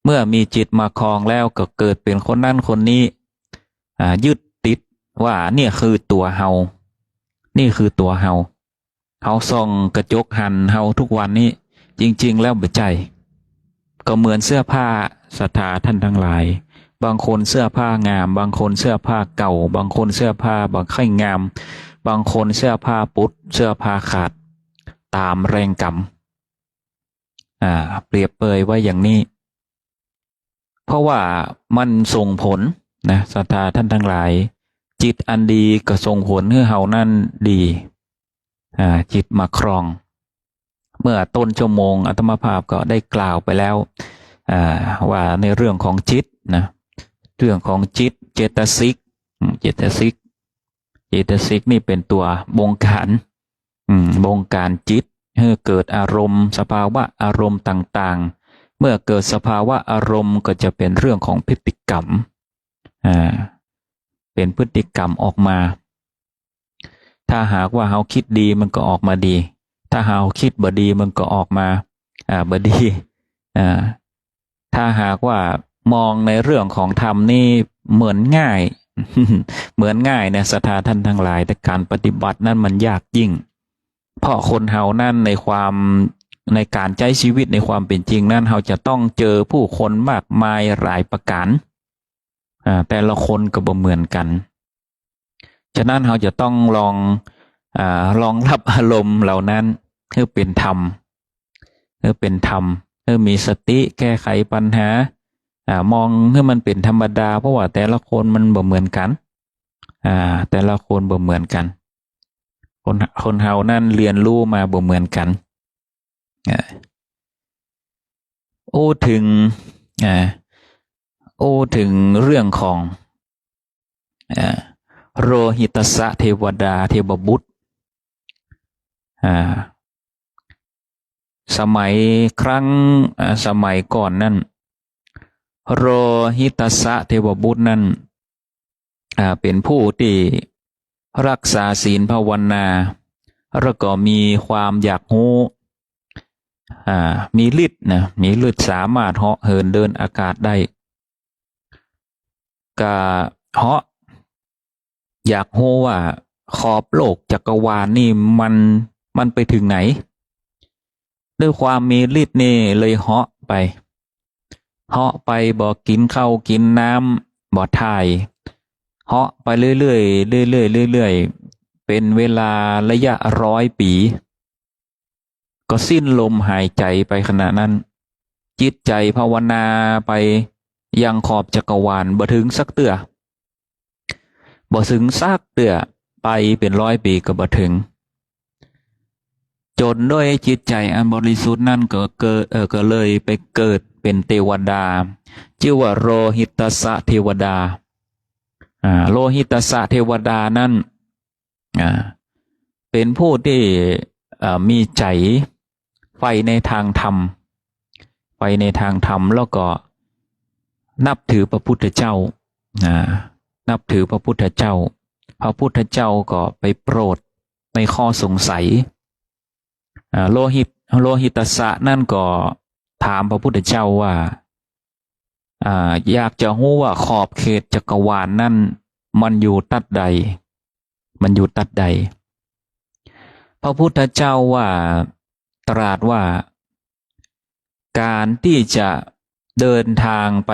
Speaker 1: เมื่อมีจิตมาครองแล้วก็เกิดเป็นคนนั่นคนนี้ยึดติดว่าเนี่ยคือตัวเฮานี่คือตัวเฮาส่องกระจกหันเฮาทุกวันนี้จริงๆแล้วบ่ใจก็เหมือนเสื้อผ้าศรัทธาท่านทั้งหลายบางคนเสื้อผ้างามบางคนเสื้อผ้าเก่าบางคนเสื้อผ้าบางค่อยงามบางคนเสื้อผ้าปุดเสื้อผ้าขาดตามแรงกรรมเปรียบเปยไว้อย่างนี้เพราะว่ามันส่งผลนะศรัทธาท่านทั้งหลายจิตอันดีก็ส่งผลให้เฮานั่นดีจิตมาครองเมื่อต้นชั่วโมงอาตมาภาพก็ได้กล่าวไปแล้วว่าในเรื่องของจิตนะเรื่องของจิตเจตสิกนี่เป็นตัวบงการจิตให้เกิดอารมณ์สภาวะอารมณ์ต่างๆเมื่อเกิดสภาวะอารมณ์ก็จะเป็นเรื่องของพฤติกรรมเป็นพฤติกรรมออกมาถ้าหากว่าเฮาคิดดีมันก็ออกมาดีถ้าเฮาคิดบ่ดีมันก็ออกมาบ่ดีถ้าหากว่ามองในเรื่องของธรรมนี่เหมือนง่าย เหมือนง่ายนะศรัทธาท่านทั้งหลายแต่การปฏิบัตินั้นมันยากยิ่งเพราะคนเฮานั่นในการใช้ชีวิตในความเป็นจริงนั้นเฮาจะต้องเจอผู้คนมากมายหลายประการแต่ละคนก็บ่เหมือนกันฉะนั้นเฮาจะต้องลองรับอารมณ์เหล่านั้นให้เป็นธรรมให้มีสติแก้ไขปัญหามองให้มันเป็นธรรมดาเพราะว่าแต่ละคนมันบ่เหมือนกันแต่ละคนบ่เหมือนกันคนเฮานั่นเรียนรู้มาบ่เหมือนกันถึงเรื่องของโรหิตสะเทวดาเทวบุตรสมัยก่อนนั่นโรหิตสะเทวบุตรนั่นเป็นผู้ที่รักษาศีลภาวนาแล้วก็มีความอยากรู้มีฤทธิ์สามารถเหาะเหินเดินอากาศได้ก็เหาะอยากรู้ว่าขอบโลกจักรวาลนี่มันไปถึงไหนด้วยความมีฤทธิ์นี่เลยเหาะไปบ่กินข้าวกินน้ำบ่ถ่ายเหาะไปเรื่อยๆเป็นเวลาระยะ100 ปีก็สิ้นลมหายใจไปขณะนั้นจิตใจภาวนาไปยังขอบจักรวาลบ่ถึงสักเตื้อไปเป็น100 ปีก็บ่ถึงจนด้วยจิตใจอันบริสุทธิ์นั่นก็เลยไปเกิดเป็นเทวดาชื่อว่าโรหิตสะเทวดาโลหิตสะเทวดานั่นเป็นผู้ที่มีใจไฟในทางธรรมแล้วก็นับถือพระพุทธเจ้าพระพุทธเจ้าก็ไปโปรดในข้อสงสัยโลหิตสะนั่นก็ถามพระพุทธเจ้าว่าอยากจะรู้ว่าขอบเขตจักรวาลนั่นมันอยู่ตัดใดพระพุทธเจ้าว่าตรัสว่าการที่จะเดินทางไป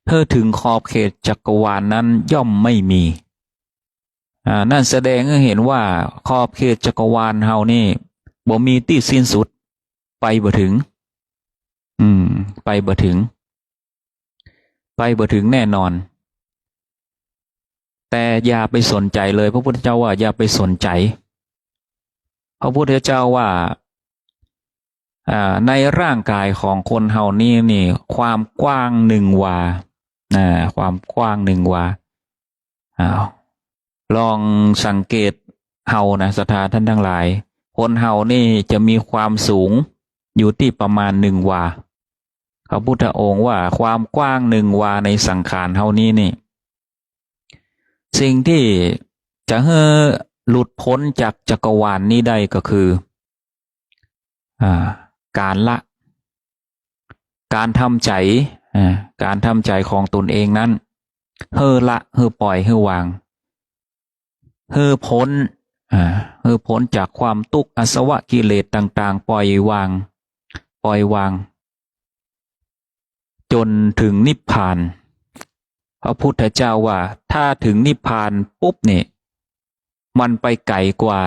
Speaker 1: เพื่อถึงขอบเขตจักรวาลนั้นย่อมไม่มีนั่นแสดงให้เห็นว่าขอบเขตจักรวาลเฮานี่บ่มีที่สิ้นสุดไปบ่ถึงแน่นอนแต่อย่าไปสนใจเลยพระพุทธเจ้าว่าอย่าไปสนใจพระพุทธเจ้าว่าในร่างกายของคนเฮานี่ความกว้าง1 วาความกว้าง1 วาลองสังเกต เฮานะศรัทธาท่านทั้งหลายคนเฮานี่จะมีความสูงอยู่ที่ประมาณ1 วาพระพุทธองค์ว่าความกว้าง1 วาในสังขารเฮานี้นี่สิ่งที่จะให้หลุดพ้นจากจักรวาลนี้ได้ก็คือการละการทำใจการทำใจของตนเองนั้นเฮ่อละเฮ่อปล่อยเฮ่อวางเฮ่อพ้นเฮ่อพ้นจากความทุกข์อาสวะกิเลสต่างๆปล่อยวางจนถึงนิพพานพระพุทธเจ้าว่าถ้าถึงนิพพานปุ๊บเนี่ยมันไปไกลกว่า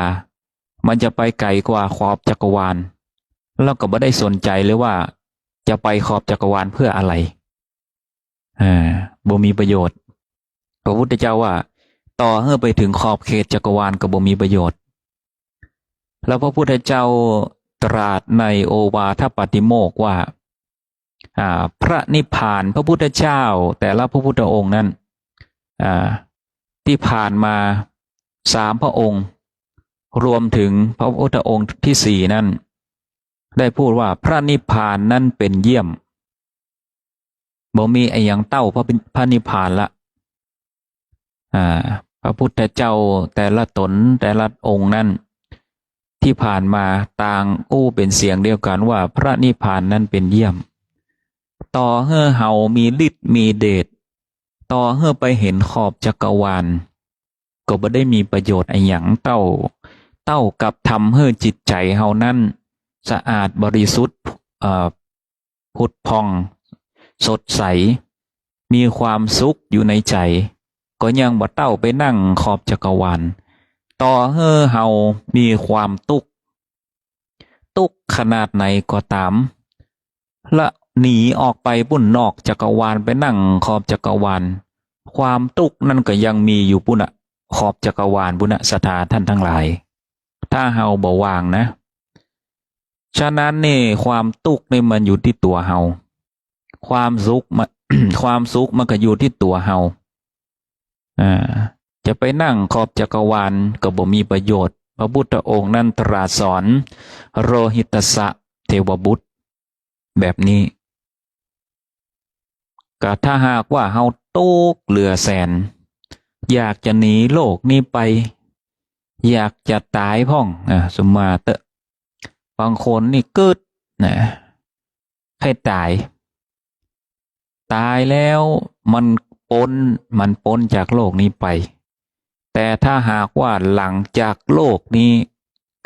Speaker 1: มันจะไปไกลกว่าขอบจักรวาลแล้วก็ไม่ได้สนใจเลยว่าจะไปขอบจักรวาลเพื่ออะไรบ่มีประโยชน์พระพุทธเจ้าว่าต่อให้ไปถึงขอบเขตจักรวาลก็บ่มีประโยชน์แล้วพระพุทธเจ้าตรัสในโอวาทปาติโมกข์ว่าพระนิพพานพระพุทธเจ้าแต่ละพระพุทธองค์นั้นที่ผ่านมา3 พระองค์รวมถึงพระพุทธองค์ที่4นั้นได้พูดว่าพระนิพพานนั้นเป็นเยี่ยมบ่มีไอ้อย่างเต้าพระนิพพานละพระพุทธเจ้าแต่ละตนแต่ละองค์นั้นที่ผ่านมาต่างเป็นเสียงเดียวกันว่าพระนิพพานนั้นเป็นเยี่ยมต่อให้เฮามีฤทธิ์มีเดชต่อให้ไปเห็นขอบจักรวาลก็บ่ได้มีประโยชน์ไอ้หยังเต้ากับทำให้จิตใจเฮานั้นสะอาดบริสุทธิ์ผุดพองสดใสมีความสุขอยู่ในใจก็ยังบ่เต้าไปนั่งขอบจักรวาลต่อให้เฮามีความทุกข์ขนาดไหนก็ตามและหนีออกไปปุ่นนอกจักรวาลไปนั่งขอบจักรวาลความทุกข์นั่นก็ยังมีอยู่ปุ่นขอบจักรวาลปุ่นศรัทธาท่านทั้งหลายถ้าเฮาบ่วางนะฉะนั้นนี่ความทุกข์นี่มันอยู่ที่ตัวเฮาความสุขมัน ความสุขมันก็อยู่ที่ตัวเฮาจะไปนั่งขอบจักรวาลก็บ่มีประโยชน์พระพุทธองค์นั้นตรัสสอนโรหิตสะเทวบุตรแบบนี้ก็ถ้าหากว่าเฮาทุกข์เหลือแสนอยากจะหนีโลกนี้ไปอยากจะตายพ่องสมมาเตะบางคนนี่เกิดให้ตายแล้วมันพ้นจากโลกนี้ไปแต่ถ้าหากว่าหลังจากโลกนี้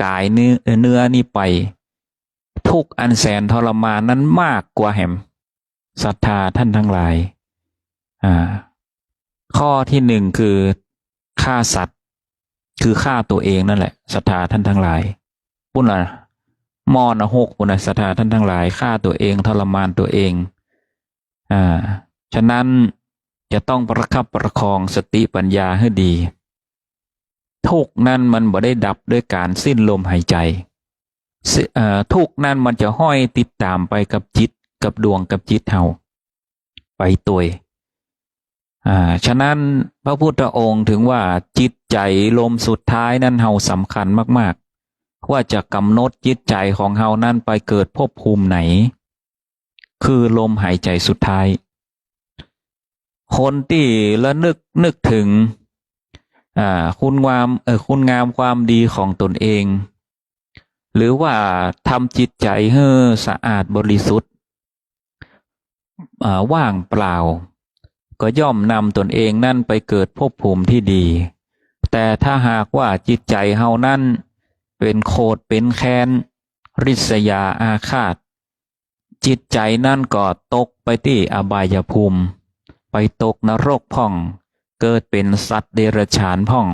Speaker 1: กายเนื้อนี้ไปทุกข์อันแสนทรมานนั้นมากกว่าแหมศรัทธาท่านทั้งหลายข้อที่1คือฆ่าสัตว์คือฆ่าตัวเองนั่นแหละศรัทธาท่านทั้งหลายปุ่นล่ะมอนะ6ปุ่นน่ะศรัทธาท่านทั้งหลายฆ่าตัวเองทรมานตัวเองฉะนั้นจะต้องประคับประคองสติปัญญาให้ดีทุกข์นั้นมันบ่ได้ดับด้วยการสิ้นลมหายใจทุกข์นั้นมันจะห้อยติดตามไปกับจิตกับดวงกับจิตเฮาไปตัวฉะนั้นพระพุทธองค์ถึงว่าจิตใจลมสุดท้ายนั้นเฮาสำคัญมากๆว่าจะกำหนดจิตใจของเฮานั้นไปเกิดภพภูมิไหนคือลมหายใจสุดท้ายคนที่ละนึกถึงคุณงามความดีของตนเองหรือว่าทำจิตใจให้สะอาดบริสุทธิ์ว่างเปล่าก็ย่อมนำตนเองนั่นไปเกิดภพภูมิที่ดีแต่ถ้าหากว่าจิตใจเฮานั้นเป็นโคตรเป็นแค้นริษยาอาฆาตจิตใจนั่นก็ตกไปที่อบายภูมิไปตกนรกพ่องเกิดเป็นสัตว์เดรัจฉานพ่อง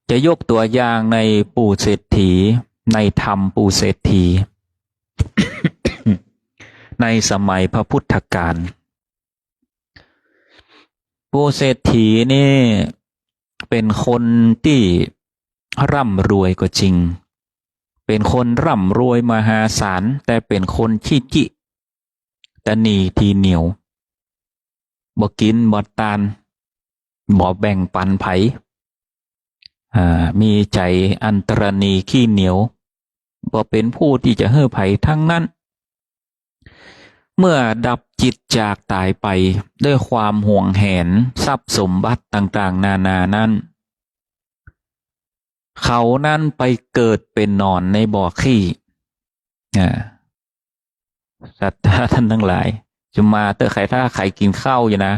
Speaker 1: จะยกตัวอย่างในปู่เศรษฐีในธรรมปู่เศรษฐี ในสมัยพระพุทธกาลปู่เศรษฐีนี่เป็นคนที่ร่ำรวยก็จริงเป็นคนร่ำรวยมหาศาลแต่เป็นคนขี้จิตนีทีเหนียวบ่กินบ่ตานบ่แบ่งปันไผ มีใจอันตรณีขี้เหนียวบ่เป็นผู้ที่จะเฮ้อไผ่ทั้งนั้นเมื่อดับจิตจากตายไปด้วยความห่วงแหนทรัพย์สมบัติต่างๆนานานั้นเขานั้นไปเกิดเป็นนอนในบ่อขี้ศรัทธาท่านทั้งหลายจะมาเตอใครถ้าใครกินข้าวอยู่นะ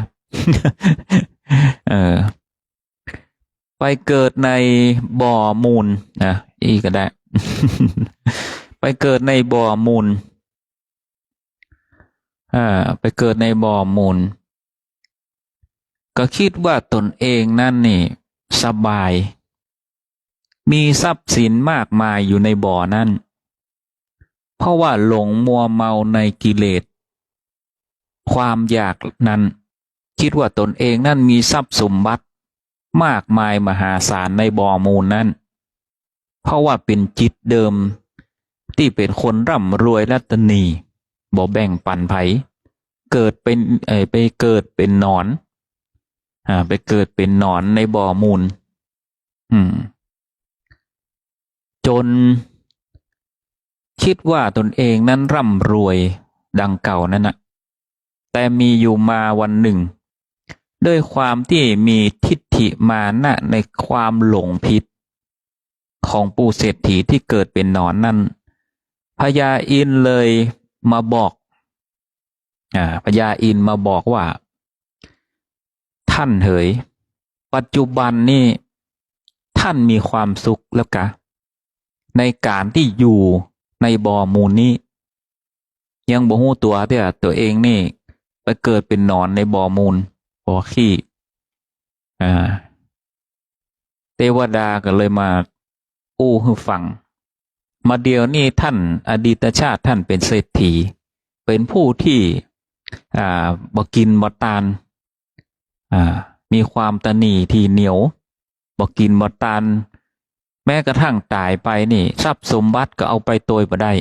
Speaker 1: ไปเกิดในบ่อมูลอีกก็ได้ ไปเกิดในบ่อมูลไปเกิดในบ่อมูลก็คิดว่าตนเองนั่นนี่สบายมีทรัพย์สินมากมายอยู่ในบ่อนั้นเพราะว่าหลงมัวเมาในกิเลสความอยากนั้นคิดว่าตนเองนั่นมีทรัพย์สมบัติมากมายมหาศาลในบ่อมูลนั้นเพราะว่าเป็นจิตเดิมที่เป็นคนร่ำรวยและตนีบ่แบ่งปันไผเกิดเป็นไปเกิดเป็นหนอนไปเกิดเป็นหนอนในบ่อมูลจนคิดว่าตนเองนั้นร่ำรวยดังเก่านั่นนะแต่มีอยู่มาวันหนึ่งด้วยความที่มีทิฏฐิมานะในความหลงผิดของปู่เศรษฐีที่เกิดเป็นหนอนนั้นพญาอินทร์เลยมาบอกพญาอินทร์มาบอกว่าท่านเอ๋ยปัจจุบันนี้ท่านมีความสุขแล้วกะในการที่อยู่ในบ่อมูลนี้ยังบ่ฮู้ตัวที่ตัวเองนี่ไปเกิดเป็นหนอนในบ่อมูลบ่อขี้เทวดาก็เลยมาอู้ให้ฟังมาเดียวนี่ท่านอดีตชาติท่านเป็นเศรษฐีเป็นผู้ที่บ่กินบ่ตานมีความตนีที่เหนียวบ่กินบ่ตานแม้กระทั่งตายไปนี่ทรัพย์สมบัติก็เอาไปโตยบ่ได้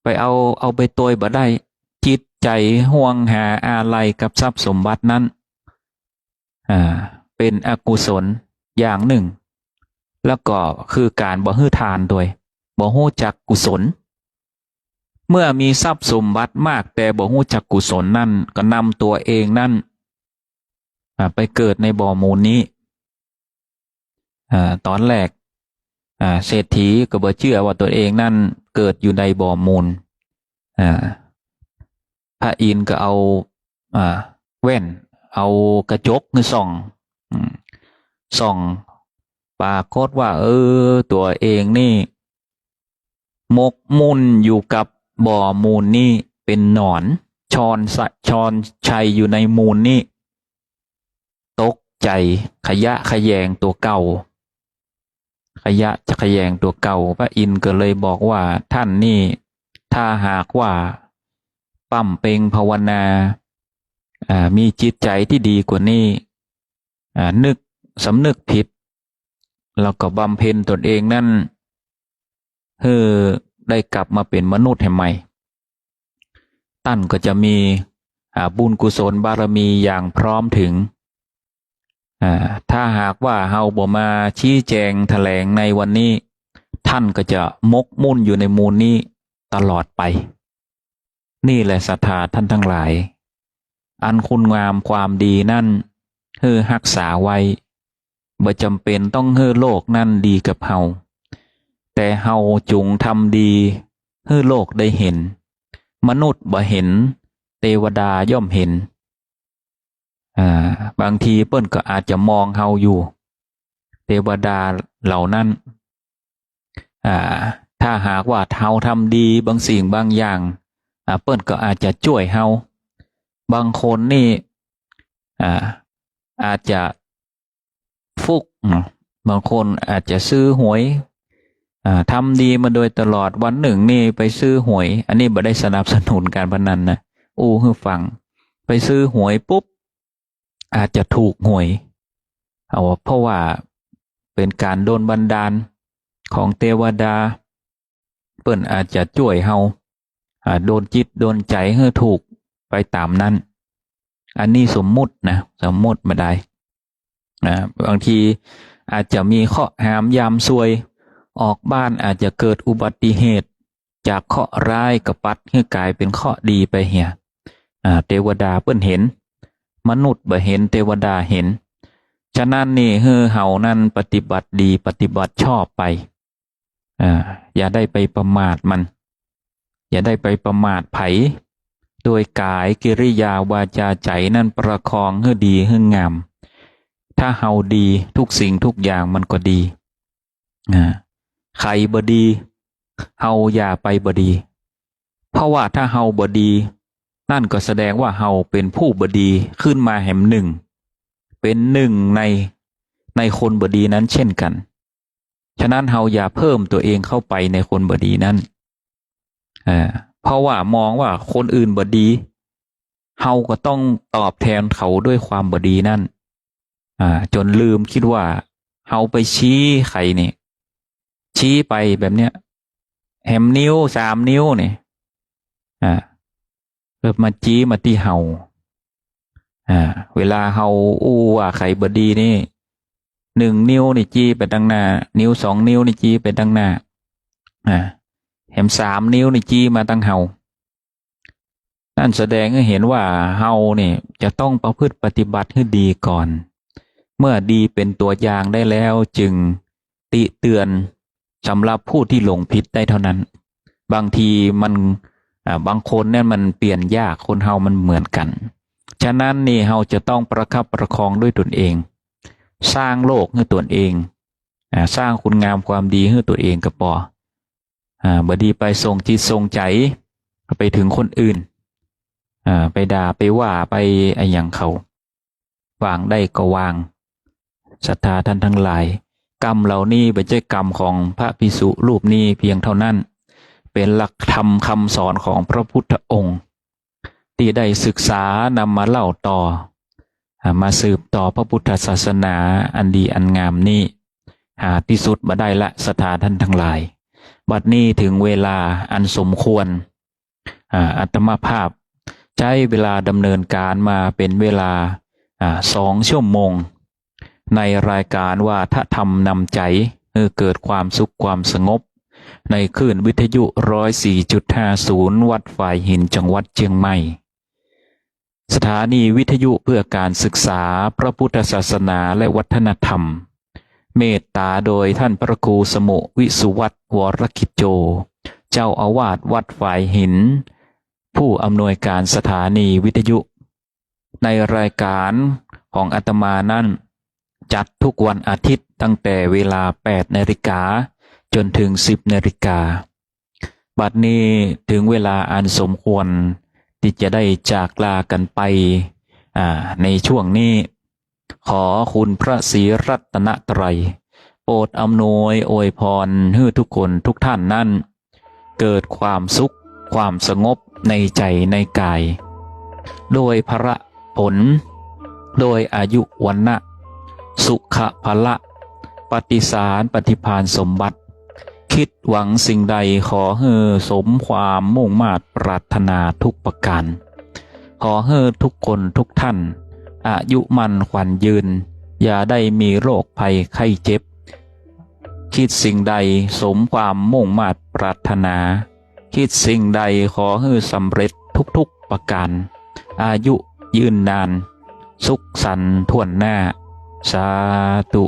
Speaker 1: ไปเอาไปโตยบ่ได้จิตใจห่วงหาอาลัยกับทรัพย์สมบัตินั้นเป็นอกุศลอย่างหนึ่งแล้วก็คือการบ่ฮื้อทานด้วยบ่ฮู้จักกุศลเมื่อมีทรัพย์สมบัติมากแต่บ่ฮู้จักกุศลนั่นก็นำตัวเองนั่นไปเกิดในบ่อมูลนี้ตอนแรกเศรษฐีก็บ่เชื่อว่าตัวเองนั่นเกิดอยู่ในบ่อมูลพระอินทร์ก็เอาแว่นเอากระจกนี่ส่องปรากฏว่าตัวเองนี่หมกมุ่นอยู่กับบ่อมูลนี่เป็นหนอนชอนชัยอยู่ในมูลนี่ตกใจขยะแขยงตัวเก่าพระอินทร์ก็เลยบอกว่าท่านนี่ถ้าหากว่าปั้มเพ็งภาวนามีจิตใจที่ดีกว่านี้สำนึกผิดแล้วก็บำเพ็ญตนเองนั่นได้กลับมาเป็นมนุษย์ให้ใหม่ท่านก็จะมีบุญกุศลบารมีอย่างพร้อมถึงถ้าหากว่าเฮาบ่มาชี้แจงแถลงในวันนี้ท่านก็จะมกมุ่นอยู่ในมูลนี้ตลอดไปนี่แหละศรัทธาท่านทั้งหลายอันคุณงามความดีนั่นรักษาไว้บ่จำเป็นต้องโลกนั่นดีกับเฮาแต่เฮาจงทำดีโลกได้เห็นมนุษย์บ่เห็นเทวดาย่อมเห็นบางทีเปิ้นก็อาจจะมองเฮาอยู่เทวดาเหล่านั้นถ้าหากว่าเฮาทำดีบางสิ่งบางอย่างเปิ้นก็อาจจะช่วยเฮาบางคนนี่อาจจะฟุกบางคนอาจจะซื้อหวยทำดีมาโดยตลอดวันหนึ่งนี่ไปซื้อหวยอันนี้บ่ได้สนับสนุนการพนันนะให้ฟังไปซื้อหวยปุ๊บอาจจะถูกหวยเพราะว่าเป็นการโดนบันดาลของเทวดาเปิ้นอาจจะช่วยเฮาโดนจิตโดนใจให้ถูกไปตามนั้นอันนี้สมมุตินะสมมุติมาได้บางที อาจจะมีเคราะห์หามยามซวย ออกบ้านอาจจะเกิดอุบัติเหตุ จากเคราะห์ร้ายกับปัดให้กลายเป็นเคราะห์ดีไปเหี่ยเทวดาเปิ้นเห็น มนุษย์บ่เห็นเทวดาเห็น ฉะนั้นนี่เฮานั่นปฏิบัติดีปฏิบัติชอบไปอย่าได้ไปประมาทมัน อย่าได้ไปประมาทไผโดยกายกิริยาวาจาใจนั่นประคองให้ดีให้งาม ถ้าเฮาดีทุกสิ่งทุกอย่างมันก็ดีใครบ่ดีเฮาอย่าไปบ่ดี เพราะว่าถ้าเฮาบ่ดีนั่นก็แสดงว่าเฮาเป็นผู้บ่ดีขึ้นมาแห่งหนึ่ง เป็นหนึ่งในคนบ่ดีนั้นเช่นกัน ฉะนั้นเฮาอย่าเพิ่มตัวเองเข้าไปในคนบ่ดีนั้นเพราะว่ามองว่าคนอื่นบ่ดีเฮาก็ต้องตอบแทนเขาด้วยความบ่ดีนั่นจนลืมคิดว่าเฮาไปชี้ใครนี่ชี้ไปแบบเนี้ยแหมนิ้ว3 นิ้วนี่เริ่มมาจี้มาที่เฮาเวลาเฮาอู้ว่าใครบ่ดีนี่1 นิ้วนี่จี้ไปดังหน้านิ้ว2 นิ้วนี่จี้ไปดังหน้าแหม3 นิ้วนี่จี้มาตั้งเฮานั่นแสดงให้เห็นว่าเฮานี่จะต้องประพฤติปฏิบัติให้ดีก่อนเมื่อดีเป็นตัวอย่างได้แล้วจึงติเตือนสำหรับผู้ที่หลงผิดได้เท่านั้นบางทีมันบางคนเนี่ยมันเปลี่ยนยากคนเฮามันเหมือนกันฉะนั้นนี่เฮาจะต้องประคับประคองด้วยตนเองสร้างโลกให้ตนเองสร้างคุณงามความดีให้ตัวเองก็พอบดีไปส่งจิตส่งใจไปถึงคนอื่นไปด่าไปว่าไปอย่างเขาวางได้ก็วางศรัทธาท่านทั้งหลายกรรมเหล่านี้ไม่ใช่กรรมของพระภิกษุรูปนี้เพียงเท่านั้นเป็นหลักธรรมคำสอนของพระพุทธองค์ที่ได้ศึกษานำมาเล่าต่อมาสืบต่อพระพุทธศาสนาอันดีอันงามนี้หาที่สุดมาได้ละศรัทธาท่านทั้งหลายบัดนี้ถึงเวลาอันสมควรอาตมาภาพใช้เวลาดำเนินการมาเป็นเวลา2 ชั่วโมงในรายการว่าถ้าทำนำใจเกิดความสุขความสงบในคลื่นวิทยุ 104.50 วัดฝ่ายหินจังหวัดเชียงใหม่สถานีวิทยุเพื่อการศึกษาพระพุทธศาสนาและวัฒนธรรมเมตตาโดยท่านพระครูสมุวิสุวัตวรคิจโจเจ้าอาวาสวัดฝ่ายหินผู้อำนวยการสถานีวิทยุในรายการของอาตมานั้นจัดทุกวันอาทิตย์ตั้งแต่เวลา 8 นาฬิกาจนถึง 10 นาฬิกาบัดนี้ถึงเวลาอันสมควรที่จะได้จากลากันไปในช่วงนี้ขอคุณพระศรีรัตนตรัยโปรดอำนวยอวยพรให้ทุกคนทุกท่านนั้นเกิดความสุขความสงบในใจในกายโดยพระผลโดยอายุวันนะสุขภละปฏิสารปฏิภาณสมบัติคิดหวังสิ่งใดขอให้สมความมุ่งมา่ปรารถนาทุกประการขอให้ทุกคนทุกท่านอายุมั่นขวัญยืนอย่าได้มีโรคภัยไข้เจ็บคิดสิ่งใดสมความมุ่งมา่ปรารถนาคิดสิ่งใดขอให้สำเร็จทุกๆประการอายุยืนนานสุขสันต์ทั่วหน้าสาธุ